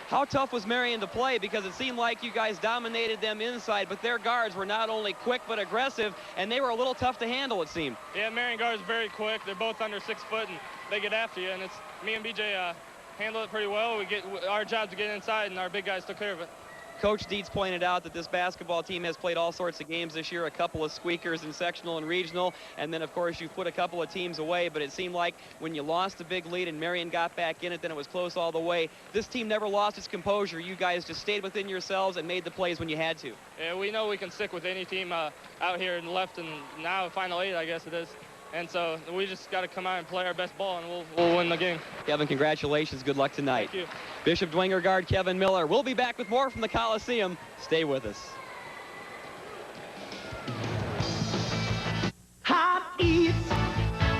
Speaker 8: How tough was Marion to play? Because it seemed like you guys dominated them inside, but their guards were not only quick but aggressive, and they were a little tough to handle, it seemed.
Speaker 24: Yeah, Marion guards are very quick. They're both under 6 foot, and they get after you, and it's me and BJ handle it pretty well. Our job to get inside, and our big guys took care of it.
Speaker 8: Coach Dietz pointed out that this basketball team has played all sorts of games this year, a couple of squeakers in sectional and regional, and then, of course, you've put a couple of teams away, but it seemed like when you lost a big lead and Marion got back in it, then it was close all the way. This team never lost its composure. You guys just stayed within yourselves and made the plays when you had to.
Speaker 24: Yeah, we know we can stick with any team out here and left, and now Final 8, I guess it is. And so we just got to come out and play our best ball, and we'll win the game.
Speaker 8: Kevin, congratulations. Good luck tonight.
Speaker 24: Thank you.
Speaker 8: Bishop Dwenger guard Kevin Miller. We'll be back with more from the Coliseum. Stay with us.
Speaker 17: Hot eats,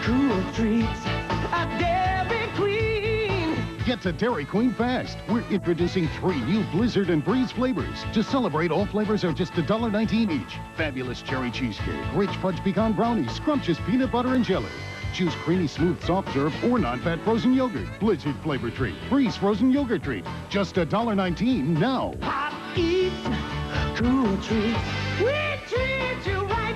Speaker 17: cool treats, a Dairy Queen.
Speaker 2: Get to Dairy Queen fast. We're introducing 3 new Blizzard and Breeze flavors. To celebrate, all flavors are just $1.19 each. Fabulous cherry cheesecake, rich fudge pecan brownie, scrumptious peanut butter and jelly. Choose creamy, smooth, soft serve or non-fat frozen yogurt. Blizzard flavor treat, Breeze frozen yogurt treat. Just $1.19 now.
Speaker 17: Hot eats, cool treats, we treat you right.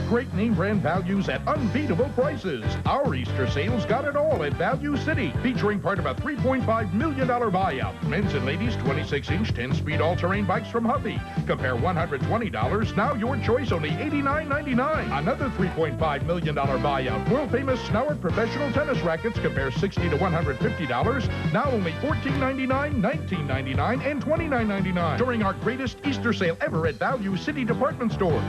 Speaker 4: Great name brand values at unbeatable prices. Our Easter sales got it all at Value City, featuring part of a $3.5 million buyout. Men's and ladies 26-inch 10-speed all-terrain bikes from Huffy. Compare $120, now your choice only $89.99. Another $3.5 million buyout. World-famous Snowart professional tennis rackets. Compare $60 to $150, now only $14.99, $19.99, and $29.99. During our greatest Easter sale ever at Value City department stores.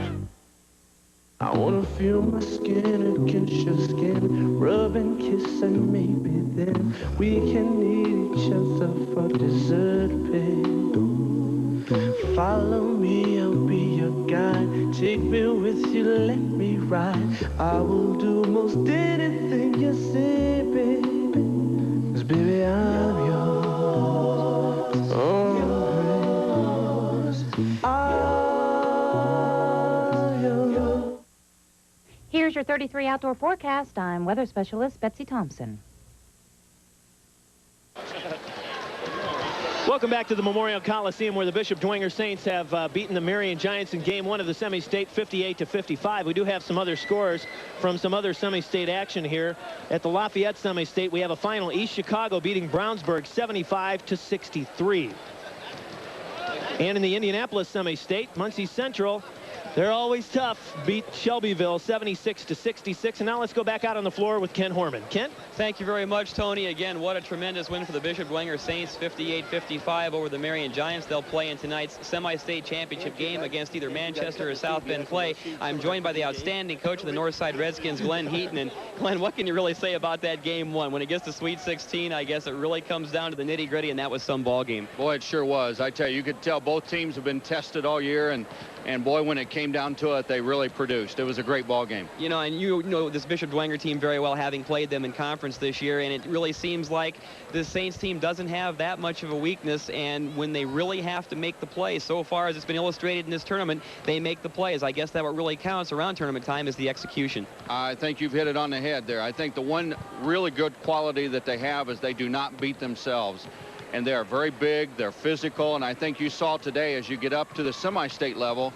Speaker 17: I wanna feel my skin against your skin, rub and kiss, and maybe then we can need each other for dessert, babe. Follow me, I'll be your guide. Take me with you, let me ride. I will do most anything you say, baby. 'Cause baby, I'm yours. Oh,
Speaker 12: Here's your 33 outdoor forecast. I'm weather specialist Betsy Thompson.
Speaker 15: Welcome back to the Memorial Coliseum, where the Bishop Dwenger Saints have beaten the Marion Giants in game 1 of the semi-state 58-55. We do have some other scores from some other semi-state action here. At the Lafayette semi-state, we have a final. East Chicago beating Brownsburg 75-63. And in the Indianapolis semi-state, Muncie Central, they're always tough, beat Shelbyville 76-66. And now let's go back out on the floor with Ken Horman. Ken?
Speaker 8: Thank you very much, Tony. Again, what a tremendous win for the Bishop Dwenger Saints, 58-55 over the Marion Giants. They'll play in tonight's semi-state championship game against either Manchester or South Bend Clay. I'm joined by the outstanding coach of the Northside Redskins, Glenn Heaton. And Glenn, what can you really say about that game 1? When it gets to Sweet 16, I guess it really comes down to the nitty-gritty, and that was some ball game.
Speaker 9: Boy, it sure was. I tell you, you could tell both teams have been tested all year, and boy, when it came down to it, they really produced. It was a great ball game.
Speaker 8: You know, and you know this Bishop Dwenger team very well, having played them in conference this year, and it really seems like the Saints team doesn't have that much of a weakness, and when they really have to make the plays, so far as it's been illustrated in this tournament, they make the plays. I guess that what really counts around tournament time is the execution.
Speaker 9: I think you've hit it on the head there. I think the one really good quality that they have is they do not beat themselves. And they are very big, they're physical, and I think you saw today as you get up to the semi-state level,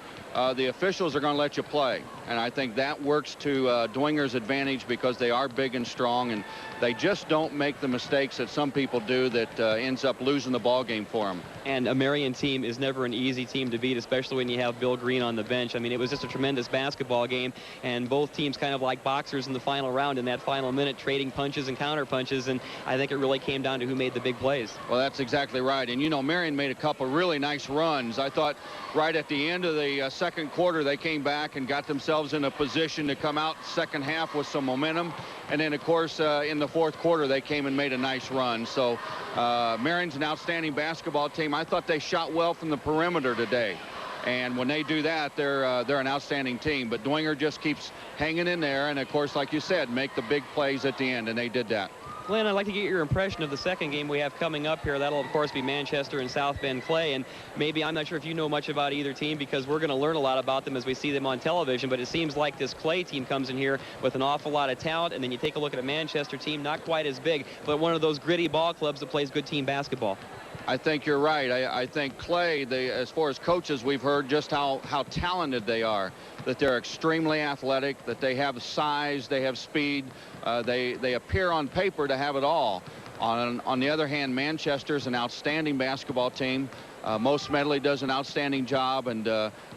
Speaker 9: the officials are going to let you play. And I think that works to Dwenger's advantage because they are big and strong, and they just don't make the mistakes that some people do that ends up losing the ball game for them.
Speaker 8: And a Marion team is never an easy team to beat, especially when you have Bill Green on the bench. I mean, it was just a tremendous basketball game, and both teams kind of like boxers in the final round in that final minute, trading punches and counter punches, and I think it really came down to who made the big plays.
Speaker 9: Well, that's exactly right. And, you know, Marion made a couple really nice runs. I thought right at the end of the second quarter, they came back and got themselves in a position to come out second half with some momentum. And then, of course, in the fourth quarter, they came and made a nice run. So Marion's an outstanding basketball team. I thought they shot well from the perimeter today. And when they do that, they're an outstanding team. But Dwenger just keeps hanging in there. And, of course, like you said, make the big plays at the end. And they did that.
Speaker 8: Glenn, I'd like to get your impression of the second game we have coming up here. That'll, of course, be Manchester and South Bend Clay. And maybe, I'm not sure if you know much about either team because we're going to learn a lot about them as we see them on television. But it seems like this Clay team comes in here with an awful lot of talent. And then you take a look at a Manchester team, not quite as big, but one of those gritty ball clubs that plays good team basketball.
Speaker 9: I think you're right. I think Clay, as far as coaches, we've heard just how talented they are, that they're extremely athletic, that they have size, they have speed. They appear on paper to have it all. On the other hand, Manchester's an outstanding basketball team. Most Medley does an outstanding job, and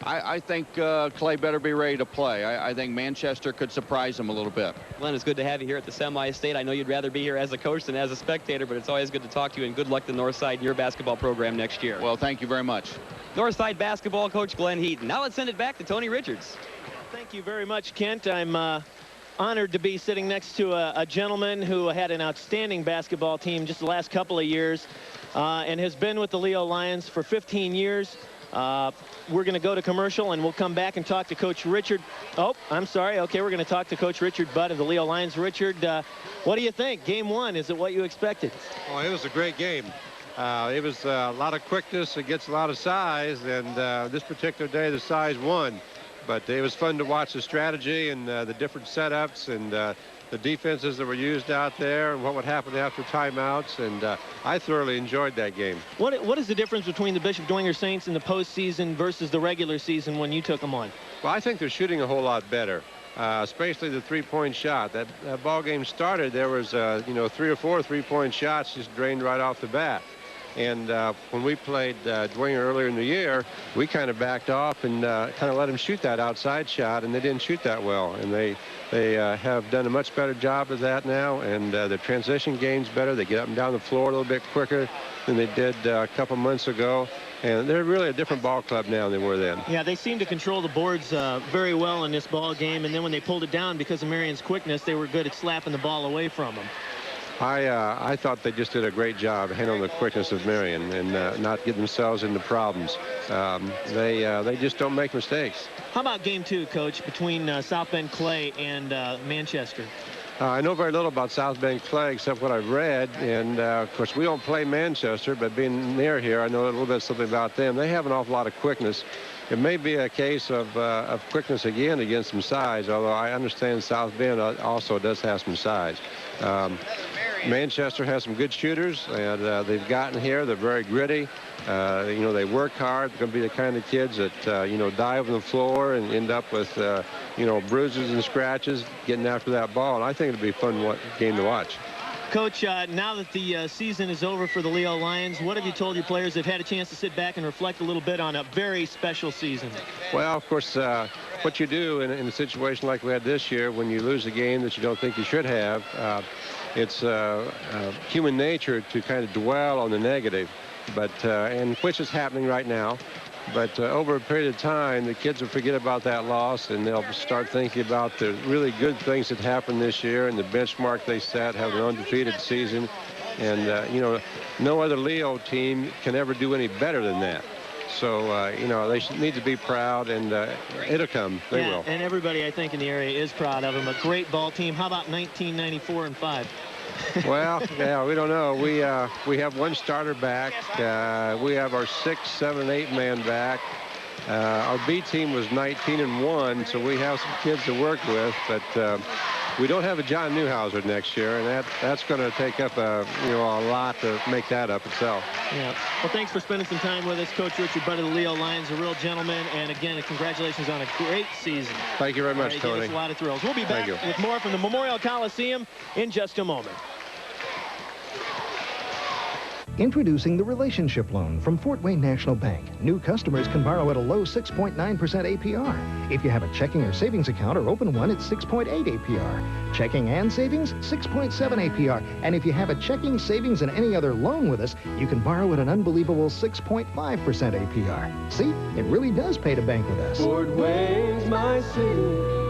Speaker 9: I think Clay better be ready to play. I think Manchester could surprise them a little bit.
Speaker 8: Glenn, it's good to have you here at the semi-state. I know you'd rather be here as a coach than as a spectator, but it's always good to talk to you, and good luck to Northside and your basketball program next year.
Speaker 9: Well, thank you very much.
Speaker 8: Northside basketball coach Glenn Heaton. Now let's send it back to Tony Richards.
Speaker 15: Thank you very much, Kent. I'm honored to be sitting next to a gentleman who had an outstanding basketball team just the last couple of years and has been with the Leo Lions for 15 years. We're going to go to commercial, and we'll come back and talk to Coach Richard. Oh, I'm sorry. Okay, we're going to talk to Coach Richard Budd of the Leo Lions. Richard, what do you think? Game one, is it what you expected?
Speaker 3: Oh, it was a great game. It was a lot of quickness against a lot of size, and this particular day the size won. But it was fun to watch the strategy and the different setups and the defenses that were used out there and what would happen after timeouts, and I thoroughly enjoyed that game.
Speaker 15: What is the difference between the Bishop Dwenger Saints in the postseason versus the regular season when you took them on?
Speaker 3: Well, I think they're shooting a whole lot better, especially the three-point shot. That ball game started, there was 3 or 4 three-point shots just drained right off the bat. And when we played Dwenger earlier in the year, we kind of backed off and kind of let them shoot that outside shot, and they didn't shoot that well. And they have done a much better job of that now, and the transition game's better. They get up and down the floor a little bit quicker than they did a couple months ago. And they're really a different ball club now than they were then.
Speaker 15: Yeah, they seem to control the boards very well in this ball game, and then when they pulled it down because of Marion's quickness, they were good at slapping the ball away from them.
Speaker 3: I thought they just did a great job handling the quickness of Marion and not get themselves into problems. They just don't make mistakes.
Speaker 15: How about game two, Coach, between South Bend Clay and Manchester?
Speaker 3: I know very little about South Bend Clay except what I've read, and of course we don't play Manchester, but being near here, I know a little bit something about them. They have an awful lot of quickness. It may be a case of quickness again against some size, although I understand South Bend also does have some size. Manchester has some good shooters, and they've gotten here. They're very gritty. They work hard. They're going to be the kind of kids that, dive on the floor and end up with, bruises and scratches getting after that ball. And I think it'll be a fun game to watch.
Speaker 15: Coach, now that the season is over for the Leo Lions, what have you told your players that have had a chance to sit back and reflect a little bit on a very special season?
Speaker 3: Well, of course, what you do in a situation like we had this year, when you lose a game that you don't think you should have, it's human nature to kind of dwell on the negative, and which is happening right now. But over a period of time, the kids will forget about that loss, and they'll start thinking about the really good things that happened this year and the benchmark they set, having an undefeated season. And, no other Leo team can ever do any better than that. So, they need to be proud, and it'll come. They will.
Speaker 15: And everybody, I think, in the area is proud of them. A great ball team. How about 1994 and 5?
Speaker 3: Well, yeah, we don't know. We have one starter back. We have our 6, 7, 8 man back. Our B team was 19 and 1, so we have some kids to work with. But we don't have a John Newhouser next year, and that's going to take up a lot to make that up itself.
Speaker 15: Yeah. Well, thanks for spending some time with us, Coach Richard Budd of the Leo Lions, a real gentleman, and again, congratulations on a great season.
Speaker 3: Thank you very much, Tony.
Speaker 15: Gave us a lot of thrills. We'll be back with more from the Memorial Coliseum in just a moment.
Speaker 10: Introducing the relationship loan from Fort Wayne National Bank. New customers can borrow at a low 6.9% APR. If you have a checking or savings account or open one, it's 6.8 APR. Checking and savings, 6.7 APR. And if you have a checking, savings, and any other loan with us, you can borrow at an unbelievable 6.5% APR. See, it really does pay to bank with us.
Speaker 17: Fort Wayne's my city,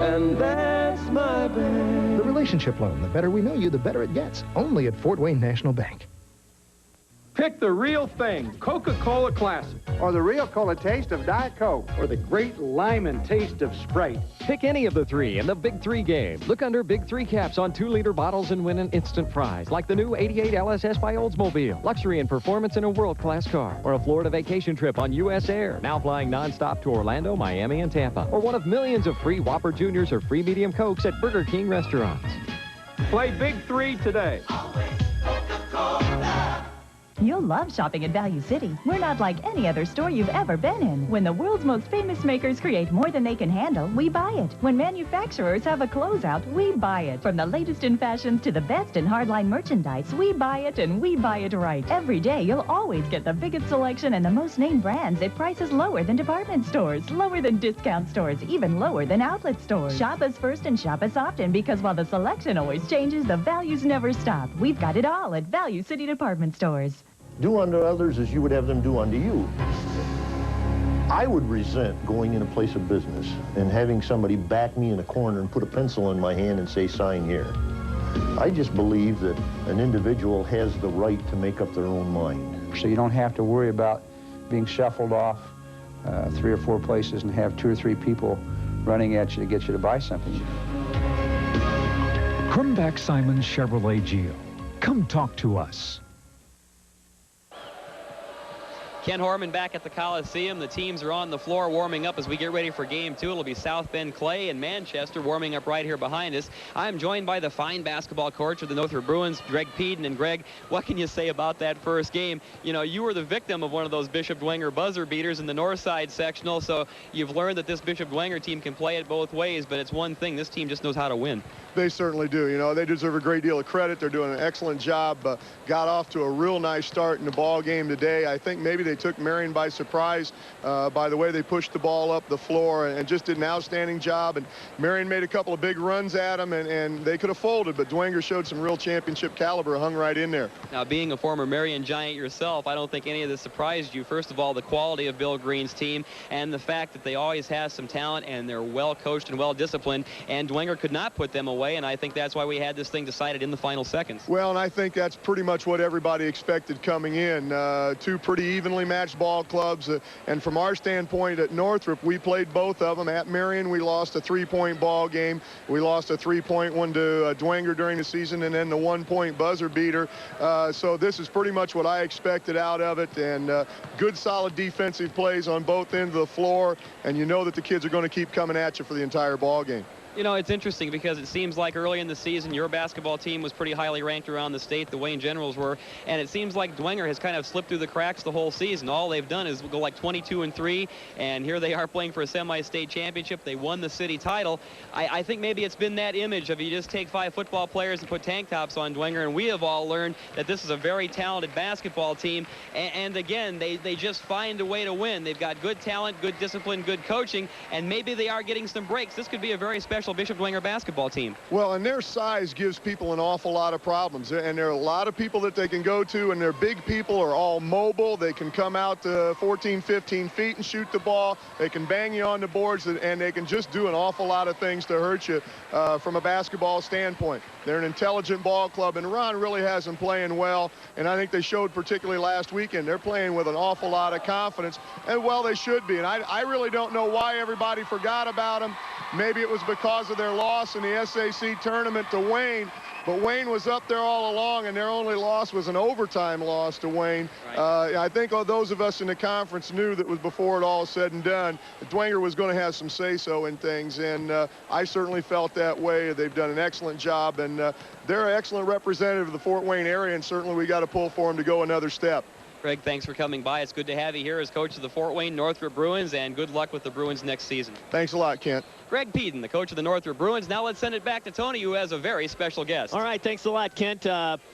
Speaker 17: and that's my bank.
Speaker 10: The relationship loan. The better we know you, the better it gets. Only at Fort Wayne National Bank.
Speaker 11: Pick the real thing, Coca-Cola Classic. Or the real cola taste of Diet Coke. Or the great lemon taste of Sprite.
Speaker 6: Pick any of the three in the Big 3 game. Look under Big 3 caps on 2-liter bottles and win an instant prize, like the new 88 LSS by Oldsmobile. Luxury and performance in a world-class car. Or a Florida vacation trip on U.S. Air, now flying nonstop to Orlando, Miami, and Tampa. Or one of millions of free Whopper Juniors or free medium Cokes at Burger King restaurants.
Speaker 11: Play Big 3 today.
Speaker 14: You'll love shopping at Value City. We're not like any other store you've ever been in. When the world's most famous makers create more than they can handle, we buy it. When manufacturers have a closeout, we buy it. From the latest in fashions to the best in hardline merchandise, we buy it, and we buy it right. Every day, you'll always get the biggest selection and the most name brands at prices lower than department stores, lower than discount stores, even lower than outlet stores. Shop us first and shop us often, because while the selection always changes, the values never stop. We've got it all at Value City Department Stores.
Speaker 16: Do unto others as you would have them do unto you.
Speaker 7: I would resent going in a place of business and having somebody back me in a corner and put a pencil in my hand and say, sign here. I just believe that an individual has the right to make up their own mind.
Speaker 16: So you don't have to worry about being shuffled off 3 or 4 places and have 2 or 3 people running at you to get you to buy something.
Speaker 18: Crumbach Simons Chevrolet Geo. Come talk to us.
Speaker 8: Ken Horman back at the Coliseum. The teams are on the floor warming up as we get ready for game 2. It'll be South Bend Clay and Manchester warming up right here behind us. I'm joined by the fine basketball coach of the Northrop Bruins, Greg Peden. And Greg, what can you say about that first game? You know, you were the victim of one of those Bishop Dwenger buzzer beaters in the north side sectional, so you've learned that this Bishop Dwenger team can play it both ways, but it's one thing, this team just knows how to win.
Speaker 22: They certainly do. You know, they deserve a great deal of credit. They're doing an excellent job. Got off to a real nice start in the ball game today. I think maybe they took Marion by surprise by the way they pushed the ball up the floor and just did an outstanding job. And Marion made a couple of big runs at them, and they could have folded, but Dwenger showed some real championship caliber, hung right in there.
Speaker 8: Now, being a former Marion Giant yourself, I don't think any of this surprised you. First of all, the quality of Bill Green's team and the fact that they always have some talent and they're well coached and well disciplined, and Dwenger could not put them away, and I think that's why we had this thing decided in the final seconds.
Speaker 22: Well, and I think that's pretty much what everybody expected coming in. 2 pretty evenly matched ball clubs, and from our standpoint at Northrop, we played both of them. At Marion, we lost a 3-point ball game. We lost a 3-point one to Dwenger during the season, and then the 1-point buzzer beater. So this is pretty much what I expected out of it, and good solid defensive plays on both ends of the floor, and you know that the kids are going to keep coming at you for the entire ball game.
Speaker 8: You know, it's interesting because it seems like early in the season your basketball team was pretty highly ranked around the state, the Wayne Generals were, and it seems like Dwenger has kind of slipped through the cracks the whole season. All they've done is go like 22-3, and here they are playing for a semi-state championship. They won the city title. I think maybe it's been that image of you just take 5 football players and put tank tops on Dwenger, and we have all learned that this is a very talented basketball team, and again, they just find a way to win. They've got good talent, good discipline, good coaching, and maybe they are getting some breaks. This could be a very special Bishop Dwenger basketball team.
Speaker 22: Well, and their size gives people an awful lot of problems, and there are a lot of people that they can go to, and their big people are all mobile. They can come out to 14, 15 feet and shoot the ball. They can bang you on the boards, and they can just do an awful lot of things to hurt you from a basketball standpoint. They're an intelligent ball club, and Ron really has them playing well, and I think they showed particularly last weekend. They're playing with an awful lot of confidence, and well, they should be, and I really don't know why everybody forgot about them. Maybe it was because of their loss in the SAC tournament to Wayne, but Wayne was up there all along, and their only loss was an overtime loss to Wayne. Right. I think those of us in the conference knew that was before it all said and done, Dwenger was going to have some say-so in things, and I certainly felt that way. They've done an excellent job, and they're an excellent representative of the Fort Wayne area, and certainly we got to pull for them to go another step.
Speaker 8: Greg, thanks for coming by. It's good to have you here as coach of the Fort Wayne Northrop Bruins, and good luck with the Bruins next season.
Speaker 22: Thanks a lot, Kent.
Speaker 8: Greg Peden, the coach of the Northrop Bruins. Now let's send it back to Tony, who has a very special guest.
Speaker 15: All right, thanks a lot, Kent.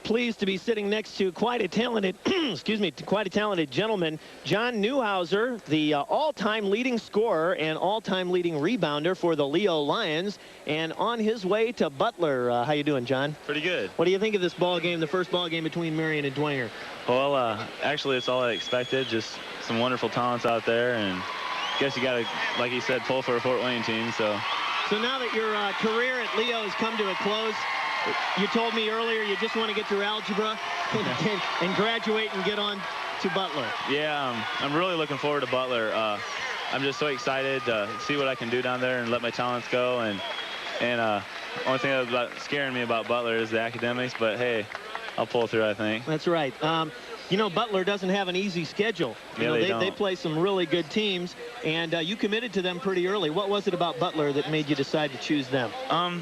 Speaker 15: Pleased to be sitting next to quite a talented, excuse me, quite a talented gentleman, John Newhouser, the all-time leading scorer and all-time leading rebounder for the Leo Lions, and on his way to Butler. How you doing, John?
Speaker 25: Pretty good.
Speaker 15: What do you think of this ball game, the first ball game between Marion and Dwenger?
Speaker 25: Well, actually, it's all I expected. Just some wonderful talents out there, and I guess you got to, like you said, pull for a Fort Wayne team. So
Speaker 15: now that your career at Leo has come to a close, you told me earlier you just want to get through algebra and graduate and get on to Butler.
Speaker 25: Yeah, I'm really looking forward to Butler. I'm just so excited to see what I can do down there and let my talents go. And only thing that's scaring me about Butler is the academics, but hey, I'll pull through, I think.
Speaker 15: That's right. You know, Butler doesn't have an easy schedule. They play some really good teams, and you committed to them pretty early. What was it about Butler that made you decide to choose them?
Speaker 25: I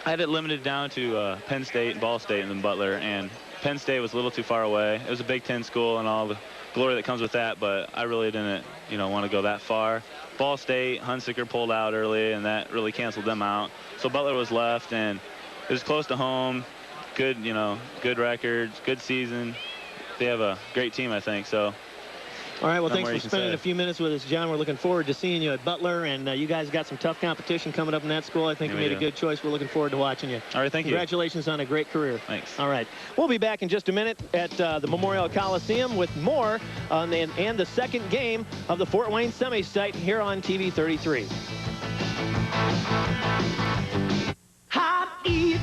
Speaker 25: had it limited down to Penn State and Ball State and then Butler, and Penn State was a little too far away. It was a Big Ten school and all the glory that comes with that, but I really didn't, want to go that far. Ball State, Hunsaker pulled out early, and that really canceled them out. So Butler was left, and it was close to home. Good, good records, good season. They have a great team, I think. So
Speaker 15: All right, well,
Speaker 25: Not
Speaker 15: thanks
Speaker 25: more
Speaker 15: for
Speaker 25: you can
Speaker 15: spending
Speaker 25: say.
Speaker 15: a few minutes with us, John. We're looking forward to seeing you at Butler, and you guys got some tough competition coming up in that school. I think
Speaker 25: Yeah,
Speaker 15: you
Speaker 25: we
Speaker 15: made a
Speaker 25: do.
Speaker 15: good choice. We're looking forward to watching you.
Speaker 25: All right, thank you.
Speaker 15: Congratulations on a great career.
Speaker 25: Thanks.
Speaker 15: All right. We'll be back in just a minute at the Memorial Coliseum with more and the second game of the Fort Wayne semi-state here on TV 33.
Speaker 17: Hot eats,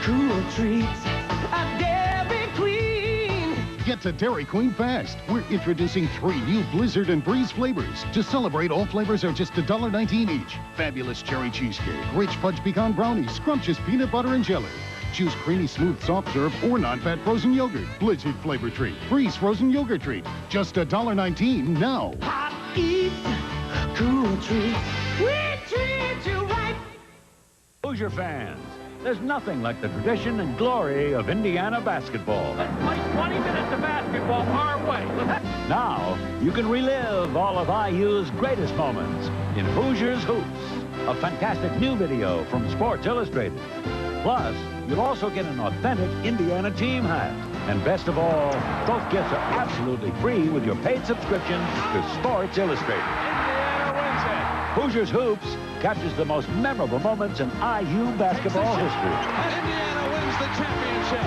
Speaker 17: cool treats, a Dairy Queen.
Speaker 2: Get to Dairy Queen fast. We're introducing 3 new Blizzard and Breeze flavors. To celebrate, all flavors are just $1.19 each. Fabulous cherry cheesecake, rich fudge pecan brownie, scrumptious peanut butter and jelly. Choose creamy, smooth, soft serve or non-fat frozen yogurt. Blizzard flavor treat, Breeze frozen yogurt treat. Just $1.19 now.
Speaker 17: Hot eats, cool treats, we treat you right.
Speaker 1: Hoosier fans, there's nothing like the tradition and glory of Indiana basketball.
Speaker 17: Let's play 20 minutes of basketball our way.
Speaker 1: Now, you can relive all of IU's greatest moments in Hoosiers Hoops, a fantastic new video from Sports Illustrated. Plus, you'll also get an authentic Indiana team hat. And best of all, both gifts are absolutely free with your paid subscription to Sports Illustrated.
Speaker 17: Indiana wins it.
Speaker 1: Hoosiers Hoops captures the most memorable moments in IU basketball history.
Speaker 17: Indiana wins the championship.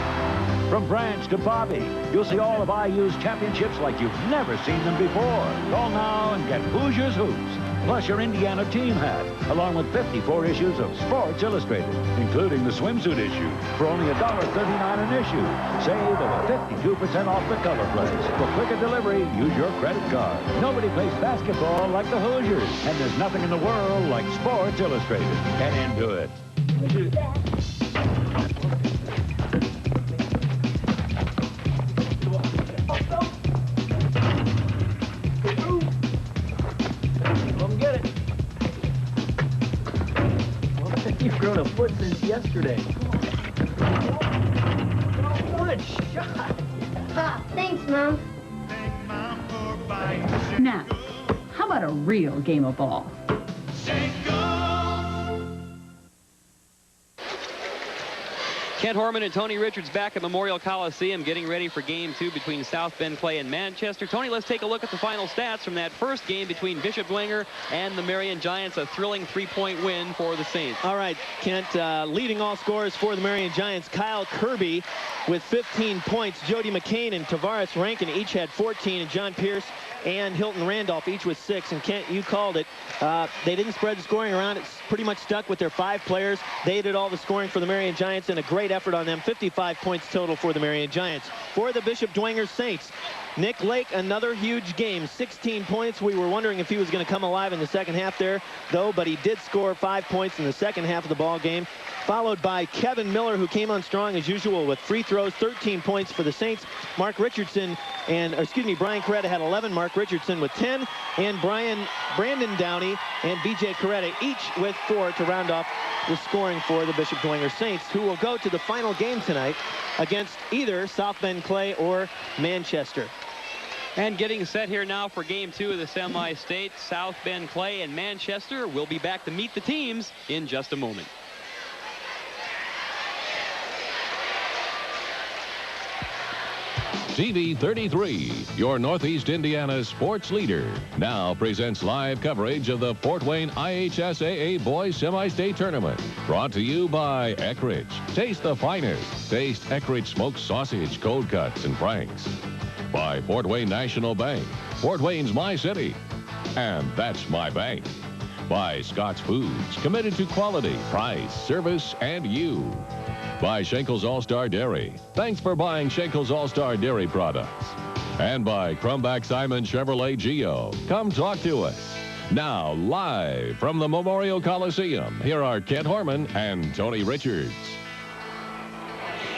Speaker 1: From Branch to Bobby, you'll see all of IU's championships like you've never seen them before. Call now and get Hoosiers Hoops, plus your Indiana team hat, along with 54 issues of Sports Illustrated, including the swimsuit issue, for only $1.39 an issue. Save over 52% off the cover price. For quicker delivery, use your credit card. Nobody plays basketball like the Hoosiers, and there's nothing in the world like Sports Illustrated. Get into it.
Speaker 15: Come get it. Well, you've grown a foot since yesterday. Good shot.
Speaker 5: Ah, thanks, Mom.
Speaker 13: Now, how about a real game of ball?
Speaker 8: Kent Horman and Tony Richards back at Memorial Coliseum getting ready for Game 2 between South Bend Clay and Manchester. Tony, let's take a look at the final stats from that first game between Bishop Dwenger and the Marion Giants. A thrilling 3-point win for the Saints.
Speaker 15: All right, Kent, leading all scorers for the Marion Giants, Kyle Kirby with 15 points. Jody McCain and Tavares Rankin each had 14, and John Pierce and Hilton Randolph each with 6. And Kent, you called it. They didn't spread the scoring around. It's pretty much stuck with their 5 players. They did all the scoring for the Marion Giants, and a great effort on them. 55 points total for the Marion Giants. For the Bishop Dwenger Saints, Nick Lake, another huge game, 16 points. We were wondering if he was going to come alive in the second half there, though, but he did score 5 points in the second half of the ball game. Followed by Kevin Miller, who came on strong as usual with free throws, 13 points for the Saints. Brian Coretta had 11, Mark Richardson with 10, and Brandon Downey and BJ Coretta each with 4 to round off the scoring for the Bishop Dwenger Saints, who will go to the final game tonight against either South Bend Clay or Manchester.
Speaker 8: And getting set here now for Game 2 of the semi-state, South Bend Clay and Manchester will be back to meet the teams in just a moment.
Speaker 19: TV 33, your Northeast Indiana sports leader, now presents live coverage of the Fort Wayne IHSAA Boys Semi-State Tournament. Brought to you by Eckrich. Taste the finest. Taste Eckrich smoked sausage, cold cuts, and franks. By Fort Wayne National Bank. Fort Wayne's my city. And that's my bank. By Scott's Foods, committed to quality, price, service, and you. By Schenkel's All-Star Dairy. Thanks for buying Schenkel's All-Star Dairy products. And by Crumback Simon Chevrolet Geo. Come talk to us. Now, live from the Memorial Coliseum, here are Kent Horman and Tony Richards.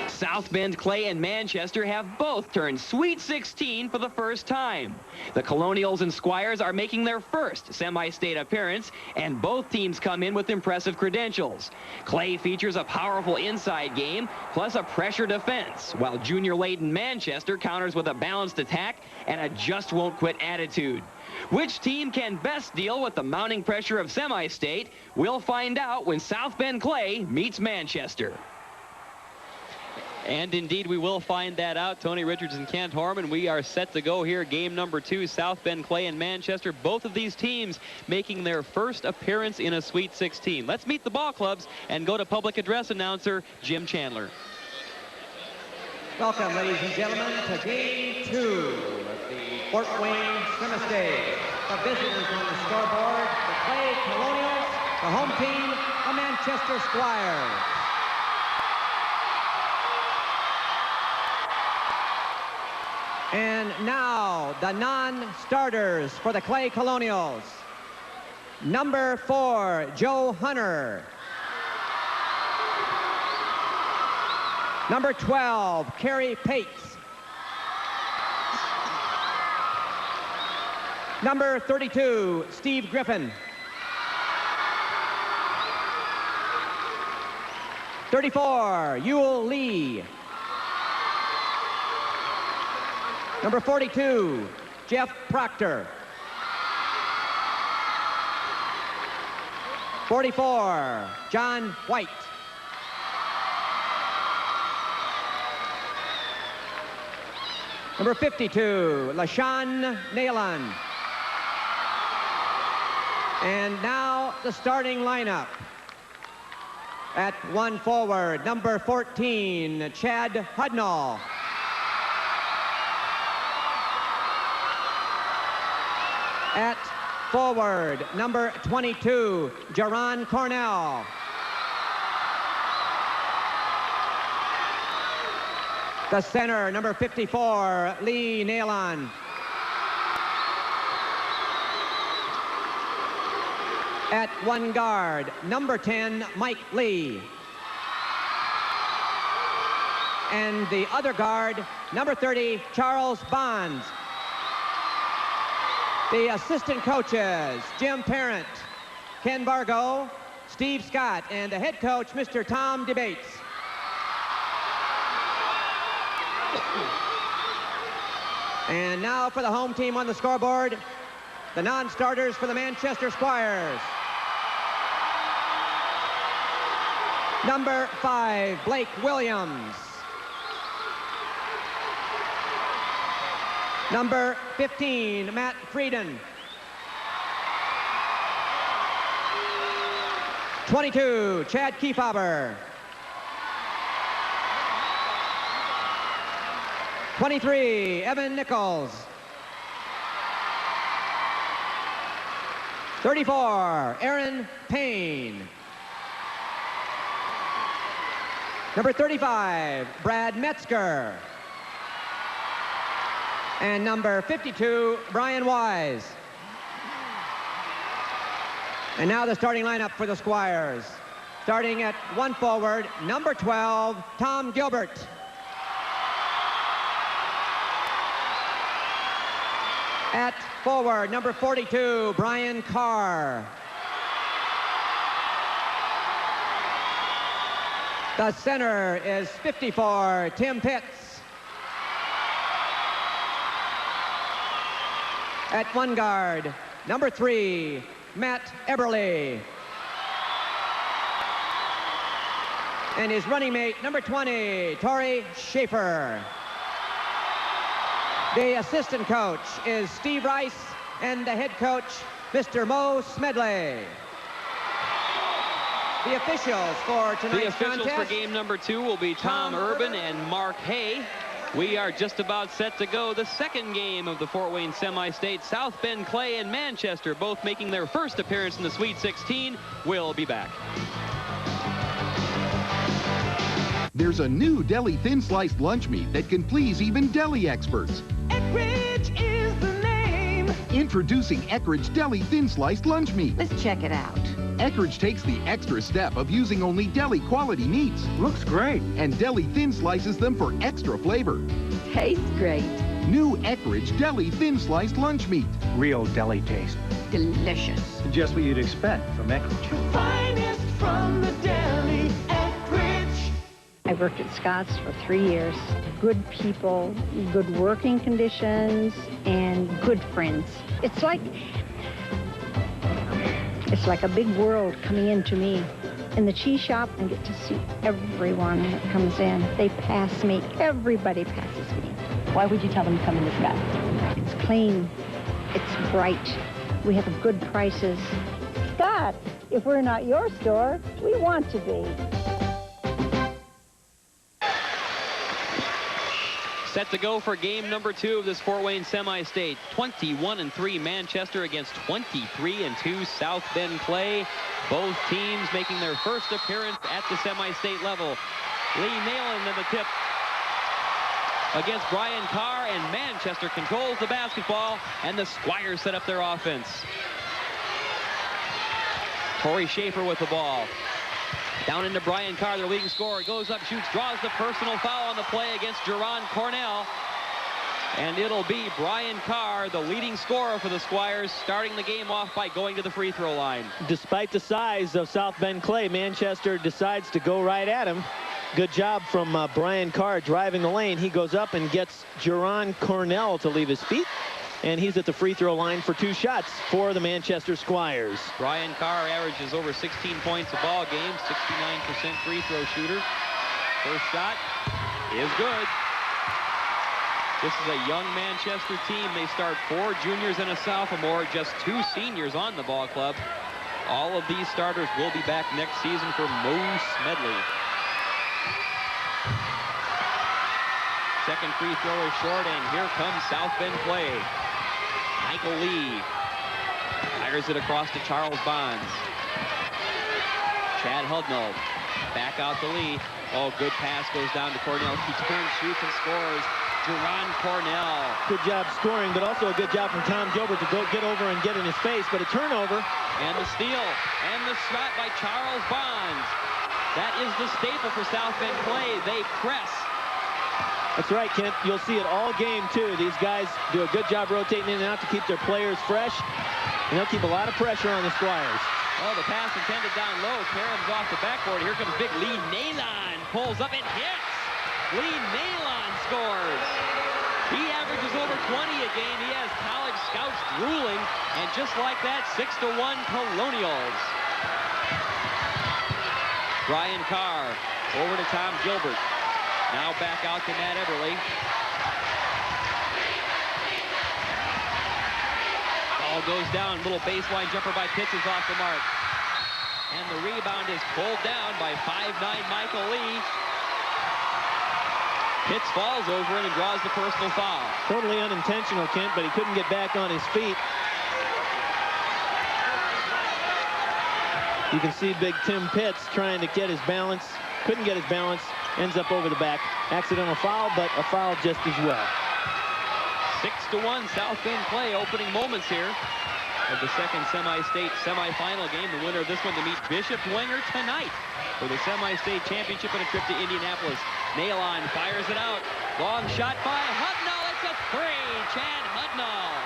Speaker 8: South Bend Clay and Manchester have both turned Sweet 16 for the first time. The Colonials and Squires are making their first semi-state appearance, and both teams come in with impressive credentials. Clay features a powerful inside game, plus a pressure defense, while junior-laden Manchester counters with a balanced attack and a just-won't-quit attitude. Which team can best deal with the mounting pressure of semi-state? We'll find out when South Bend Clay meets Manchester. And indeed, we will find that out. Tony Richards and Kent Horman, we are set to go here. Game number 2, South Bend Clay and Manchester. Both of these teams making their first appearance in a Sweet 16. Let's meet the ball clubs and go to public address announcer Jim Chandler.
Speaker 4: Welcome, ladies and gentlemen, to Game 2 of the Fort Wayne Semi-State. The visitors on the scoreboard, the Clay Colonials, the home team, the Manchester Squires. And now, the non-starters for the Clay Colonials. Number 4, Joe Hunter. Number 12, Carrie Pates. Number 32, Steve Griffin. 34, Yule Lee. Number 42, Jeff Proctor. 44, John White. Number 52, LaShawn Nalon. And now the starting lineup. At 1 forward, number 14, Chad Hudnall. At forward, number 22, Jaron Cornell. The center, number 54, Lee Nalon. At 1 guard, number 10, Mike Lee. And the other guard, number 30, Charles Bonds. The assistant coaches, Jim Parent, Ken Bargo, Steve Scott, and the head coach, Mr. Tom DeBates. And now for the home team on the scoreboard, the non-starters for the Manchester Squires. Number 5, Blake Williams. Number 15, Matt Frieden. 22, Chad Kiefaber. 23, Evan Nichols. 34, Aaron Payne. Number 35, Brad Metzger. And number 52, Brian Wise. And now the starting lineup for the Squires. Starting at 1 forward, number 12, Tom Gilbert. At forward, number 42, Brian Carr. The center is 54, Tim Pitts. At 1 guard, number 3, Matt Eberle. And his running mate, number 20, Torrey Schaefer. The assistant coach is Steve Rice, and the head coach, Mr. Mo Smedley. The officials for tonight's
Speaker 8: The officials
Speaker 4: contest.
Speaker 8: for game number 2 will be Tom Urban and Mark Hay. We are just about set to go. The second game of the Fort Wayne Semi-State, South Bend Clay and Manchester, both making their first appearance in the Sweet 16. We'll be back.
Speaker 20: There's a new deli thin-sliced lunch meat that can please even deli experts.
Speaker 21: Eckrich is the name.
Speaker 20: Introducing Eckrich Deli Thin-Sliced Lunch Meat.
Speaker 21: Let's check it out.
Speaker 20: Eckrich takes the extra step of using only deli quality meats.
Speaker 11: Looks great.
Speaker 20: And deli thin slices them for extra flavor.
Speaker 21: Tastes great.
Speaker 20: New Eckrich Deli Thin-Sliced Lunch Meat.
Speaker 11: Real deli taste.
Speaker 21: Delicious.
Speaker 11: Just what you'd expect from Eckrich.
Speaker 21: Finest from the deli, Eckrich.
Speaker 23: I worked at Scott's for 3 years. Good people, good working conditions, and good friends. It's like a big world coming into me in the cheese shop and get to see everyone that comes in. They pass me. Everybody passes me.
Speaker 14: Why would you tell them to come in this guy?
Speaker 23: It's clean. It's bright. We have good prices. Scott, if we're not your store, we want to be.
Speaker 8: Set to go for game number 2 of this Fort Wayne semi-state. 21-3 Manchester against 23-2 South Bend Clay. Both teams making their first appearance at the semi-state level. Lee Nalen in the tip against Brian Carr, and Manchester controls the basketball, and the Squires set up their offense. Torrey Schaefer with the ball. Down into Brian Carr, their leading scorer. Goes up, shoots, draws the personal foul on the play against Jerron Cornell. And it'll be Brian Carr, the leading scorer for the Squires, starting the game off by going to the free throw line.
Speaker 15: Despite the size of South Bend Clay, Manchester decides to go right at him. Good job from Brian Carr driving the lane. He goes up and gets Jerron Cornell to leave his feet. And he's at the free throw line for 2 shots for the Manchester Squires.
Speaker 8: Brian Carr averages over 16 points a ball game, 69% free throw shooter. First shot is good. This is a young Manchester team. They start 4 juniors and a sophomore, just 2 seniors on the ball club. All of these starters will be back next season for Moose Medley. Second free throw is short, and here comes South Bend Clay. Michael Lee fires it across to Charles Bonds. Chad Hudnall back out to Lee. Oh, good pass goes down to Cornell. He turns, shoots, and scores. Jerron Cornell.
Speaker 15: Good job scoring, but also a good job from Tom Gilbert to go get over and get in his face. But a turnover.
Speaker 8: And the steal. And the shot by Charles Bonds. That is the staple for South Bend Clay. They press.
Speaker 15: That's right, Kent. You'll see it all game, too. These guys do a good job rotating in and out to keep their players fresh. And they'll keep a lot of pressure on the Squires.
Speaker 8: Oh, the pass intended down low. Karam's off the backboard. Here comes big Lee Nalon. Pulls up and hits. Lee Nalon scores. He averages over 20 a game. He has college scouts drooling. And just like that, 6-1 Colonials. Brian Carr over to Tom Gilbert. Now back out to Matt Eberly. Ball goes down. Little baseline jumper by Pitts is off the mark. And the rebound is pulled down by 5'9" Michael Lee. Pitts falls over it and draws the personal foul.
Speaker 15: Totally unintentional, Kent, but he couldn't get back on his feet. You can see big Tim Pitts trying to get his balance. Couldn't get his balance. Ends up over the back. Accidental foul, but a foul just as well.
Speaker 8: 6-1 South Bend Clay. Opening moments here of the second semi-state semi-final game. The winner of this one to meet Bishop Dwenger tonight for the semi-state championship and a trip to Indianapolis. Nalon fires it out. Long shot by Hudnall. It's a 3. Chad Hudnall.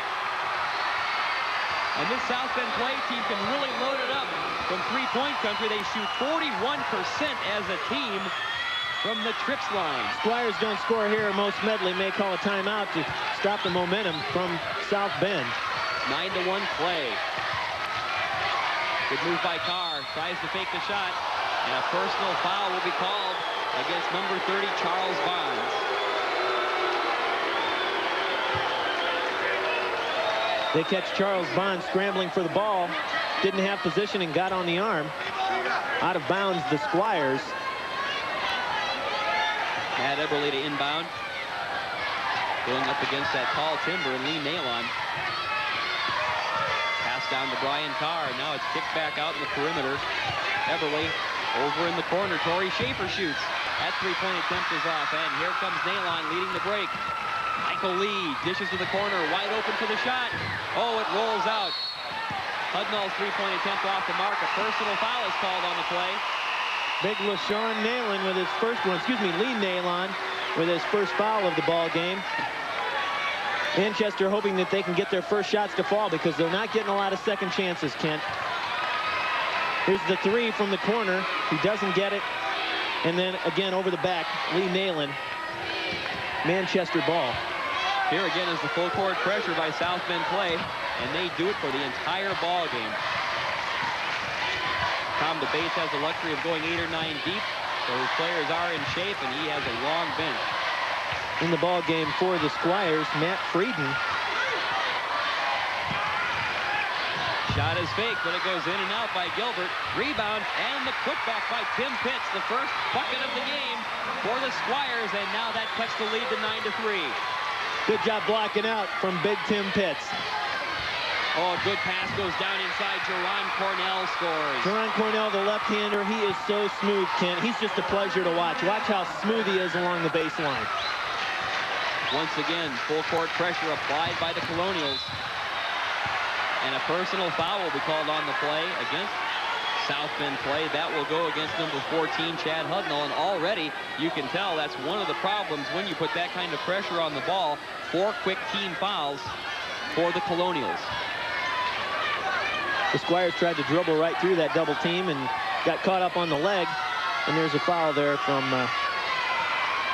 Speaker 8: And this South Bend Clay team can really load it up from three-point country. They shoot 41% as a team from the trips line.
Speaker 15: Squires don't score here. Most Medley may call a timeout to stop the momentum from South Bend.
Speaker 8: 9-1 Clay. Good move by Carr. Tries to fake the shot. And a personal foul will be called against number 30, Charles Bonds.
Speaker 15: They catch Charles Bonds scrambling for the ball. Didn't have position and got on the arm. Out of bounds, the Squires.
Speaker 8: Matt Eberly to inbound. Going up against that tall timber, and Lee Nalon. Pass down to Brian Carr. Now it's kicked back out in the perimeter. Eberly over in the corner. Torrey Schaefer shoots. That three-point attempt is off, and here comes Nalon leading the break. Michael Lee dishes to the corner, wide open for the shot. Oh, it rolls out. Hudnall's three-point attempt off the mark. A personal foul is called on the play.
Speaker 15: Big LaShawn Nalon with his first one. Lee Nalon with his first foul of the ball game. Manchester hoping that they can get their first shots to fall because they're not getting a lot of second chances, Kent. Here's the 3 from the corner. He doesn't get it. And then again over the back, Lee Nalon. Manchester ball.
Speaker 8: Here again is the full court pressure by South Bend Clay, and they do it for the entire ball game. Tom DeBates has the luxury of going 8 or 9 deep, so his players are in shape, and he has a long bench.
Speaker 15: In the ball game for the Squires, Matt Frieden.
Speaker 8: Shot is fake, but it goes in and out by Gilbert. Rebound, and the putback by Tim Pitts, the first bucket of the game for the Squires, and now that cuts the lead to 9-3.
Speaker 15: Good job blocking out from big Tim Pitts.
Speaker 8: Oh, a good pass goes down inside. Jerron Cornell scores.
Speaker 15: Jerron Cornell, the left-hander, he is so smooth, Kent. He's just a pleasure to watch. Watch how smooth he is along the baseline.
Speaker 8: Once again, full court pressure applied by the Colonials. And a personal foul will be called on the play against South Bend play. That will go against number 14, Chad Hudnall. And already you can tell that's one of the problems when you put that kind of pressure on the ball. 4 quick team fouls for the Colonials.
Speaker 15: The Squires tried to dribble right through that double team and got caught up on the leg. And there's a foul there from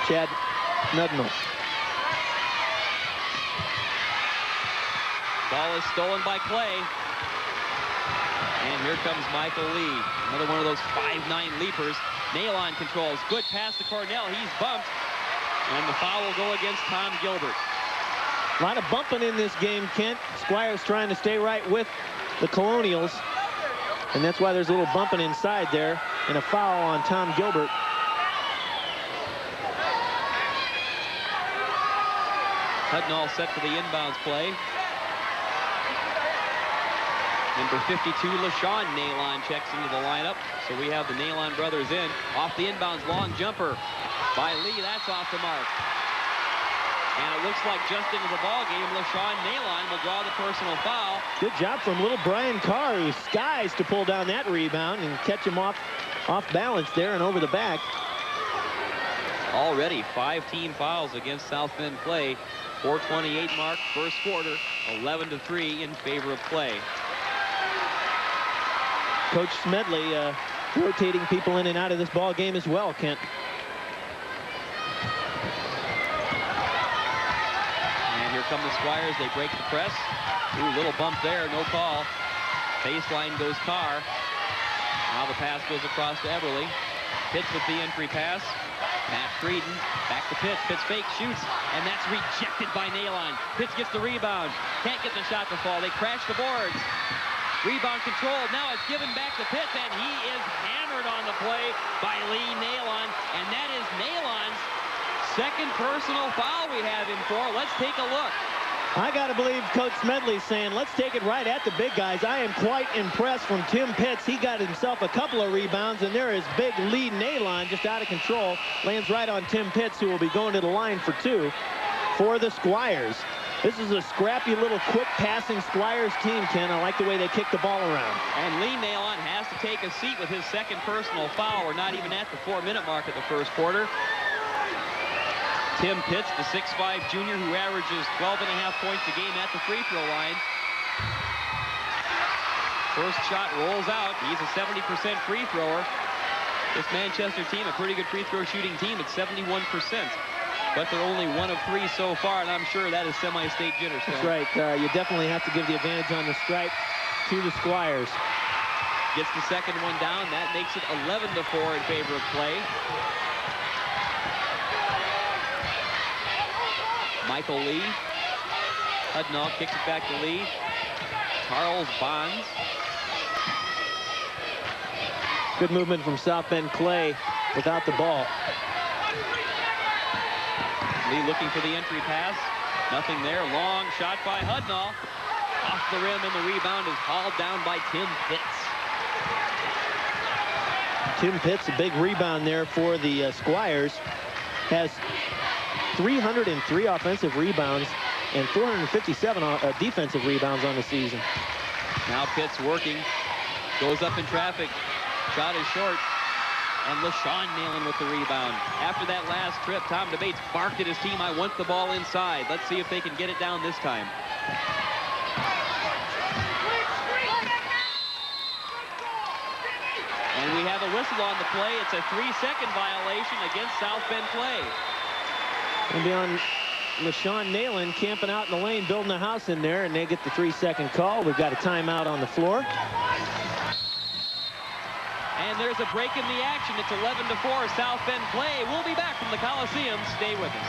Speaker 15: Chad Hudnall.
Speaker 8: Ball is stolen by Clay. And here comes Michael Lee. Another one of those 5'9" leapers. Nalon controls. Good pass to Cornell. He's bumped. And the foul will go against Tom Gilbert.
Speaker 15: A lot of bumping in this game, Kent. Squires trying to stay right with the Colonials. And that's why there's a little bumping inside there. And a foul on Tom Gilbert.
Speaker 8: Hudnall set for the inbounds play. Number 52, LaShawn Nalon checks into the lineup. So we have the Nalon brothers in. Off the inbounds, long jumper by Lee. That's off the mark. And it looks like just into the ball game, LaShawn Nalon will draw the personal foul.
Speaker 15: Good job from little Brian Carr, who skies to pull down that rebound and catch him off balance there and over the back.
Speaker 8: Already 5 team fouls against South Bend play. 4:28 mark, first quarter, 11-3 in favor of Clay.
Speaker 15: Coach Smedley rotating people in and out of this ball game as well, Kent.
Speaker 8: And here come the Squires. They break the press. Ooh, little bump there, no call. Baseline goes Carr. Now the pass goes across to Everly. Pitts with the entry pass. Matt Frieden back to Pitts. Pitts fake, shoots, and that's rejected by Nalon. Pitts gets the rebound. Can't get the shot to fall. They crash the boards. Rebound controlled. Now it's given back to Pitts, and he is hammered on the play by Lee Nalon. And that is Nalon's second personal foul we have him for. Let's take a look.
Speaker 15: I got to believe Coach Smedley's saying, let's take it right at the big guys. I am quite impressed from Tim Pitts. He got himself a couple of rebounds, and there is big Lee Nalon just out of control. Lands right on Tim Pitts, who will be going to the line for 2 for the Squires. This is a scrappy little quick passing Squires team, Ken. I like the way they kick the ball around.
Speaker 8: And Lee Nalon has to take a seat with his second personal foul. We're not even at the 4-minute mark of the first quarter. Tim Pitts, the 6'5" junior who averages 12.5 points a game at the free throw line. First shot rolls out. He's a 70% free thrower. This Manchester team, a pretty good free throw shooting team at 71%. But they're only 1 of 3 so far, and I'm sure that is semi-state jitter.
Speaker 15: That's right. You definitely have to give the advantage on the stripe to the Squires.
Speaker 8: Gets the second one down. That makes it 11-4 in favor of Clay. Michael Lee. Hudnall kicks it back to Lee. Charles Bonds.
Speaker 15: Good movement from South Bend Clay without the ball.
Speaker 8: Lee looking for the entry pass. Nothing there. Long shot by Hudnall. Off the rim, and the rebound is hauled down by Tim Pitts.
Speaker 15: Tim Pitts, a big rebound there for the Squires. Has 303 offensive rebounds and 457 defensive rebounds on the season.
Speaker 8: Now Pitts working. Goes up in traffic. Shot is short. And LaShawn Nalon with the rebound. After that last trip, Tom DeBates barked at his team, I want the ball inside. Let's see if they can get it down this time. And we have a whistle on the play. It's a 3-second violation against South Bend Clay.
Speaker 15: And beyond LaShawn Nalon camping out in the lane, building a house in there, and they get the 3-second call. We've got a timeout on the floor.
Speaker 8: And there's a break in the action. It's 11-4 South Bend Clay. We'll be back from the Coliseum. Stay with us.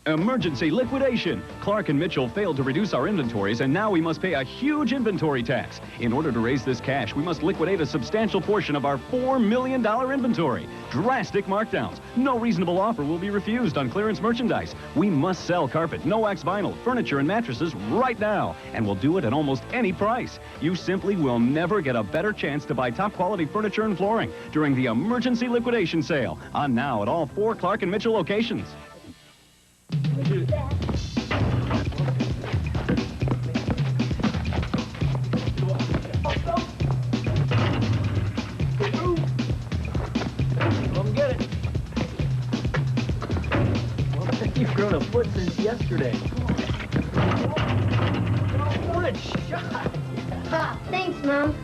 Speaker 3: Emergency liquidation. Clark and Mitchell failed to reduce our inventories, and now we must pay a huge inventory tax. In order to raise this cash, we must liquidate a substantial portion of our $4 million inventory. Drastic markdowns. No reasonable offer will be refused on clearance merchandise. We must sell carpet, no-wax vinyl, furniture, and mattresses right now, and we'll do it at almost any price. You simply will never get a better chance to buy top-quality furniture and flooring during the emergency liquidation sale. On now at all 4 Clark and Mitchell locations.
Speaker 15: Come get it. Well, you've grown a foot since yesterday. Good shot.
Speaker 5: Oh, thanks, Mom.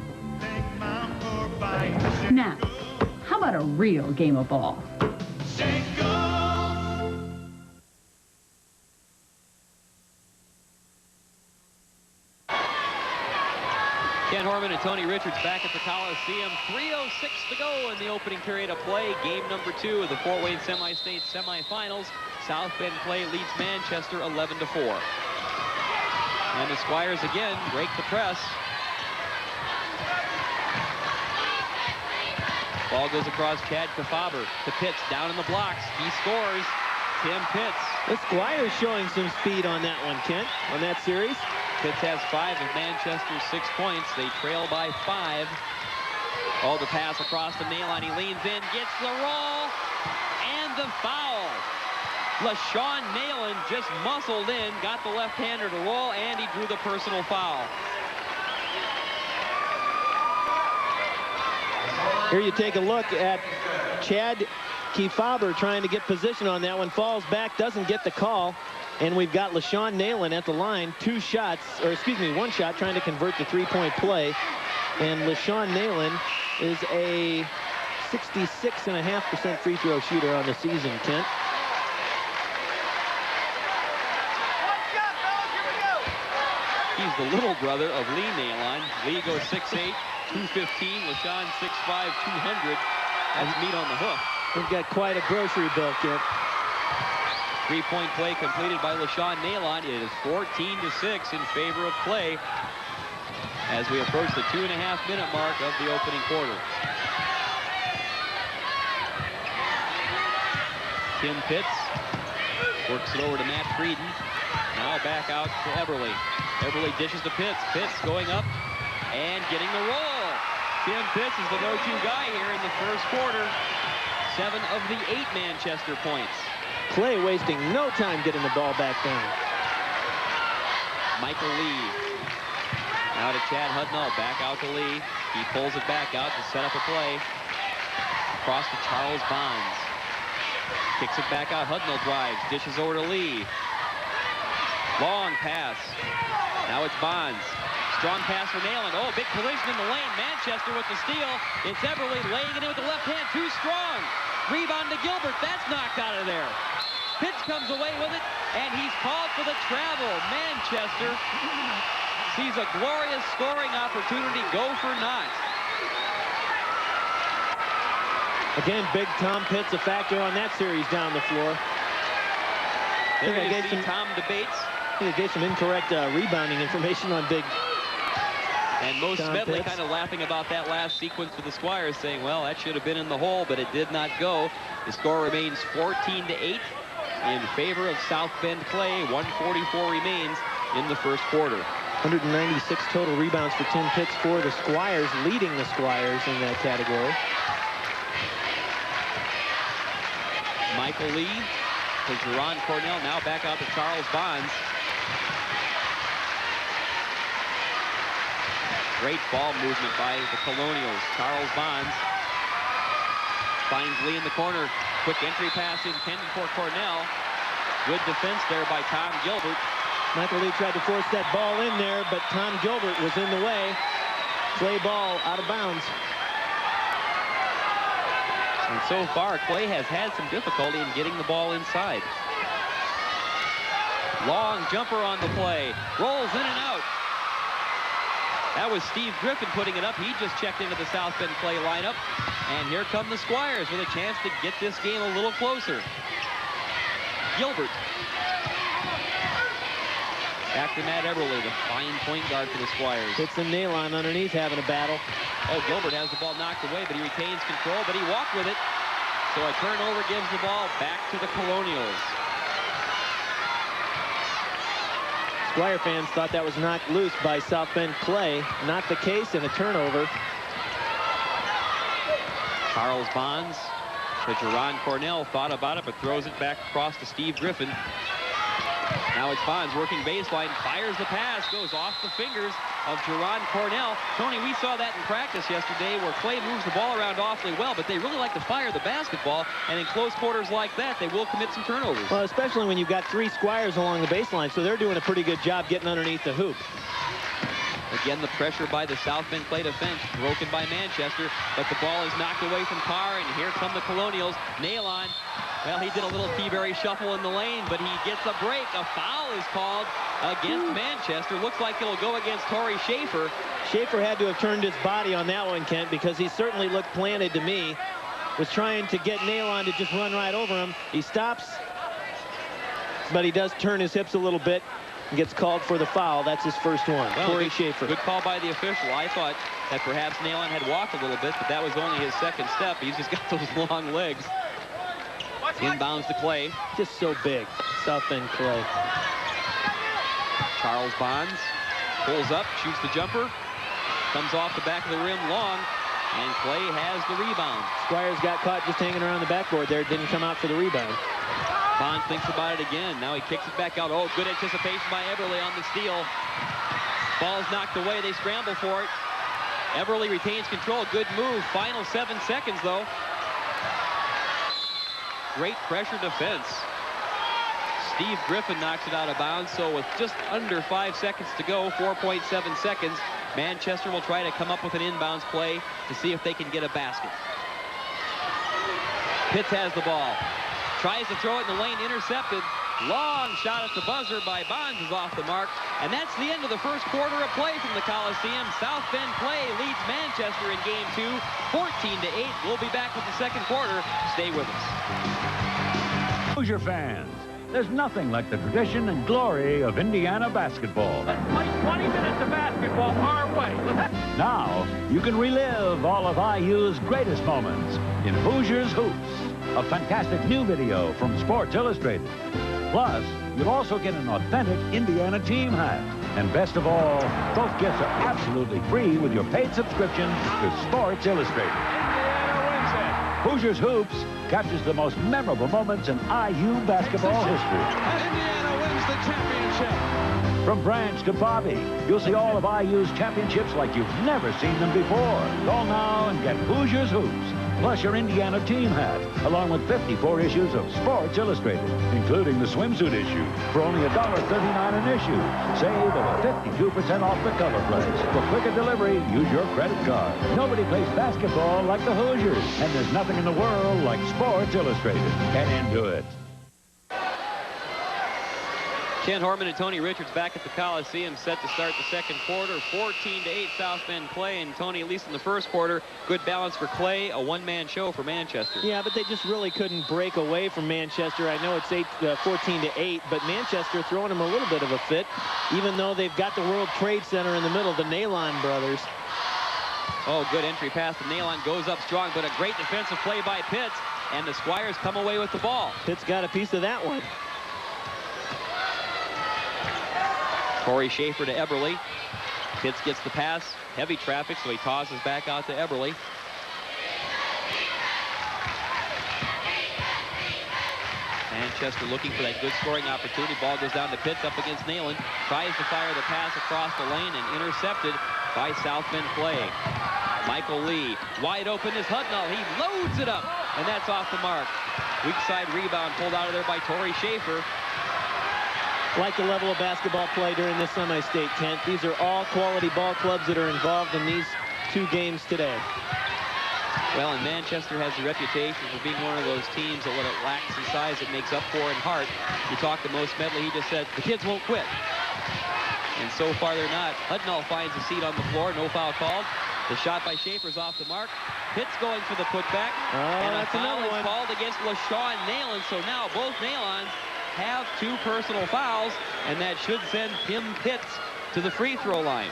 Speaker 13: Now, how about a real game of ball?
Speaker 8: Ken Horman and Tony Richards back at the Coliseum. 3:06 to go in the opening period of play. Game number 2 of the Fort Wayne Semi-State semifinals. South Bend Clay leads Manchester 11-4. And the Squires again break the press. Ball goes across Chad Kefauver to Pitts down in the blocks. He scores. Tim Pitts.
Speaker 15: The Squires showing some speed on that one, Kent, on that series.
Speaker 8: Pitts has 5 of Manchester's 6 points. They trail by 5. Oh, the pass across the nail line. He leans in, gets the roll, and the foul. LaShawn Nalen just muscled in, got the left-hander to roll, and he drew the personal foul.
Speaker 15: Here you take a look at Chad Kefauver trying to get position on that one. Falls back, doesn't get the call. And we've got LaShawn Nalen at the line. 1 shot trying to convert the 3-point play. And LaShawn Nalen is a 66.5% free throw shooter on the season, Kent.
Speaker 8: He's the little brother of Lee Nalen. Lee goes 6'8", 215. LaShawn 6'5", 200. That's meat on the hook.
Speaker 15: We've got quite a grocery bill, Kent.
Speaker 8: 3-point play completed by LaShawn Nalen. It is 14-6 in favor of Clay as we approach the 2.5-minute mark of the opening quarter. Tim Pitts works it over to Matt Frieden. Now back out to Eberle. Eberle dishes to Pitts. Pitts going up and getting the roll. Tim Pitts is the go-to guy here in the first quarter. 7 of the 8 Manchester points.
Speaker 15: Clay wasting no time getting the ball back down.
Speaker 8: Michael Lee. Now to Chad Hudnall. Back out to Lee. He pulls it back out to set up a play. Across to Charles Bonds. Kicks it back out. Hudnall drives. Dishes over to Lee. Long pass. Now it's Bonds. Strong pass for Nalen. Oh, big collision in the lane. Manchester with the steal. It's Eberle laying it in with the left hand. Too strong. Rebound to Gilbert. That's knocked out of there. Pitts comes away with it, and he's called for the travel. Manchester sees a glorious scoring opportunity. Go for naught.
Speaker 15: Again, big Tom Pitts a factor on that series down the floor.
Speaker 8: There you see Tom debates.
Speaker 15: He gave some incorrect rebounding information on big
Speaker 8: And Mo Smedley kind of laughing about that last sequence with the Squires, saying, well, that should have been in the hole, but it did not go. The score remains 14-8 in favor of South Bend Clay. 1:44 remains in the first quarter.
Speaker 15: 196 total rebounds for Tim Pitts for the Squires, leading the Squires in that category.
Speaker 8: Michael Lee to Jerron Cornell, now back out to Charles Bonds. Great ball movement by the Colonials. Charles Bonds finds Lee in the corner. Quick entry pass intended for Cornell. Good defense there by Tom Gilbert.
Speaker 15: Michael Lee tried to force that ball in there, but Tom Gilbert was in the way. Clay ball out of bounds.
Speaker 8: And so far, Clay has had some difficulty in getting the ball inside. Long jumper on the play. Rolls in and out. That was Steve Griffin putting it up. He just checked into the South Bend Clay lineup. And here come the Squires with a chance to get this game a little closer. Gilbert. Back to Matt Eberle, the fine point guard for the Squires.
Speaker 15: It's a nail on underneath, having a battle.
Speaker 8: Oh, Gilbert has the ball knocked away, but he retains control, but he walked with it. So a turnover gives the ball back to the Colonials.
Speaker 15: Squire fans thought that was knocked loose by South Bend Clay. Not the case, in a turnover.
Speaker 8: Charles Bonds to Jerron Cornell, thought about it, but throws it back across to Steve Griffin. Now it's Bonds working baseline, fires the pass, goes off the fingers of Jerron Cornell. Tony, we saw that in practice yesterday where Clay moves the ball around awfully well, but they really like to fire the basketball, and in close quarters like that, they will commit some turnovers.
Speaker 15: Well, especially when you've got 3 Squires along the baseline, so they're doing a pretty good job getting underneath the hoop.
Speaker 8: Again, the pressure by the South Bend Clay defense, broken by Manchester, but the ball is knocked away from Carr, and here come the Colonials. Nail on. Well, he did a little T-Berry shuffle in the lane, but he gets a break. A foul is called against Manchester. Looks like it'll go against Torrey Schaefer.
Speaker 15: Schaefer had to have turned his body on that one, Kent, because he certainly looked planted to me. Was trying to get Nail on to just run right over him. He stops, but he does turn his hips a little bit and gets called for the foul. That's his first one.
Speaker 8: Well,
Speaker 15: Torrey Schaefer.
Speaker 8: Good call by the official. I thought that perhaps Nailon had walked a little bit, but that was only his second step. He's just got those long legs. Inbounds to Clay.
Speaker 15: Just so big. South Bend Clay.
Speaker 8: Charles Bonds pulls up, shoots the jumper, comes off the back of the rim long, and Clay has the rebound.
Speaker 15: Squires got caught just hanging around the backboard there. Didn't come out for the rebound.
Speaker 8: Bonds thinks about it again. Now he kicks it back out. Oh, good anticipation by Eberle on the steal. Ball's knocked away. They scramble for it. Eberle retains control. Good move. Final 7 seconds, though. Great pressure defense. Steve Griffin knocks it out of bounds, so with just under 5 seconds to go, 4.7 seconds, Manchester will try to come up with an inbounds play to see if they can get a basket. Pitts has the ball. Tries to throw it in the lane, intercepted. Long shot at the buzzer by Bonds is off the mark. And that's the end of the first quarter of play from the Coliseum. South Bend Clay leads Manchester in game 2, 14-8. We'll be back with the second quarter. Stay with us.
Speaker 1: Hoosier fans, there's nothing like the tradition and glory of Indiana basketball.
Speaker 21: Let's play 20 minutes of basketball our way.
Speaker 1: Now, you can relive all of IU's greatest moments in Hoosiers Hoops, a fantastic new video from Sports Illustrated. Plus, you'll also get an authentic Indiana team hat. And best of all, both gifts are absolutely free with your paid subscription to Sports Illustrated.
Speaker 21: Indiana wins it.
Speaker 1: Hoosiers Hoops captures the most memorable moments in IU basketball history.
Speaker 21: And Indiana wins the championship.
Speaker 1: From Branch to Bobby, you'll see all of IU's championships like you've never seen them before. Call now and get Hoosiers Hoops, plus your Indiana team hat, along with 54 issues of Sports Illustrated, including the swimsuit issue, for only $1.39 an issue. Save over 52% off the cover price. For quicker delivery, use your credit card. Nobody plays basketball like the Hoosiers, and there's nothing in the world like Sports Illustrated. Get into it.
Speaker 8: Ken Horman and Tony Richards back at the Coliseum, set to start the second quarter. 14-8 South Bend Clay, and Tony, at least in the first quarter, good balance for Clay, a one-man show for Manchester.
Speaker 15: Yeah, but they just really couldn't break away from Manchester. I know it's 14-8, but Manchester throwing them a little bit of a fit, even though they've got the World Trade Center in the middle, the Nalon brothers.
Speaker 8: Oh, good entry pass to Nalon, goes up strong, but a great defensive play by Pitts, and the Squires come away with the ball.
Speaker 15: Pitts got a piece of that one.
Speaker 8: Torrey Schaefer to Eberle. Pitts gets the pass. Heavy traffic, so he tosses back out to Eberle. Manchester looking for that good scoring opportunity. Ball goes down to Pitts up against Nalon. Tries to fire the pass across the lane and intercepted by South Bend Clay. Michael Lee wide open is Hudnall. He loads it up, and that's off the mark. Weak side rebound pulled out of there by Torrey Schaefer.
Speaker 15: Like the level of basketball play during this semi-state, Kent. These are all quality ball clubs that are involved in these 2 games today.
Speaker 8: Well, and Manchester has the reputation for being one of those teams that what it lacks in size, it makes up for in heart. You talked to Mo Smedley, he just said, the kids won't quit. And so far they're not. Hudnall finds a seat on the floor. No foul called. The shot by Schaefer's off the mark. Pitts going for the putback. And a foul is called against LaShawn Nayland. So now both Naylons have 2 personal fouls, and that should send Tim Pitts to the free throw line.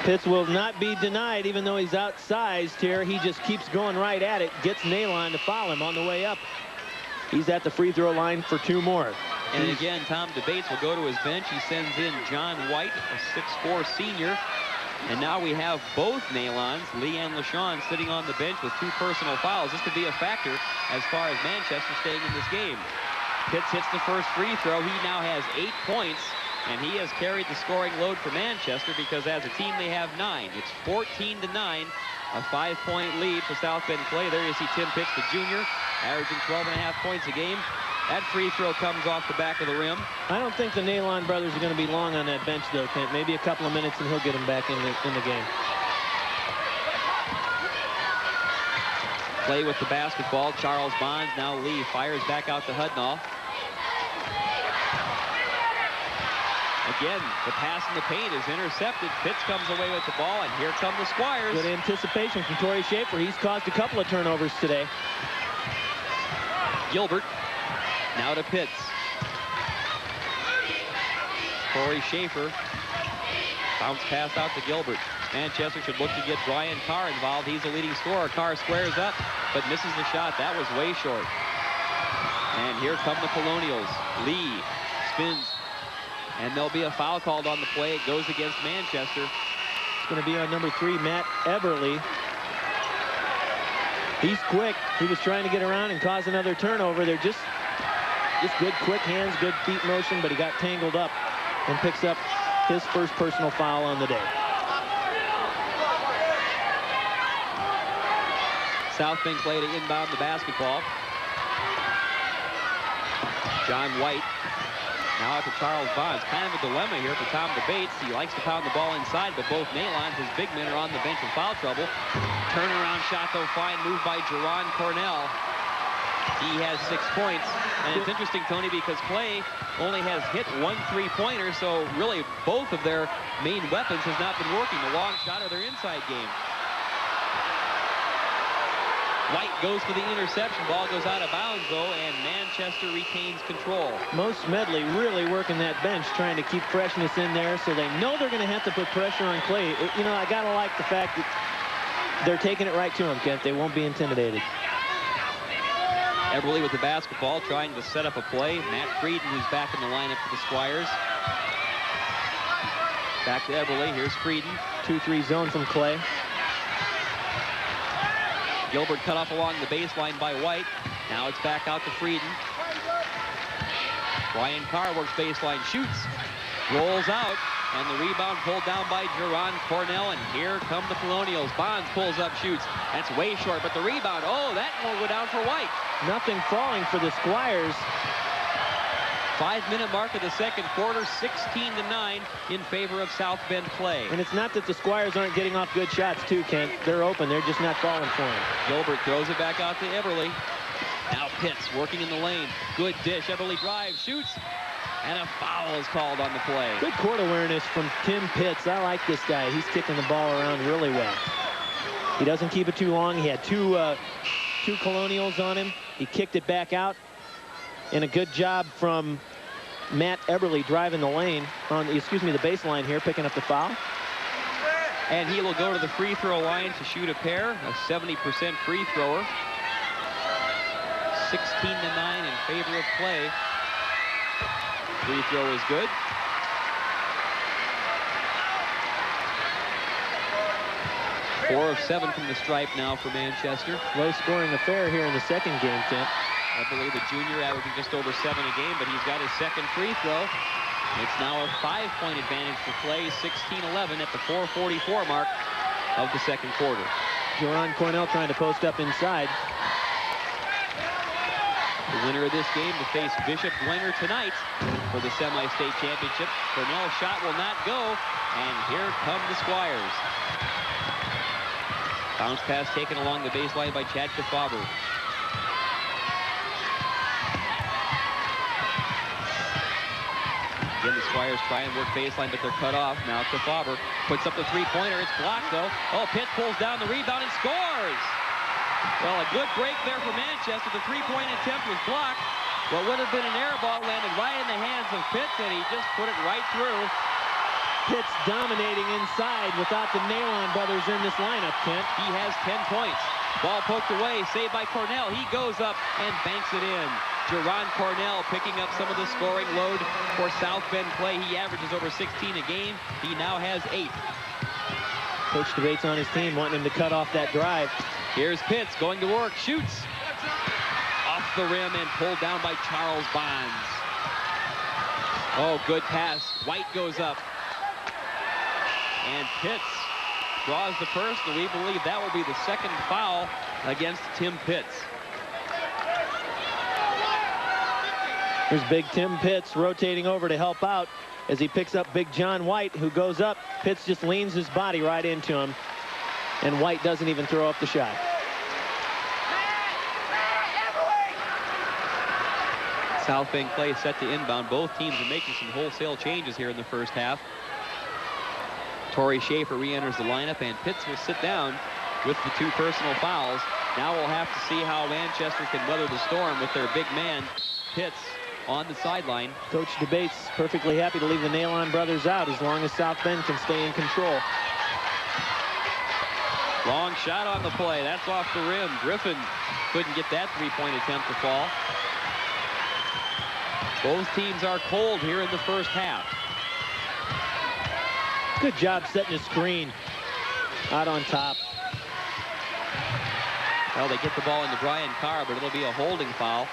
Speaker 15: Pitts will not be denied, even though he's outsized here. He just keeps going right at it, gets Naylon to foul him on the way up. He's at the free throw line for 2 more.
Speaker 8: And again, Tom DeBates will go to his bench. He sends in John White, a 6'4" senior. And now we have both Naylons, Lee and LaShawn, sitting on the bench with 2 personal fouls. This could be a factor as far as Manchester staying in this game. Pitts hits the first free throw. He now has 8 points, and he has carried the scoring load for Manchester because as a team they have 9. It's 14-9, a 5-point lead for South Bend Clay. There you see Tim Pitts, the junior, averaging 12.5 points a game. That free throw comes off the back of the rim.
Speaker 15: I don't think the Naylon brothers are going to be long on that bench, though, Kent. Maybe a couple of minutes, and he'll get them back in the game.
Speaker 8: Clay with the basketball. Charles Bonds. Now Lee fires back out to Hudnall. Again, the pass in the paint is intercepted. Pitts comes away with the ball, and here come the Squires.
Speaker 15: Good anticipation from Torrey Schaefer. He's caused a couple of turnovers today.
Speaker 8: Gilbert. Now to Pitts. Torrey Schaefer. Bounce pass out to Gilbert. Manchester should look to get Brian Carr involved. He's the leading scorer. Carr squares up, but misses the shot. That was way short. And here come the Colonials. Lee spins. And there'll be a foul called on the play. It goes against Manchester.
Speaker 15: It's going to be on number 3, Matt Eberly. He's quick. He was trying to get around and cause another turnover. They're just good quick hands, good feet motion, but he got tangled up and picks up his first personal foul on the day.
Speaker 8: South Bend Clay to inbound the basketball. John White. Now out to Charles Bonds. Kind of a dilemma here for Tom DeBates. He likes to pound the ball inside, but both Naylons, his big men, are on the bench in foul trouble. Turnaround shot, though, fine move by Jerron Cornell. He has 6 points. And it's interesting, Tony, because Clay only has hit 1 3-pointer, so really both of their main weapons has not been working. The long shot or their inside game. White goes for the interception. Ball goes out of bounds, though, and Manchester retains control.
Speaker 15: Most Smedley really working that bench, trying to keep freshness in there, so they know they're going to have to put pressure on Clay. You know, I got to like the fact that they're taking it right to him, Kent. They won't be intimidated.
Speaker 8: Eberly with the basketball, trying to set up a play. Matt Frieden, who's back in the lineup for the Squires. Back to Eberly. Here's Frieden.
Speaker 15: 2-3 zone from Clay.
Speaker 8: Gilbert cut off along the baseline by White. Now it's back out to Frieden. Brian Carr works baseline, shoots, rolls out, and the rebound pulled down by Jerron Cornell, and here come the Colonials. Bonds pulls up, shoots. That's way short, but the rebound, oh, that won't go down for White.
Speaker 15: Nothing falling for the Squires.
Speaker 8: 5-minute mark of the second quarter, 16-9 in favor of South Bend Clay.
Speaker 15: And it's not that the Squires aren't getting off good shots, too, Kent. They're open. They're just not falling for him.
Speaker 8: Gilbert throws it back out to Eberly. Now Pitts working in the lane. Good dish. Eberly drives, shoots, and a foul is called on the play.
Speaker 15: Good court awareness from Tim Pitts. I like this guy. He's kicking the ball around really well. He doesn't keep it too long. He had two Colonials on him. He kicked it back out. And a good job from Matt Eberly driving the lane on, the baseline here, picking up the foul.
Speaker 8: And he will go to the free throw line to shoot a pair, a 70% free thrower. 16-9 in favor of Clay. Free throw is good. Four of 7 from the stripe now for Manchester.
Speaker 15: Low scoring affair here in the second game, Kent.
Speaker 8: I believe the junior averaging just over 7 a game, but he's got his second free throw. It's now a 5-point advantage for Clay, 16-11 at the 4:44 mark of the second quarter.
Speaker 15: Jerron Cornell trying to post up inside.
Speaker 8: The winner of this game to face Bishop Dwenger tonight for the semi-state championship. Cornell's shot will not go, and here come the Squires. Bounce pass taken along the baseline by Chad Kefauver. Again, the The Squires try and work baseline, but they're cut off. Now to Faber. Puts up the three-pointer. It's blocked, though. Oh, Pitts pulls down the rebound and scores! Well, a good break there for Manchester. The three-point attempt was blocked. What would have been an air ball landed right in the hands of Pitts, and he just put it right through.
Speaker 15: Pitts dominating inside without the Nailon brothers in this lineup, Kent.
Speaker 8: He has 10 points. Ball poked away, saved by Cornell. He goes up and banks it in. Jerron Cornell picking up some of the scoring load for South Bend Clay. He averages over 16 a game. He now has 8.
Speaker 15: Coach DeBate's on his team, wanting him to cut off that drive.
Speaker 8: Here's Pitts going to work, shoots. Off the rim and pulled down by Charles Bonds. Oh, good pass. White goes up. And Pitts draws the first, and we believe that will be the second foul against Tim Pitts.
Speaker 15: Here's big Tim Pitts rotating over to help out as he picks up big John White, who goes up. Pitts just leans his body right into him, and White doesn't even throw up the shot.
Speaker 8: South Bend Clay set to inbound. Both teams are making some wholesale changes here in the first half. Torrey Schaefer re-enters the lineup, and Pitts will sit down with the 2 personal fouls. Now we'll have to see how Manchester can weather the storm with their big man, Pitts, on the sideline.
Speaker 15: Coach DeBate's perfectly happy to leave the Nailon brothers out as long as South Bend can stay in control.
Speaker 8: Long shot on the play. That's off the rim. Griffin couldn't get that three-point attempt to fall. Both teams are cold here in the first half.
Speaker 15: Good job setting a screen out on top.
Speaker 8: Well, they get the ball into Brian Carr, but it'll be a holding foul.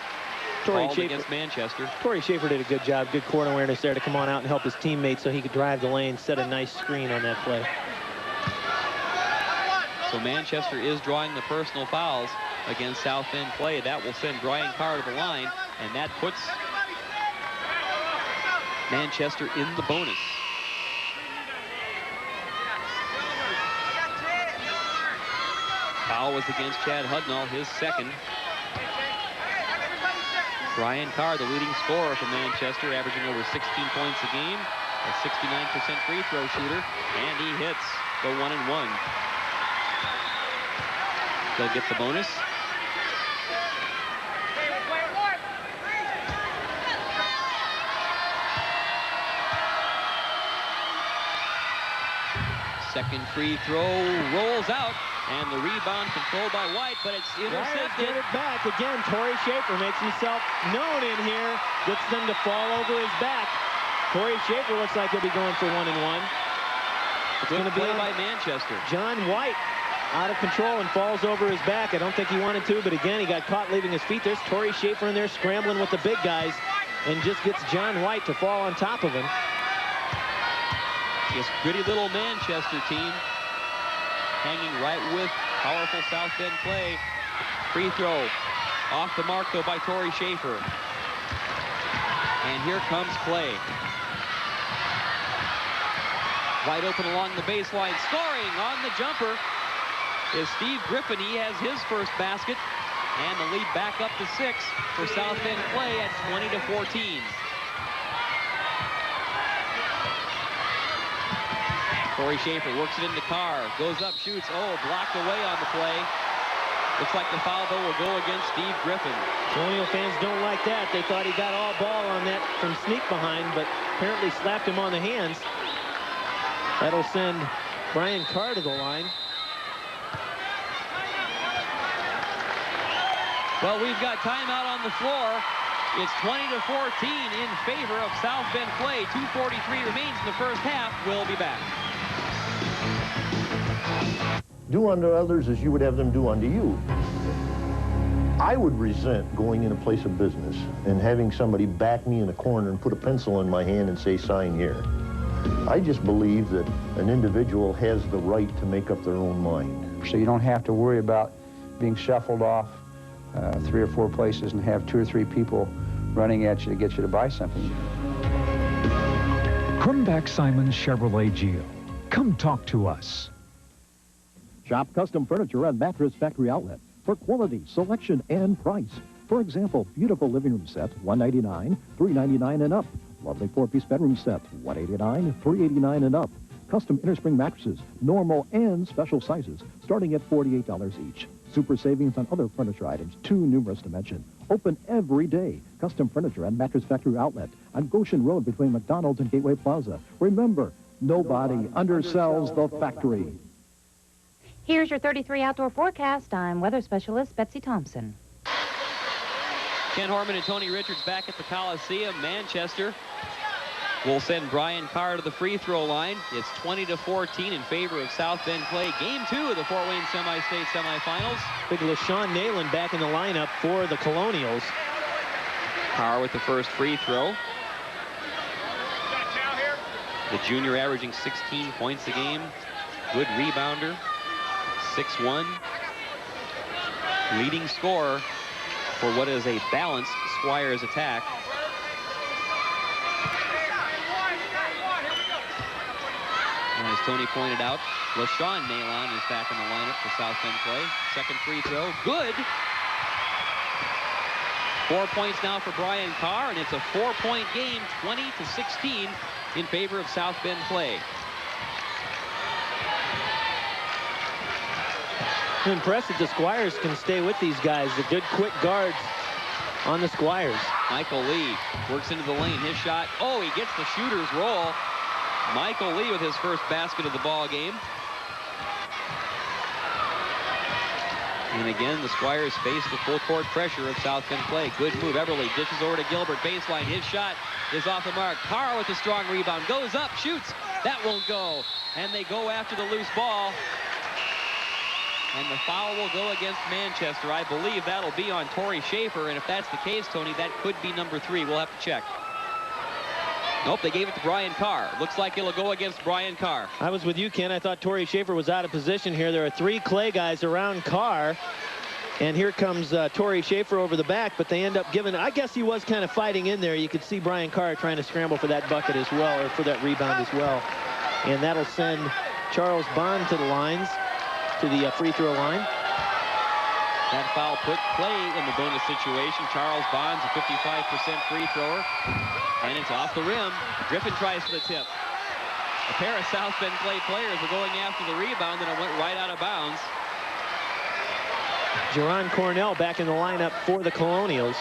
Speaker 8: Called against Manchester.
Speaker 15: Torrey Schaefer did a good job. Good court awareness there to come on out and help his teammates so he could drive the lane, set a nice screen on that play.
Speaker 8: So Manchester is drawing the personal fouls against South Bend Clay. That will send Brian Carr to the line, and that puts Manchester in the bonus. Foul was against Chad Hudnall, his second. Brian Carr, the leading scorer for Manchester, averaging over 16 points a game, a 69% free throw shooter, and he hits the 1-and-1. They'll get the bonus. Second free throw rolls out, and the rebound controlled by White, but it's intercepted.
Speaker 15: Get it back again. Torrey Schaefer makes himself known in here, gets them to fall over his back. Torrey Schaefer looks like he'll be going for 1-and-1. It's going to be
Speaker 8: by Manchester.
Speaker 15: John White out of control and falls over his back. I don't think he wanted to, but again, he got caught leaving his feet. There's Torrey Schaefer in there scrambling with the big guys and just gets John White to fall on top of him.
Speaker 8: This gritty little Manchester team hanging right with powerful South Bend Clay. Free throw off the mark, though, by Torrey Schaefer. And here comes Clay. Wide open along the baseline. Scoring on the jumper is Steve Griffin. He has his first basket. And the lead back up to 6 for South Bend Clay at 20-14. Torrey Schaefer works it into Carr. Goes up, shoots. Oh, blocked away on the play. Looks like the foul, though, will go against Steve Griffin.
Speaker 15: Colonial fans don't like that. They thought he got all ball on that from sneak behind, but apparently slapped him on the hands. That'll send Brian Carr to the line.
Speaker 8: Well, we've got timeout on the floor. It's 20-14 in favor of South Bend Clay. 2:43 remains in the first half. We'll be back.
Speaker 7: Do unto others as you would have them do unto you. I would resent going in a place of business and having somebody back me in a corner and put a pencil in my hand and say, sign here. I just believe that an individual has the right to make up their own mind.
Speaker 16: So you don't have to worry about being shuffled off 3 or 4 places and have 2 or 3 people running at you to get you to buy something.
Speaker 18: Crumback Simon Chevrolet Geo. Come talk to us.
Speaker 6: Shop custom furniture at Mattress Factory Outlet for quality, selection, and price. For example, beautiful living room set, $199, $399 and up. Lovely 4-piece bedroom sets, $189, $389 and up. Custom innerspring mattresses, normal and special sizes, starting at $48 each. Super savings on other furniture items, too numerous to mention. Open every day. Custom Furniture and Mattress Factory Outlet on Goshen Road between McDonald's and Gateway Plaza. Remember, nobody undersells the factory.
Speaker 9: Here's your 33 outdoor forecast. I'm weather specialist Betsy Thompson.
Speaker 8: Ken Horman and Tony Richards back at the Coliseum. Manchester will send Brian Carr to the free throw line. It's 20-14 in favor of South Bend Clay. Game 2 of the Fort Wayne Semi-State semifinals.
Speaker 15: Big LaShawn Nayland back in the lineup for the Colonials.
Speaker 8: Carr with the first free throw. The junior averaging 16 points a game. Good rebounder. 6'1". Leading scorer for what is a balanced Squires attack. And as Tony pointed out, LaShawn Nayland is back in the lineup for South Bend Clay. Second free throw, good. 4 points now for Brian Carr, and it's a 4-point game, 20-16 in favor of South Bend Clay.
Speaker 15: I'm impressed that the Squires can stay with these guys. The good quick guards on the Squires.
Speaker 8: Michael Lee works into the lane. His shot, oh, he gets the shooter's roll. Michael Lee with his first basket of the ball game. And again, the Squires face the full court pressure of South Bend Clay. Good move. Everly dishes over to Gilbert. Baseline. His shot is off the mark. Carr with a strong rebound. Goes up, shoots. That won't go. And they go after the loose ball. And the foul will go against Manchester. I believe that'll be on Torrey Schaefer. And if that's the case, Tony, that could be number 3. We'll have to check. Nope, they gave it to Brian Carr. Looks like it'll go against Brian Carr.
Speaker 15: I was with you, Ken. I thought Torrey Schaefer was out of position here. There are 3 Clay guys around Carr. And here comes Torrey Schaefer over the back, but they end up giving, I guess he was kind of fighting in there. You could see Brian Carr trying to scramble for that bucket as well, or for that rebound as well. And that'll send Charles Bond to the lines, to the free throw line.
Speaker 8: That foul put Clay in the bonus situation. Charles Bond's a 55% free thrower. And it's off the rim. Griffin tries for the tip. A pair of South Bend Clay players were going after the rebound, and it went right out of bounds.
Speaker 15: Jerron Cornell back in the lineup for the Colonials.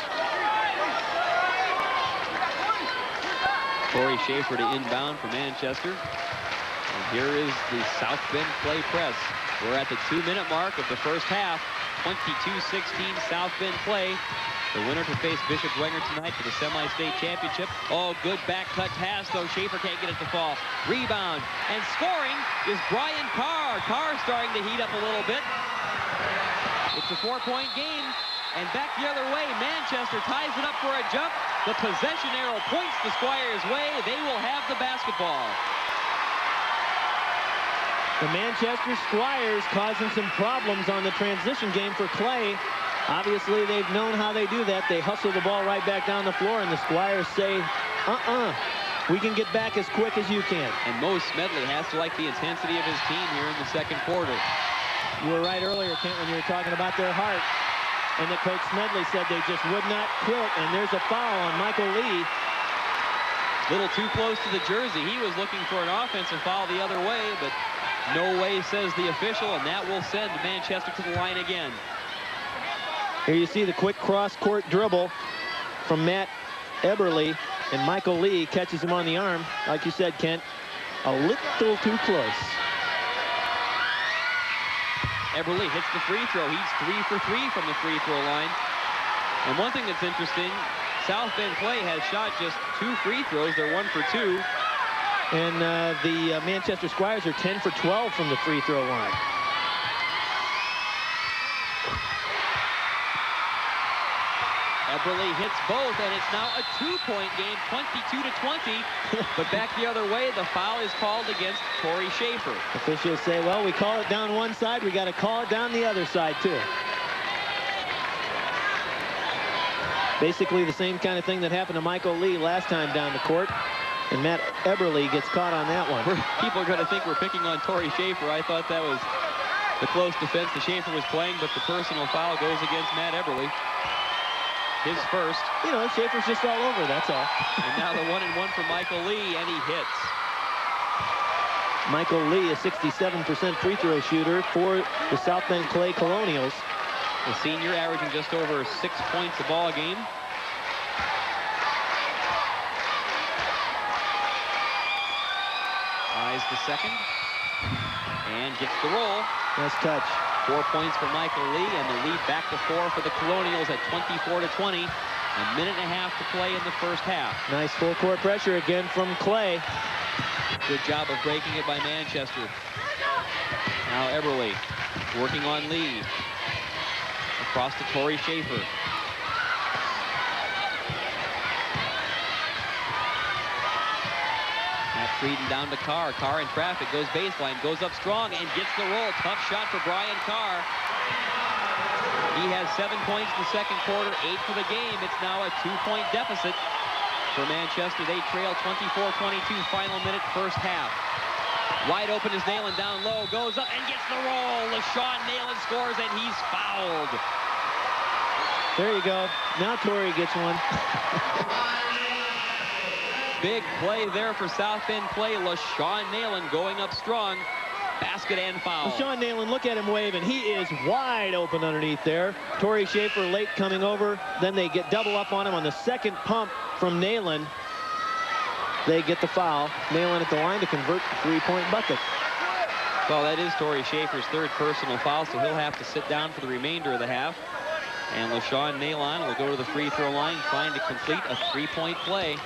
Speaker 8: Torrey Schaefer to inbound for Manchester. And here is the South Bend Clay press. We're at the 2-minute mark of the first half. 22-16 South Bend Clay. The winner to face Bishop Dwenger tonight for the semi-state championship. Oh, good back cut pass, though. Schaefer can't get it to fall. Rebound and scoring is Brian Carr. Carr starting to heat up a little bit. It's a 4-point game. And back the other way, Manchester ties it up for a jump. The possession arrow points the Squires' way. They will have the basketball.
Speaker 15: The Manchester Squires causing some problems on the transition game for Clay. Obviously, they've known how they do that. They hustle the ball right back down the floor, and the Squires say, we can get back as quick as you can.
Speaker 8: And Mo Smedley has to like the intensity of his team here in the second quarter.
Speaker 15: You were right earlier, Kent, when you were talking about their heart. And that Coach Smedley said they just would not quit, and there's a foul on Michael Lee.
Speaker 8: Little too close to the jersey. He was looking for an offensive foul the other way, but no way, says the official, and that will send Manchester to the line again.
Speaker 15: Here you see the quick cross-court dribble from Matt Eberly, and Michael Lee catches him on the arm. Like you said, Kent, a little too close.
Speaker 8: Eberly hits the free throw. He's 3 for 3 from the free throw line. And one thing that's interesting, South Bend Clay has shot just 2 free throws. They're 1 for 2.
Speaker 15: And the Manchester Squires are 10 for 12 from the free throw line.
Speaker 8: Eberly hits both, and it's now a 2-point game, 22-20. But back the other way, the foul is called against Torrey Schaefer.
Speaker 15: Officials say, well, we call it down one side, we got to call it down the other side, too. Basically the same kind of thing that happened to Michael Lee last time down the court. And Matt Eberly gets caught on that one.
Speaker 8: People are going to think we're picking on Torrey Schaefer. I thought that was the close defense that Schaefer was playing, but the personal foul goes against Matt Eberly. His first.
Speaker 15: You know, Schaefer's just all over, that's all.
Speaker 8: And now the 1-and-1 for Michael Lee, and he hits.
Speaker 15: Michael Lee, a 67% free throw shooter for the South Bend Clay Colonials.
Speaker 8: The senior averaging just over 6 points a ball game. Eyes the second. And gets the roll.
Speaker 15: Nice touch.
Speaker 8: 4 points for Michael Lee, and the lead back to 4 for the Colonials at 24-20. A minute and a half to play in the first half.
Speaker 15: Nice full court pressure again from Clay.
Speaker 8: Good job of breaking it by Manchester. Now Eberle working on Lee. Across to Torrey Schaefer. Matt Frieden down to Carr. Carr in traffic, goes baseline, goes up strong, and gets the roll. Tough shot for Brian Carr. He has 7 points in the second quarter, 8 for the game. It's now a 2-point deficit for Manchester. They trail 24-22, final minute, first half. Wide open is Nalen down low, goes up and gets the roll. LaShawn Nalen scores, and he's fouled.
Speaker 15: There you go. Now Torrey gets one.
Speaker 8: Big play there for South Bend Clay. LaShawn Nalen going up strong. Basket and foul.
Speaker 15: LaShawn Nalen, look at him waving. He is wide open underneath there. Torrey Schaefer late coming over. Then they get double up on him on the second pump from Nalen. They get the foul. Nalen at the line to convert the three-point bucket.
Speaker 8: Well, that is Torrey Schaefer's third personal foul, so he'll have to sit down for the remainder of the half. And LaShawn Nalen will go to the free throw line trying to complete a three-point play.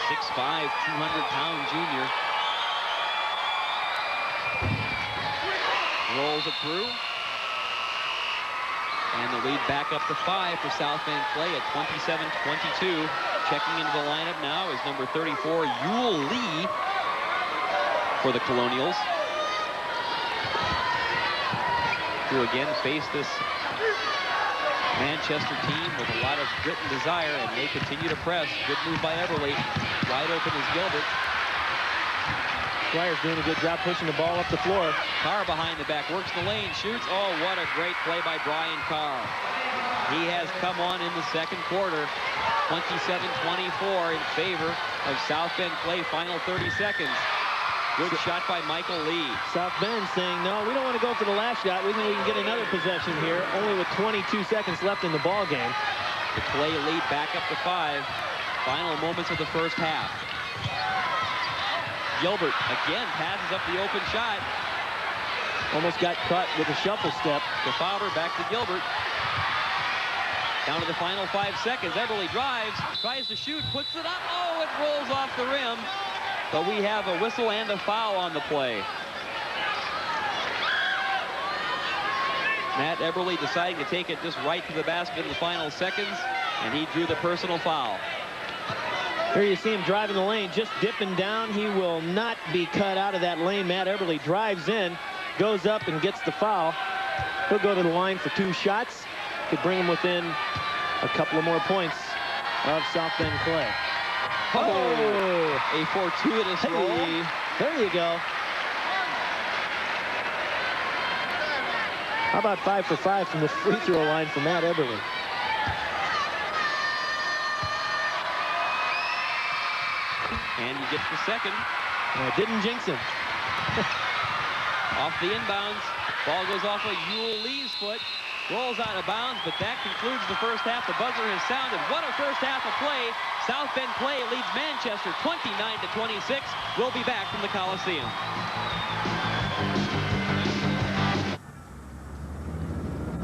Speaker 8: 6'5", 200-pound junior. Rolls it through. And the lead back up to 5 for South Bend Clay at 27-22. Checking into the lineup now is number 34, Yule Lee for the Colonials. Who again face this Manchester team with a lot of grit and desire, and they continue to press. Good move by Eberle. Wide open is Gilbert.
Speaker 15: Squire's doing a good job pushing the ball up the floor.
Speaker 8: Carr behind the back, works the lane, shoots. Oh, what a great play by Brian Carr. He has come on in the second quarter. 27-24 in favor of South Bend Clay. Final 30 seconds. Good shot by Michael Lee.
Speaker 15: South Bend saying, no, we don't want to go for the last shot. We think we can get another possession here, only with 22 seconds left in the ball game.
Speaker 8: The Clay lead back up to 5. Final moments of the first half. Gilbert again passes up the open shot.
Speaker 15: Almost got caught with a shuffle step.
Speaker 8: DeFauber back to Gilbert. Down to the final 5 seconds. Eberle drives, tries to shoot, puts it up. Oh, it rolls off the rim. But we have a whistle and a foul on the play. Matt Eberle deciding to take it just right to the basket in the final seconds, and he drew the personal foul.
Speaker 15: Here you see him driving the lane, just dipping down. He will not be cut out of that lane. Matt Eberle drives in, goes up and gets the foul. He'll go to the line for 2 shots. Could bring him within a couple of more points of South Bend Clay.
Speaker 8: Oh, a fortuitous roll.
Speaker 15: There you go. How about 5 for 5 from the free throw line for Matt Eberle?
Speaker 8: And he gets the second.
Speaker 15: Didn't jinx him.
Speaker 8: Off the inbounds. Ball goes off of Yule Lee's foot. Rolls out of bounds, but that concludes the first half. The buzzer has sounded. What a first half of play. South Bend Clay leads Manchester 29-26. We'll be back from the Coliseum.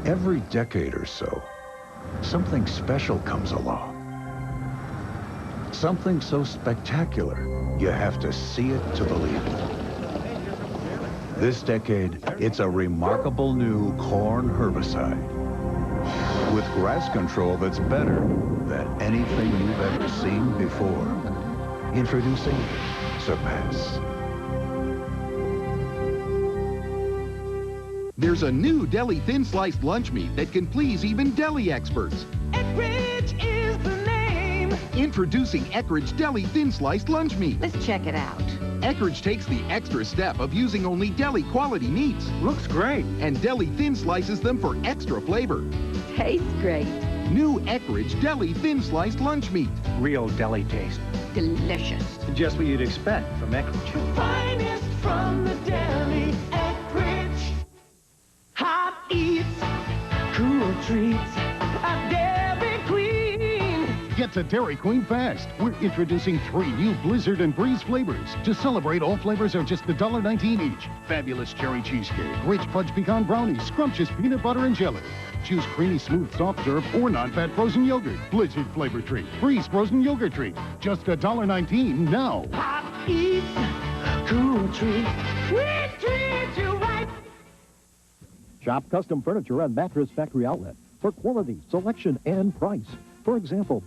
Speaker 18: Every decade or so, something special comes along. Something so spectacular, you have to see it to believe it. This decade, it's a remarkable new corn herbicide with grass control that's better than anything you've ever seen before. Introducing Surpass.
Speaker 20: There's a new deli thin-sliced lunch meat that can please even deli experts.
Speaker 10: Eckridge is the name.
Speaker 20: Introducing Eckridge Deli Thin-Sliced Lunch Meat.
Speaker 10: Let's check it out.
Speaker 20: Eckrich takes the extra step of using only deli quality meats.
Speaker 11: Looks great.
Speaker 20: And deli thin slices them for extra flavor.
Speaker 13: Tastes great.
Speaker 20: New Eckrich deli thin sliced lunch meat.
Speaker 11: Real deli taste.
Speaker 13: Delicious.
Speaker 11: Just what you'd expect from Eckrich.
Speaker 17: Finest from the deli, Eckrich. Hot eats, cool treats, a Dairy Queen.
Speaker 2: Get to Dairy Queen fast. We're introducing 3 new Blizzard and Breeze flavors. To celebrate, all flavors are just $1.19 each. Fabulous cherry cheesecake, rich fudge pecan brownie, scrumptious peanut butter and jelly. Choose creamy, smooth, soft serve or non-fat frozen yogurt. Blizzard flavor treat, Breeze frozen yogurt treat. Just $1.19 now.
Speaker 17: Hot eats, cool treats, we treat you right.
Speaker 6: Shop Custom Furniture at Mattress Factory Outlet for quality, selection, and price. For example,